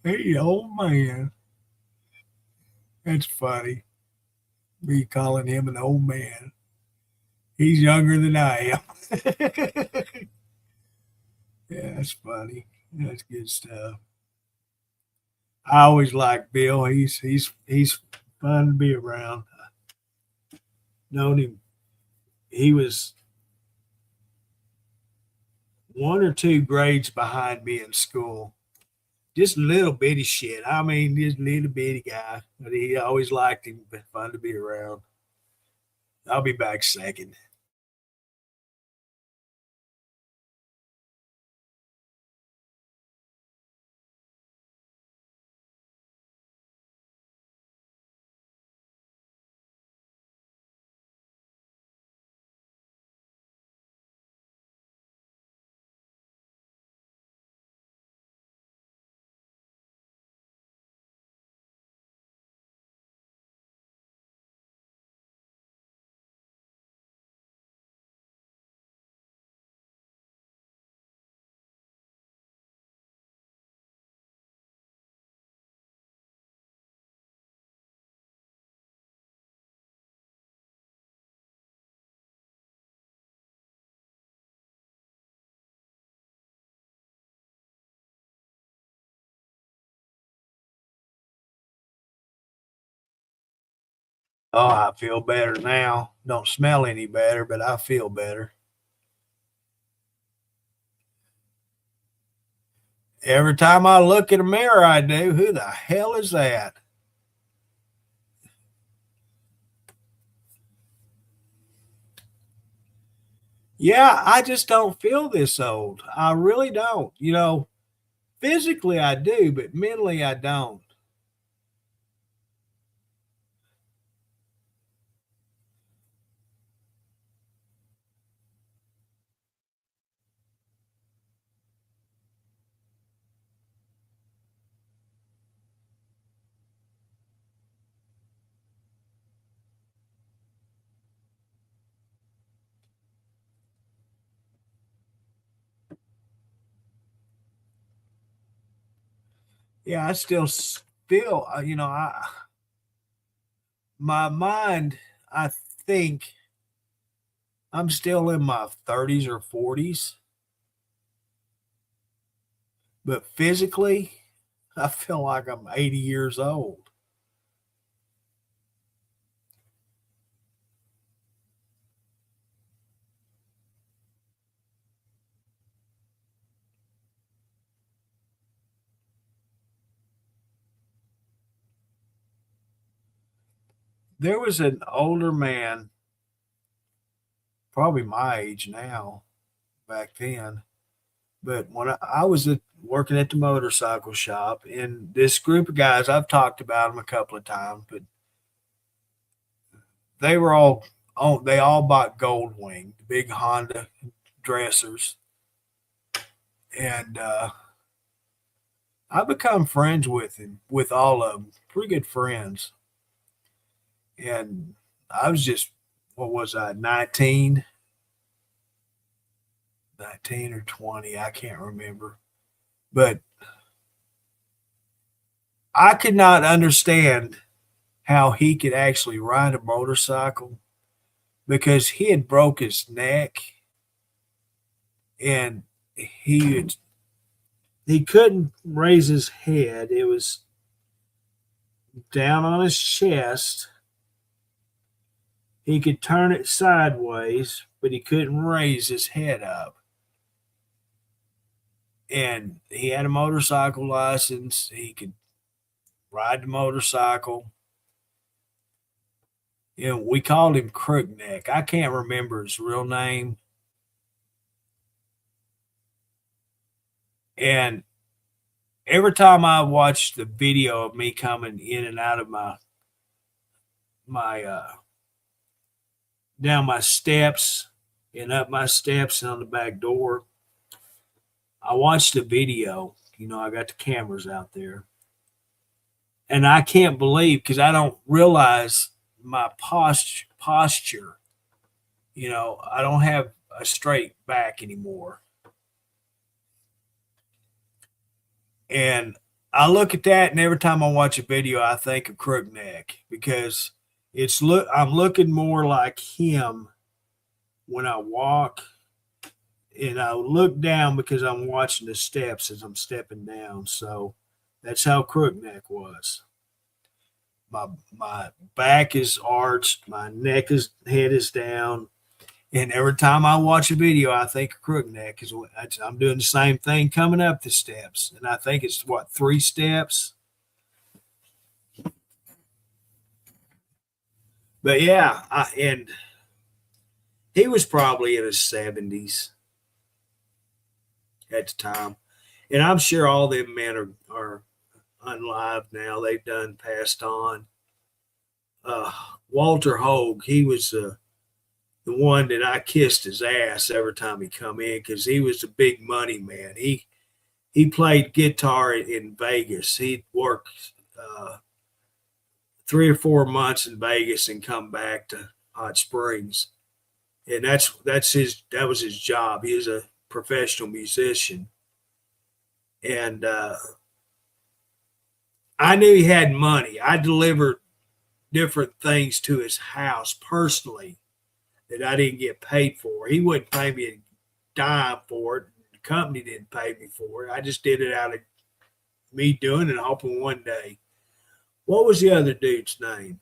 an old man. That's funny. Me calling him an old man. He's younger than I am. Yeah, that's funny. That's good stuff. I always liked Bill. He's fun to be around. Known him. He was one or two grades behind me in school. Just little bitty shit. I mean, just little bitty guy. But he always liked him. But fun to be around. I'll be back second. Oh, I feel better now. Don't smell any better, but I feel better. Every time I look in a mirror, I do. Who the hell is that? Yeah, I just don't feel this old. I really don't. Physically I do, but mentally I don't. Yeah, I still feel, my mind, I think I'm still in my 30s or 40s, but physically, I feel like I'm 80 years old. There was an older man, probably my age now, back then, but when I was working at the motorcycle shop, and this group of guys, I've talked about them a couple of times, but they were all they all bought Goldwing, the big Honda dressers, and I become friends with him, with all of them, pretty good friends. And I was just, what was I, 19, 19 or 20, I can't remember. But I could not understand how he could actually ride a motorcycle because he had broke his neck and he couldn't raise his head. It was down on his chest. He could turn it sideways, but he couldn't raise his head up. And he had a motorcycle license. He could ride the motorcycle. We called him Crookneck. I can't remember his real name. And every time I watched the video of me coming in and out of my down my steps and up my steps and on the back door, I watched the video. I got the cameras out there, and I can't believe, because I don't realize my posture. I don't have a straight back anymore. And I look at that, and every time I watch a video, I think of Crookneck because I'm looking more like him when I walk, and I look down because I'm watching the steps as I'm stepping down. So that's how Crookneck was. My back is arched, my head is down, and every time I watch a video, I think of Crookneck because I'm doing the same thing coming up the steps, and I think it's what, 3 steps. But yeah, and he was probably in his 70s at the time, and I'm sure all them men are unlive now. They've done passed on. Uh, Walter Hogue, he was the one that I kissed his ass every time he come in because he was a big money man. He played guitar in Vegas. He'd work 3 or 4 months in Vegas and come back to Hot Springs, and that was his job. He was a professional musician, and I knew he had money. I delivered different things to his house personally that I didn't get paid for. He wouldn't pay me a dime for it. The company didn't pay me for it. I just did it out of me doing it, hoping one day. What was the other dude's name?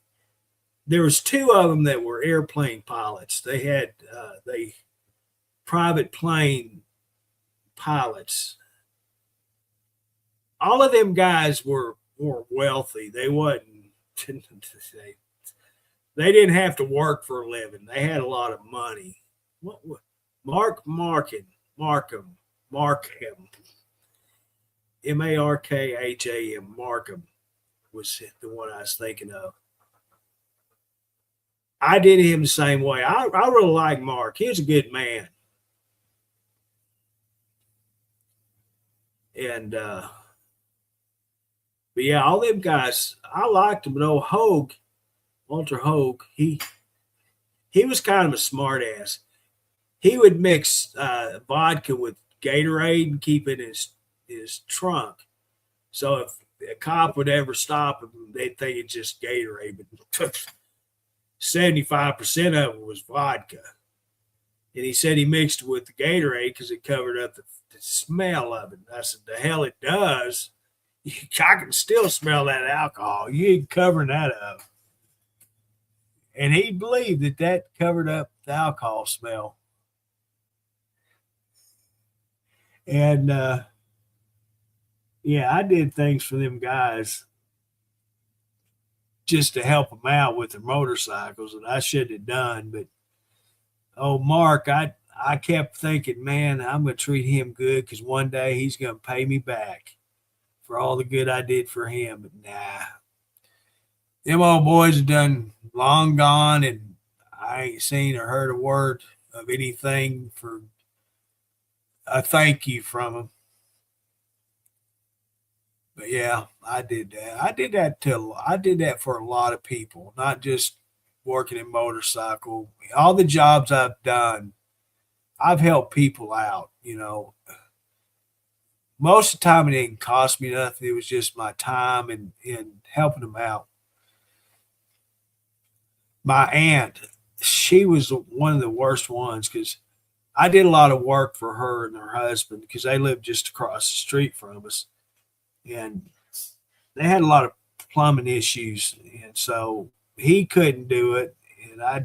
There was 2 of them that were airplane pilots. They had they private plane pilots, all of them guys were wealthy. They wasn't. They didn't have to work for a living. They had a lot of money. What Markham, Markham, Markham was the one I was thinking of. I did him the same way. I really like Mark. He was a good man. And but yeah, all them guys, I liked him. But old Hogue, Walter Hogue, he was kind of a smart ass. He would mix vodka with Gatorade and keep it in his trunk. So if a cop would ever stop him, they'd think it's just Gatorade. But 75% of it was vodka. And he said he mixed it with the Gatorade because it covered up the smell of it. I said, the hell it does. I can still smell that alcohol. You ain't covering that up. And he believed that that covered up the alcohol smell. And yeah, I did things for them guys just to help them out with their motorcycles that I shouldn't have done. But oh, Mark, I kept thinking, man, I'm going to treat him good because one day he's going to pay me back for all the good I did for him. But nah, them old boys are done long gone, and I ain't seen or heard a word of anything for a thank you from them. But yeah, I did that. I did that for a lot of people, not just working in motorcycle. All the jobs I've done, I've helped people out. Most of the time it didn't cost me nothing. It was just my time and helping them out. My aunt, she was one of the worst ones because I did a lot of work for her and her husband because they lived just across the street from us. And they had a lot of plumbing issues. And so he couldn't do it. And I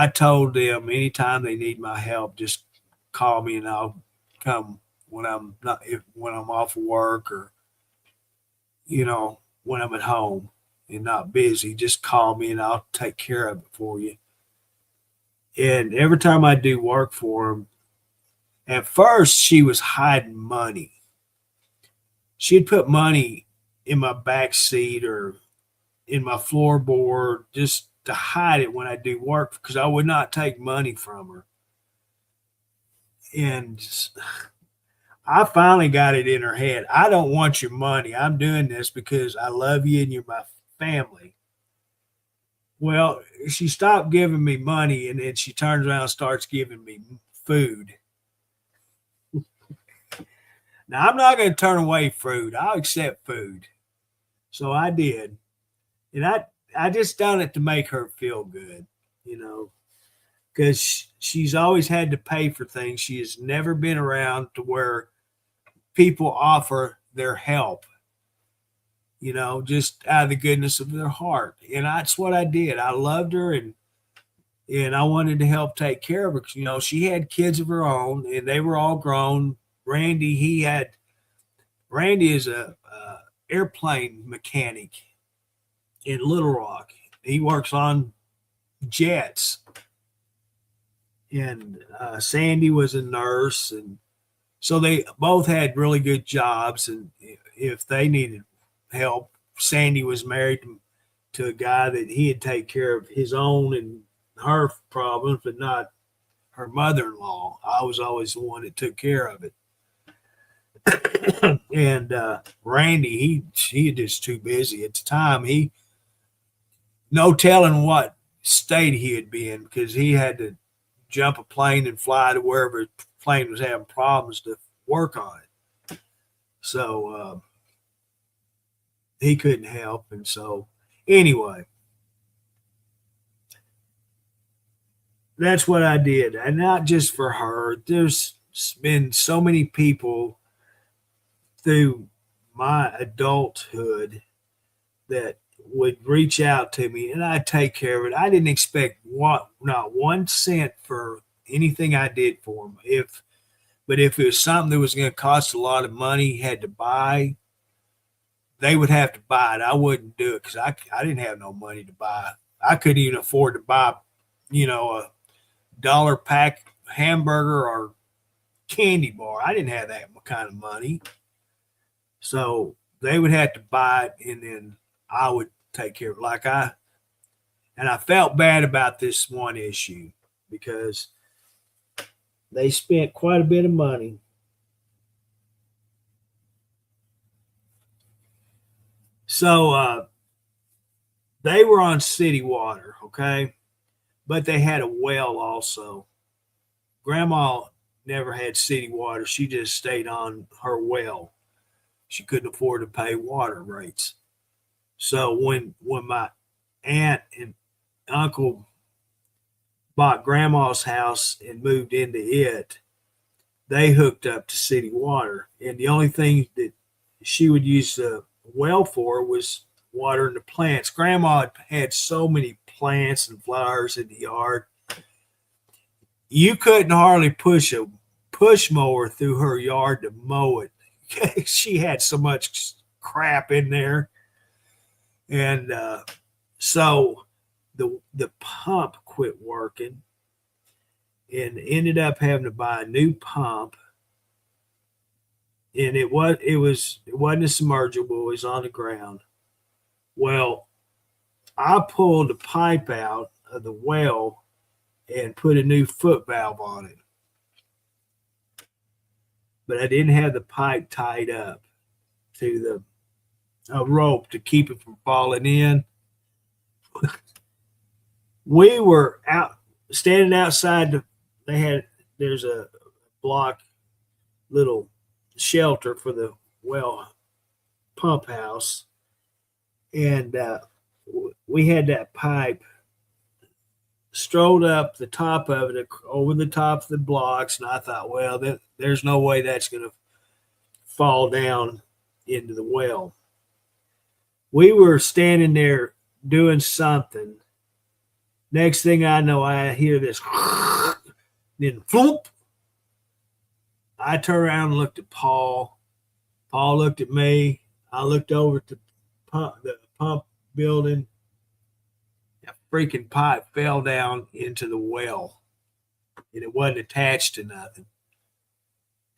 told them anytime they need my help, just call me and I'll come when when I'm off of work or, when I'm at home and not busy, just call me and I'll take care of it for you. And every time I do work for him, at first she was hiding money. She'd put money in my back seat or in my floorboard just to hide it when I do work because I would not take money from her. And I finally got it in her head. I don't want your money. I'm doing this because I love you and you're my family. Well, she stopped giving me money and then she turns around and starts giving me food. Now, I'm not going to turn away food. I'll accept food. So I did. And I just done it to make her feel good, because she's always had to pay for things. She has never been around to where people offer their help, just out of the goodness of their heart. And that's what I did. I loved her and I wanted to help take care of her. She had kids of her own and they were all grown. Randy is a airplane mechanic in Little Rock. He works on jets. And Sandy was a nurse, and so they both had really good jobs. And if they needed help, Sandy was married to a guy that he'd take care of his own and her problems, but not her mother-in-law. I was always the one that took care of it. And Randy, he just too busy at the time. He no telling what state he had been because he had to jump a plane and fly to wherever his plane was having problems to work on it. So he couldn't help. And so anyway, that's what I did. And not just for her. There's been so many people through my adulthood that would reach out to me and I'd take care of it. I didn't expect not 1 cent for anything I did for them. If But if it was something that was going to cost a lot of money, had to buy, they would have to buy it. I wouldn't do it because I didn't have no money to buy. I couldn't even afford to buy, a dollar pack hamburger or candy bar. I didn't have that kind of money. So they would have to buy it and then I would take care of it. And I felt bad about this one issue because they spent quite a bit of money. So they were on city water, okay? But they had a well also. Grandma never had city water. She just stayed on her well. She couldn't afford to pay water rates. So when my aunt and uncle bought grandma's house and moved into it, they hooked up to city water. And the only thing that she would use the well for was watering the plants. Grandma had so many plants and flowers in the yard. You couldn't hardly push a push mower through her yard to mow it. She had so much crap in there. And so the pump quit working and ended up having to buy a new pump. And it wasn't a submersible, it was on the ground. Well, I pulled the pipe out of the well and put a new foot valve on it. But I didn't have the pipe tied up to a rope to keep it from falling in. We were out standing outside. There's a block little shelter for the well pump house, and we had that pipe strolled up the top of it over the top of the blocks, and I thought, well, there's no way that's going to fall down into the well. We were standing there doing something. Next thing I know, I hear this, then flump. I turned around and looked at Paul. Paul looked at me. I looked over at the pump building. That freaking pipe fell down into the well, and it wasn't attached to nothing.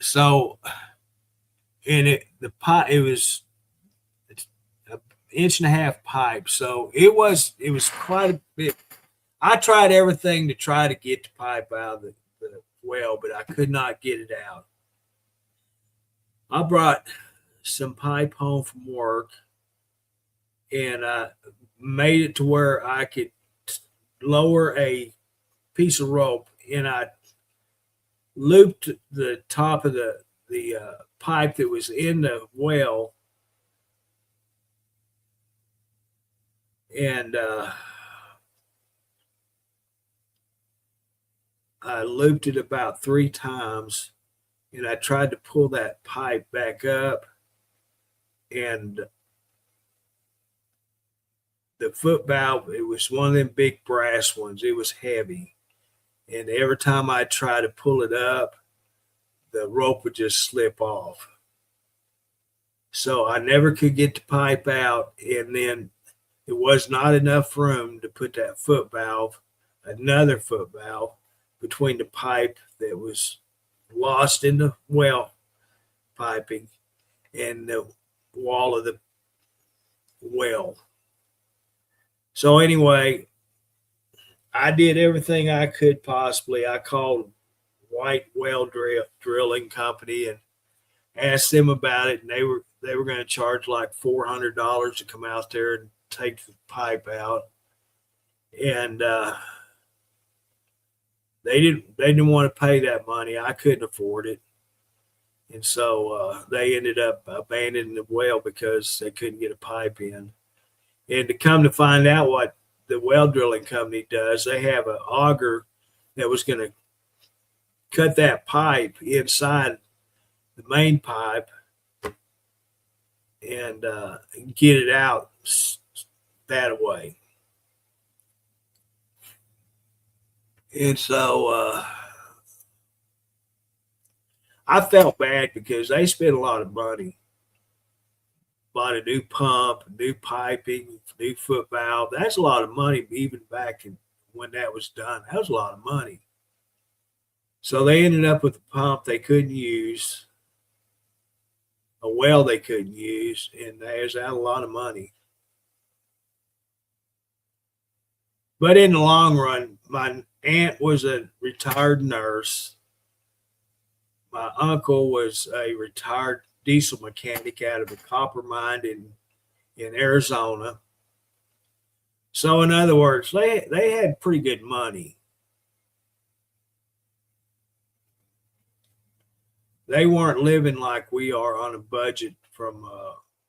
So, and the pipe, it was an inch and a half pipe, so it was quite a bit. I tried everything to try to get the pipe out of the well, but I could not get it out. I brought some pipe home from work, and I made it to where I could lower a piece of rope, and I looped the top of the pipe that was in the well, and I looped it about 3 times, and I tried to pull that pipe back up, and the foot valve, it was one of them big brass ones. It was heavy. And every time I tried to pull it up, the rope would just slip off. So I never could get the pipe out. And then it was not enough room to put that foot valve, another foot valve, between the pipe that was lost in the well piping and the wall of the well. So anyway, I did everything I could possibly. I called White Well Drilling Company and asked them about it, and they were going to charge like $400 to come out there and take the pipe out, and they didn't want to pay that money. I couldn't afford it, and so they ended up abandoning the well because they couldn't get a pipe in. And to come to find out what the well drilling company does, they have an auger that was going to cut that pipe inside the main pipe and get it out that way. And so I felt bad because they spent a lot of money, bought a new pump, new piping, new foot valve. That's a lot of money, even back in when that was done. That was a lot of money. So they ended up with a pump they couldn't use, a well they couldn't use, and they was out a lot of money. But in the long run, my aunt was a retired nurse. My uncle was a retired diesel mechanic out of a copper mine in Arizona. So, in other words, they had pretty good money. They weren't living like we are on a budget from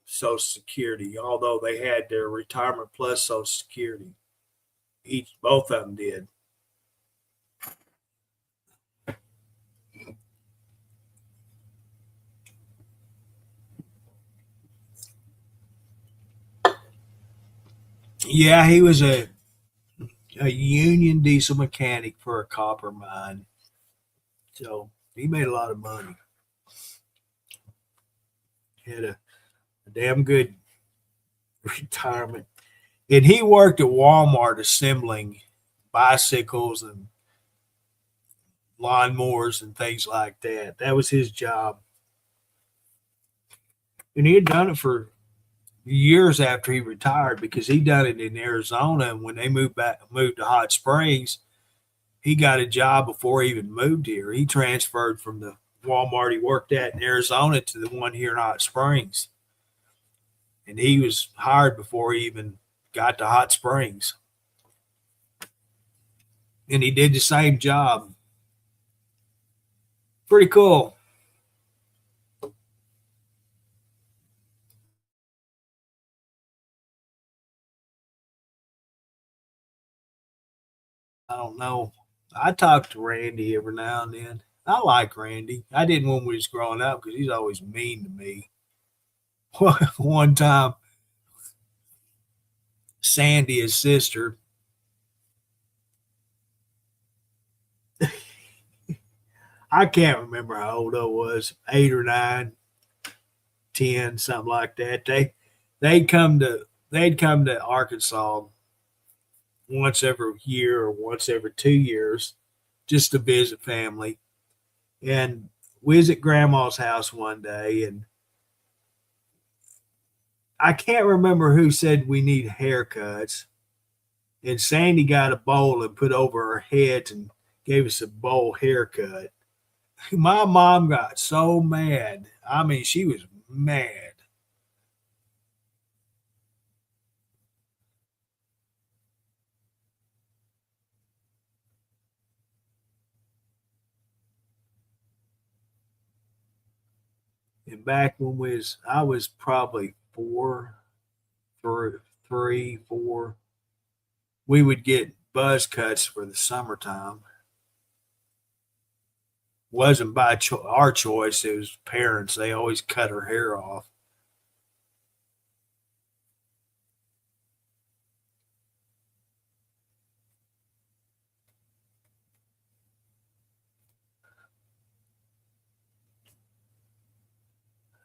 Social Security, although they had their retirement plus Social Security. Both of them did. Yeah, he was a union diesel mechanic for a copper mine. So he made a lot of money. He had a damn good retirement. And he worked at Walmart assembling bicycles and lawnmowers and things like that. That was his job. And he had done it for years after he retired because he done it in Arizona. And when they moved to Hot Springs, he got a job before he even moved here. He transferred from the Walmart he worked at in Arizona to the one here in Hot Springs. And he was hired before he even got to Hot Springs. And he did the same job. Pretty cool. I don't know. I talk to Randy every now and then. I like Randy. I didn't when we was growing up because he's always mean to me. One time, Sandy, his sister, I can't remember how old I was, 8 or 9, 10, something like that. They'd come to Arkansas once every year or once every 2 years just to visit family. And we was at grandma's house one day, and I can't remember who said we need haircuts. And Sandy got a bowl and put over her head and gave us a bowl haircut. My mom got so mad. I mean, she was mad. And back when I was probably 3, 4, we would get buzz cuts for the summertime. Wasn't by our choice; it was parents. They always cut her hair off.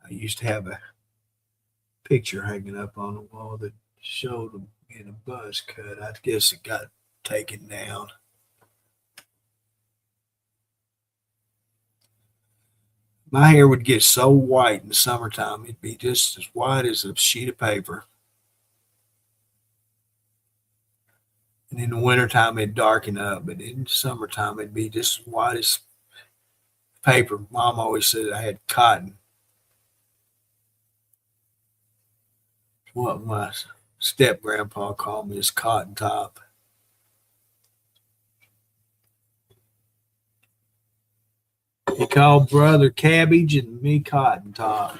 I used to have a picture hanging up on the wall that showed them in a buzz cut. I guess it got taken down. My hair would get so white in the summertime, it'd be just as white as a sheet of paper. And in the wintertime, it'd darken up, but in the summertime, it'd be just as white as paper. Mom always said I had cotton. What my step grandpa called me is cotton top. He called brother cabbage and me cotton top.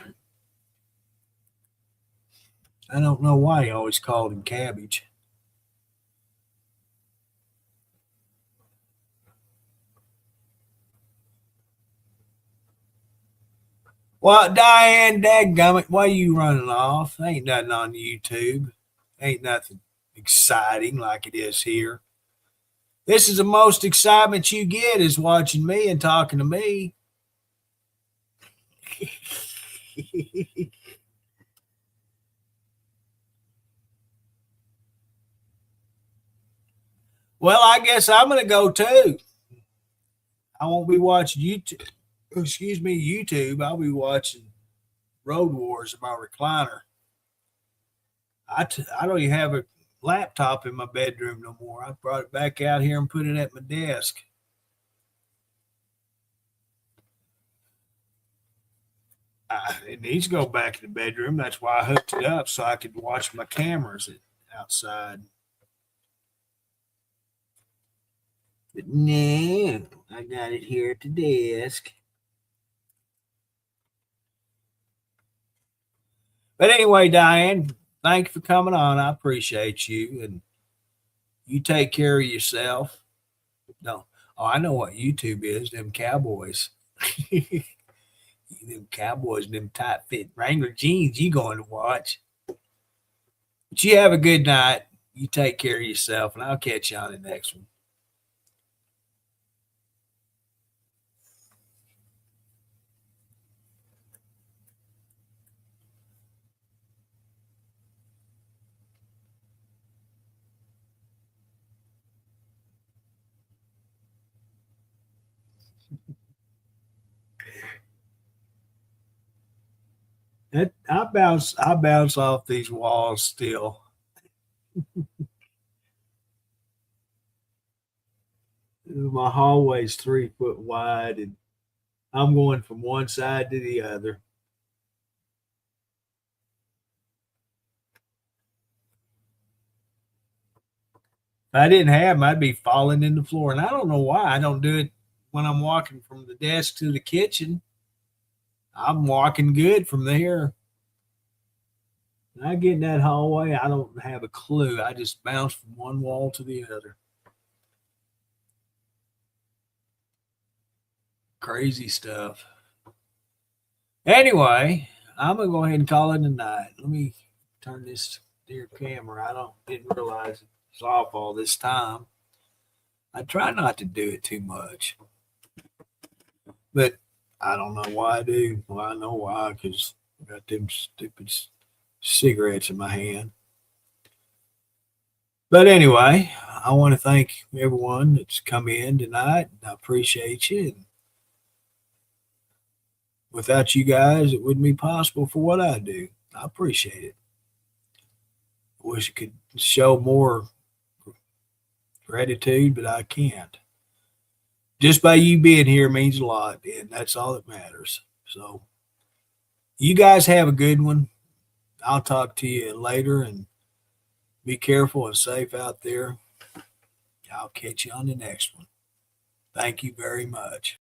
I don't know why he always called him cabbage. Well, Diane, dadgummit, why you running off? Ain't nothing on YouTube. Ain't nothing exciting like it is here. This is the most excitement you get is watching me and talking to me. Well, I guess I'm going to go too. I won't be watching YouTube. Excuse me, YouTube. I'll be watching Road Wars in my recliner. I don't even have a laptop in my bedroom no more. I brought it back out here and put it at my desk. It needs to go back in the bedroom. That's why I hooked it up so I could watch my cameras outside. But no, I got it here at the desk. But anyway, Diane, thank you for coming on. I appreciate you. And you take care of yourself. No. Oh, I know what YouTube is. Them cowboys. Them cowboys, them tight fit Wrangler jeans you going to watch. But you have a good night. You take care of yourself, and I'll catch you on the next one. I bounce off these walls still. My hallway's 3 foot wide, and I'm going from one side to the other. If I didn't have them, I'd be falling in the floor. And I don't know why I don't do it when I'm walking from the desk to the kitchen. I'm walking good from there. When I get in that hallway, I don't have a clue. I just bounce from one wall to the other. Crazy stuff. Anyway, I'm gonna go ahead and call it a night. Let me turn this dear camera. Didn't realize it's off all this time. I try not to do it too much, but I don't know why I do. Well, I know why, because I got them stupid cigarettes in my hand. But anyway, I want to thank everyone that's come in tonight. I appreciate you. And without you guys, it wouldn't be possible for what I do. I appreciate it. I wish I could show more gratitude, but I can't. Just by you being here means a lot, and that's all that matters. So, you guys have a good one. I'll talk to you later, and be careful and safe out there. I'll catch you on the next one. Thank you very much.